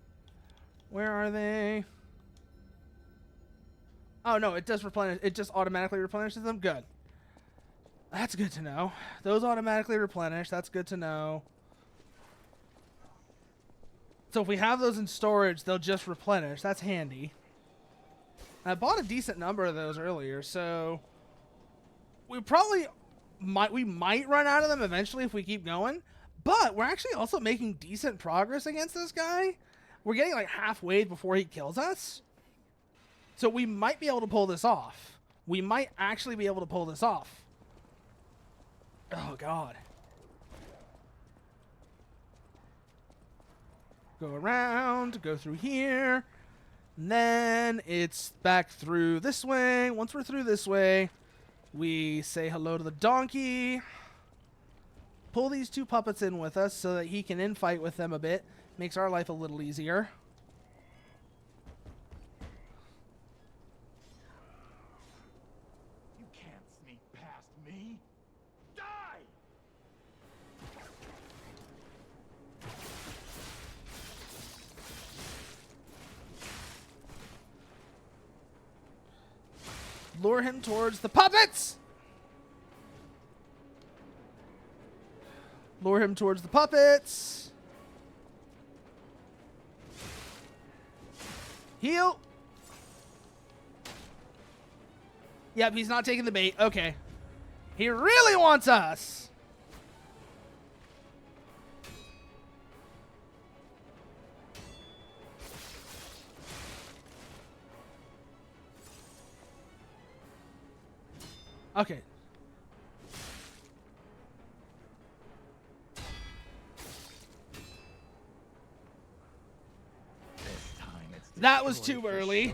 where are they? Oh, no, it does replenish. It just automatically replenishes them? Good. That's good to know. Those automatically replenish. That's good to know. So if we have those in storage, they'll just replenish. That's handy. I bought a decent number of those earlier, so we probably might run out of them eventually if we keep going. But we're actually also making decent progress against this guy. We're getting like halfway before he kills us. So we might be able to pull this off. We might actually be able to pull this off. Oh, God. Go around, go through here. And then it's back through this way. Once we're through this way, we say hello to the donkey. Pull these two puppets in with us so that he can infight with them a bit. Makes our life a little easier. You can't sneak past me. Die! Lure him towards the puppets! Lure him towards the puppets. Heal! Yep, he's not taking the bait. Okay. He really wants us! Okay. That was too early.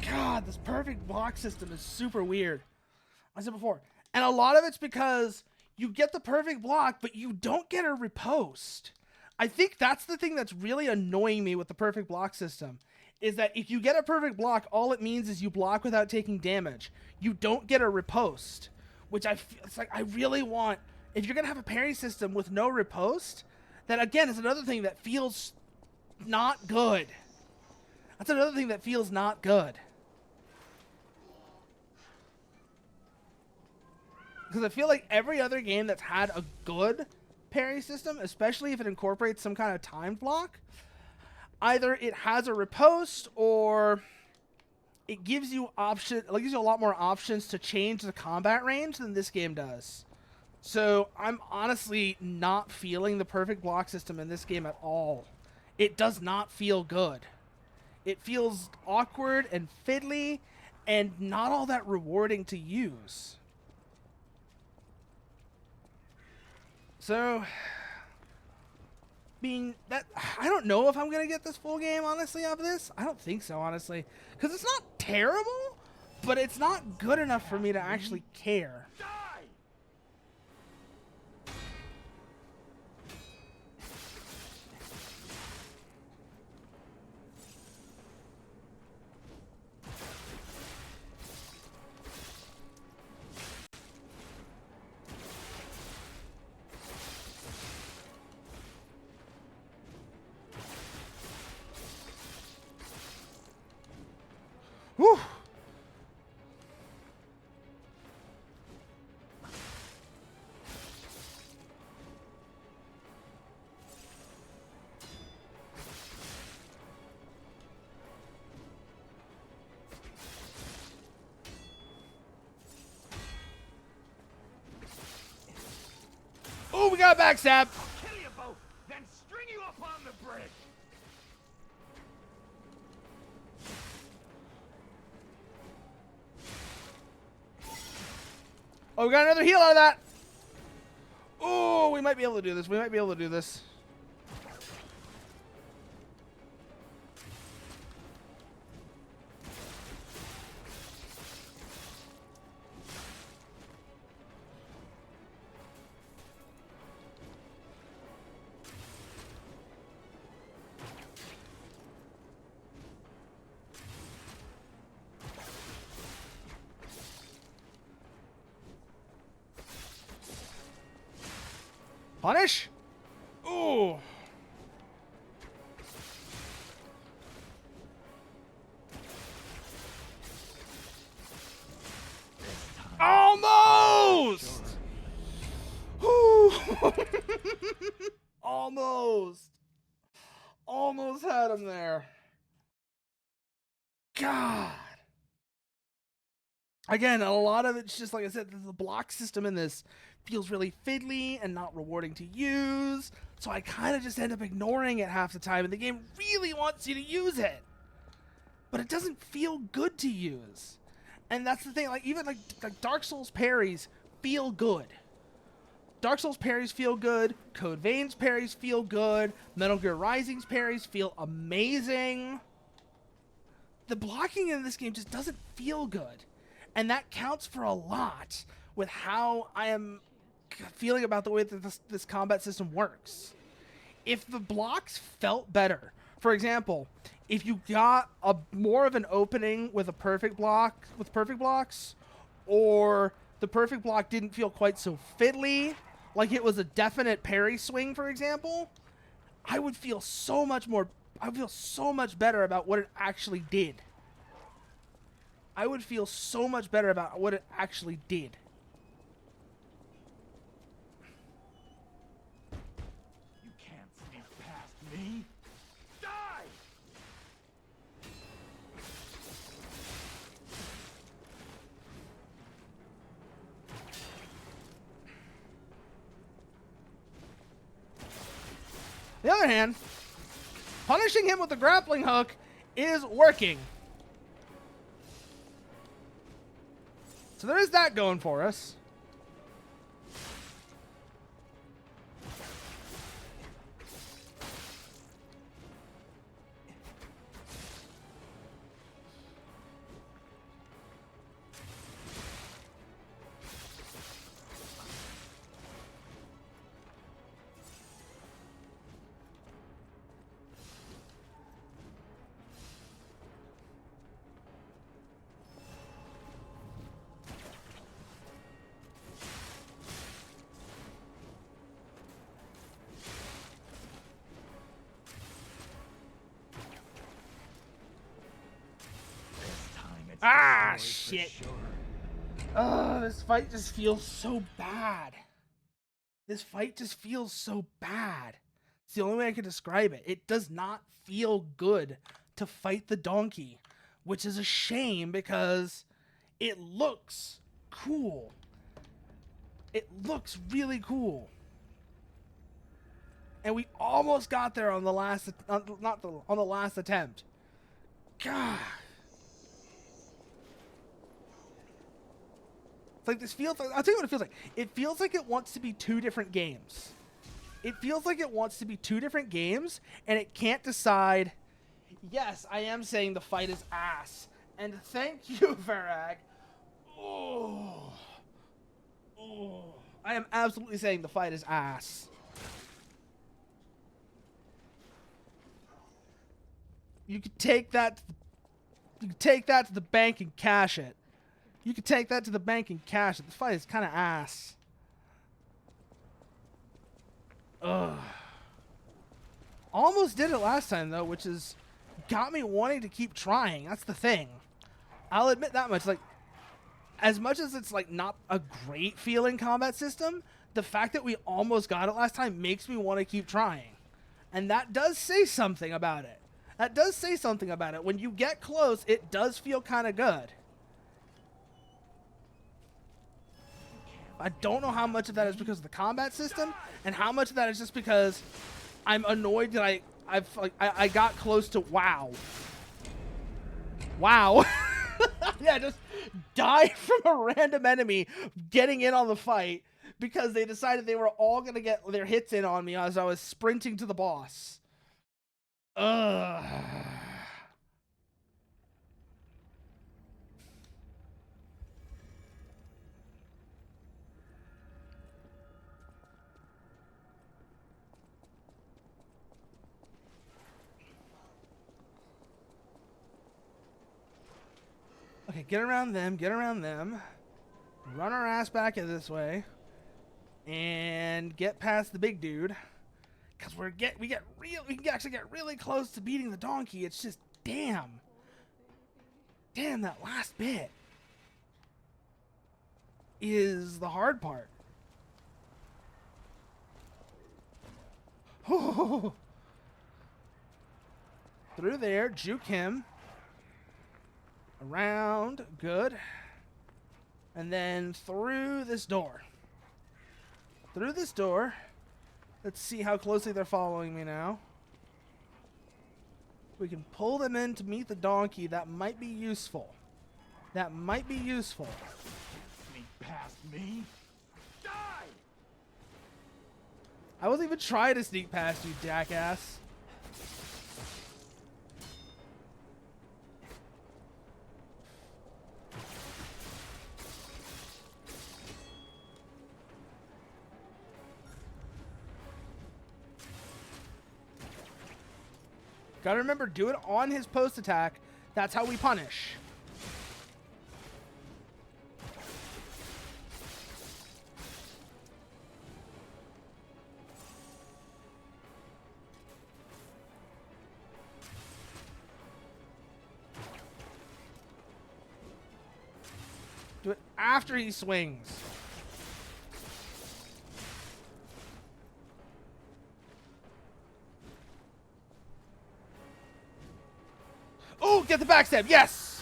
God, this perfect block system is super weird. I said before. And a lot of it's because you get the perfect block, but you don't get a riposte. I think that's the thing that's really annoying me with the perfect block system. Is that if you get a perfect block, all it means is you block without taking damage. You don't get a riposte. Which it's like, I really want... If you're going to have a parry system with no riposte, that again is another thing that feels not good. That's another thing that feels not good. Because I feel like every other game that's had a good parry system, especially if it incorporates some kind of timed block, either it has a riposte or it gives you a lot more options to change the combat range than this game does. So I'm honestly not feeling the perfect block system in this game at all. It does not feel good. It feels awkward and fiddly and not all that rewarding to use. So, I don't know if I'm going to get this full game, honestly, of this. I don't think so, honestly. Because it's not terrible, but it's not good enough for me to actually care. Whew. Oh, we got a backstab. Kill you both, then string you up on the bridge. Oh, we got another heal out of that. Oh, we might be able to do this. We might be able to do this. Punish? Ooh. Almost! Ooh. Almost. Almost had him there. God. Again, a lot of it's just, like I said, the block system in this feels really fiddly and not rewarding to use, so I kind of just end up ignoring it half the time, and the game really wants you to use it, but it doesn't feel good to use. And that's the thing, like even like Dark Souls parries feel good. Dark Souls parries feel good, Code Vein's parries feel good, Metal Gear Rising's parries feel amazing. The blocking in this game just doesn't feel good, and that counts for a lot with how I am feeling about the way that this combat system works. If the blocks felt better, for example, if you got more of an opening with perfect blocks, or the perfect block didn't feel quite so fiddly, like it was a definite parry swing, for example, I would feel so much better about what it actually did. I would feel so much better about what it actually did. You can't sneak past me. Die! On the other hand, punishing him with the grappling hook is working. So there is that going for us. Ah, shit. Ugh, this fight just feels so bad. This fight just feels so bad. It's the only way I can describe it. It does not feel good to fight the donkey, which is a shame because it looks cool. It looks really cool. And we almost got there on the last, on the last attempt. God. Like this feels like, I'll tell you what it feels like. It feels like it wants to be two different games. It feels like it wants to be two different games and it can't decide. Yes, I am saying the fight is ass. And thank you, Varag. Oh. Oh. I am absolutely saying the fight is ass. You could take that to the bank and cash it. You could take that to the bank and cash it. This fight is kind of ass. Ugh. Almost did it last time, though, which is got me wanting to keep trying. That's the thing. I'll admit that much. Like, as much as it's, like, not a great feeling combat system, the fact that we almost got it last time makes me want to keep trying. And that does say something about it. That does say something about it. When you get close, it does feel kind of good. I don't know how much of that is because of the combat system, and how much of that is just because I'm annoyed that I got close to wow. Wow. Yeah, just die from a random enemy getting in on the fight because they decided they were all going to get their hits in on me as I was sprinting to the boss. Ugh. Okay, get around them, run our ass back this way, and get past the big dude. Cause we can actually get really close to beating the donkey. It's just damn that last bit is the hard part. Through there, juke him. Around, good. And then through this door. Through this door. Let's see how closely they're following me now. We can pull them in to meet the donkey. That might be useful. That might be useful. Sneak past me. Die! I wasn't even trying to sneak past you, jackass. Gotta remember, do it on his post attack. That's how we punish. Do it after he swings. Oh, get the backstab. Yes.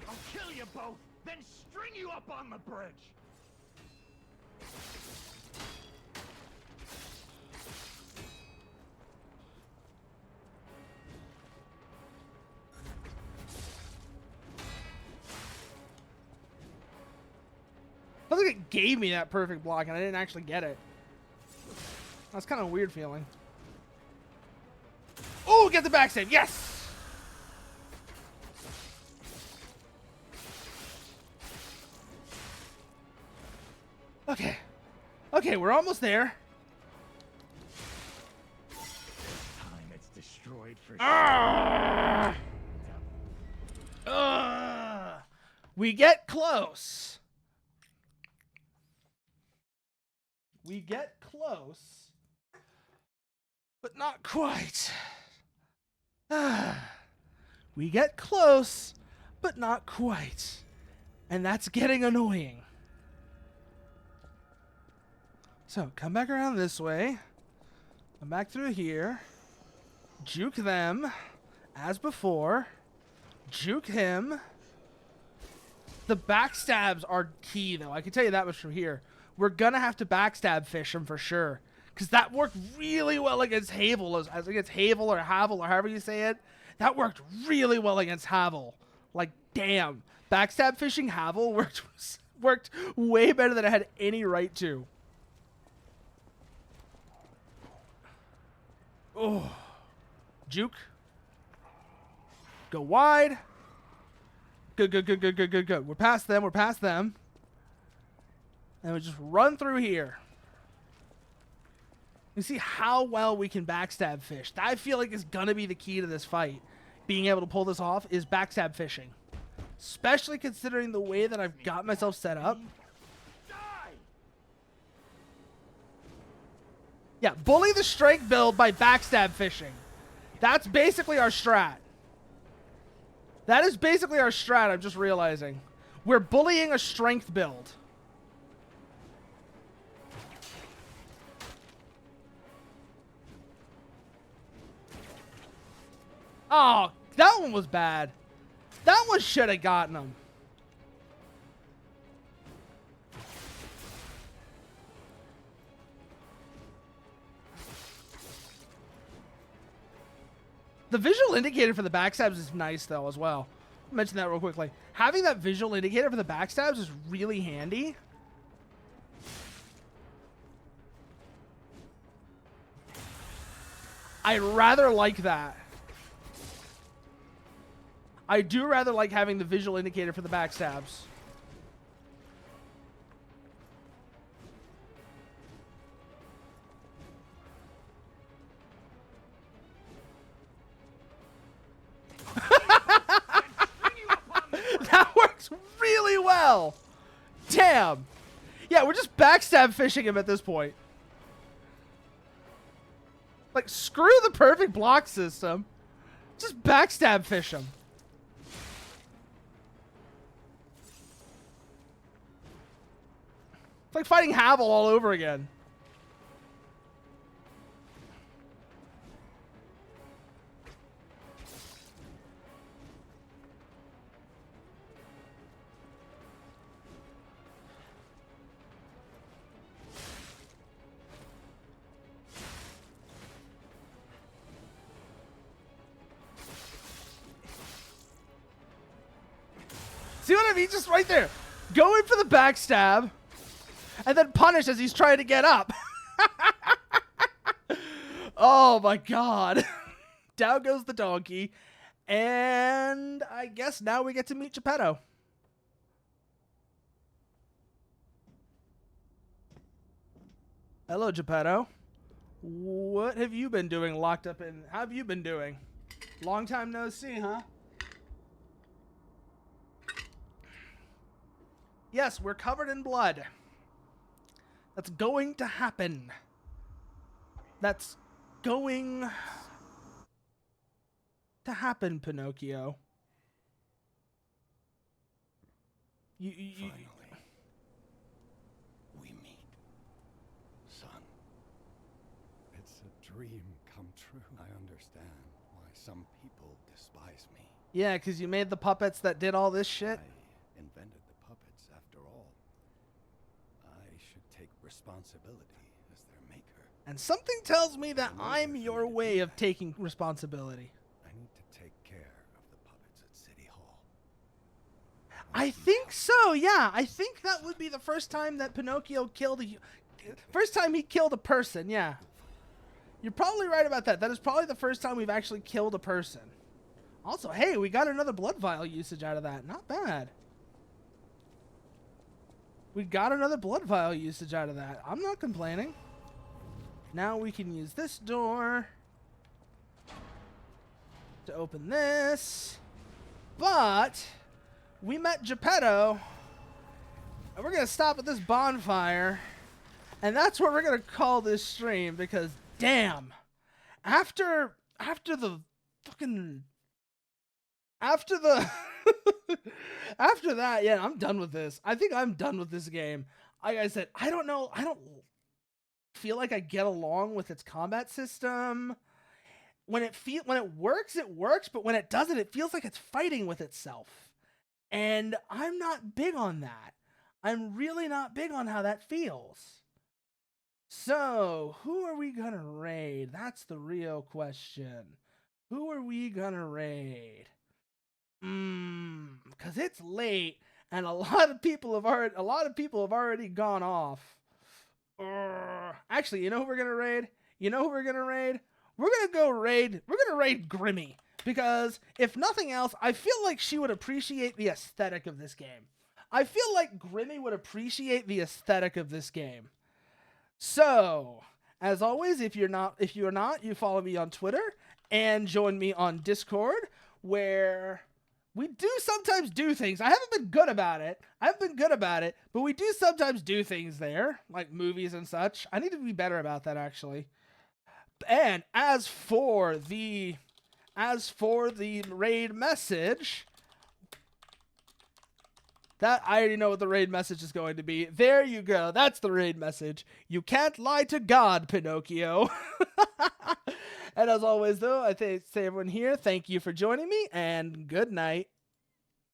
I'll kill you both, then string you up on the bridge. I think it gave me that perfect block and I didn't actually get it. That's kind of a weird feeling. Oh, get the backstab. Yes. Okay. Okay, we're almost there. Time it's destroyed for Ah! We get close. We get close, but not quite. We get close, but not quite. And that's getting annoying. So, come back around this way. Come back through here. Juke them, as before. Juke him. The backstabs are key, though. I can tell you that much from here. We're going to have to backstab fish him for sure. Because that worked really well against Havel. As against Havel or Havel or however you say it. That worked really well against Havel. Like, damn. Backstab fishing Havel worked way better than I had any right to. Oh. Juke. Go wide. Good, good, good, good, good, good, good. We're past them. We're past them. And we just run through here. You see how well we can backstab fish. That I feel like is going to be the key to this fight. Being able to pull this off is backstab fishing. Especially considering the way that I've got myself set up. Yeah, bully the strength build by backstab fishing. That's basically our strat. That is basically our strat, I'm just realizing. We're bullying a strength build. Oh, that one was bad. That one should have gotten him. The visual indicator for the backstabs is nice, though, as well. I'll mention that real quickly. Having that visual indicator for the backstabs is really handy. I rather like that. I do rather like having the visual indicator for the backstabs. That works really well. Damn. Yeah, we're just backstab fishing him at this point. Like, screw the perfect block system. Just backstab fish him. It's like fighting Havel all over again. See what I mean? Just right there. Go in for the backstab. And then punish as he's trying to get up. Oh my god. Down goes the donkey. And I guess now we get to meet Geppetto. Hello, Geppetto. What have you been doing locked up in? How have you been doing? Long time no see, huh? Yes, we're covered in blood. That's going to happen. That's going to happen, Pinocchio. Finally, we meet. Son. It's a dream come true. I understand why some people despise me. Yeah, because you made the puppets that did all this shit. I invented the puppets after all. I should take responsibility as their maker. And something tells me that I'm your way of taking responsibility. I need to take care of the puppets at City Hall. I think so, yeah. I think that would be the first time that Pinocchio killed first time he killed a person, yeah. You're probably right about that. That is probably the first time we've actually killed a person. Also, hey, we got another blood vial usage out of that. Not bad. We got another blood vial usage out of that. I'm not complaining. Now we can use this door to open this. But we met Geppetto, and we're going to stop at this bonfire, and that's where we're going to call this stream, because damn, after the fucking, after that, yeah, I'm done with this. I think I'm done with this game. Like I said, I don't know, I don't feel like I get along with its combat system. When it works, but when it doesn't, it feels like it's fighting with itself. And I'm not big on that. I'm really not big on how that feels. So, who are we gonna raid? That's the real question. Who are we gonna raid? Because it's late, and a lot of people have already gone off. Actually, you know who we're gonna raid? We're gonna raid Grimmy. Because, if nothing else, I feel like she would appreciate the aesthetic of this game. I feel like Grimmy would appreciate the aesthetic of this game. So, as always, if you're not, you follow me on Twitter and join me on Discord, where we do sometimes do things. I haven't been good about it, but we do sometimes do things there, like movies and such. I need to be better about that, actually. And as for the raid message, that I already know what the raid message is going to be. There you go. That's the raid message. You can't lie to God, Pinocchio. And as always, though, I say everyone here, thank you for joining me, and good night.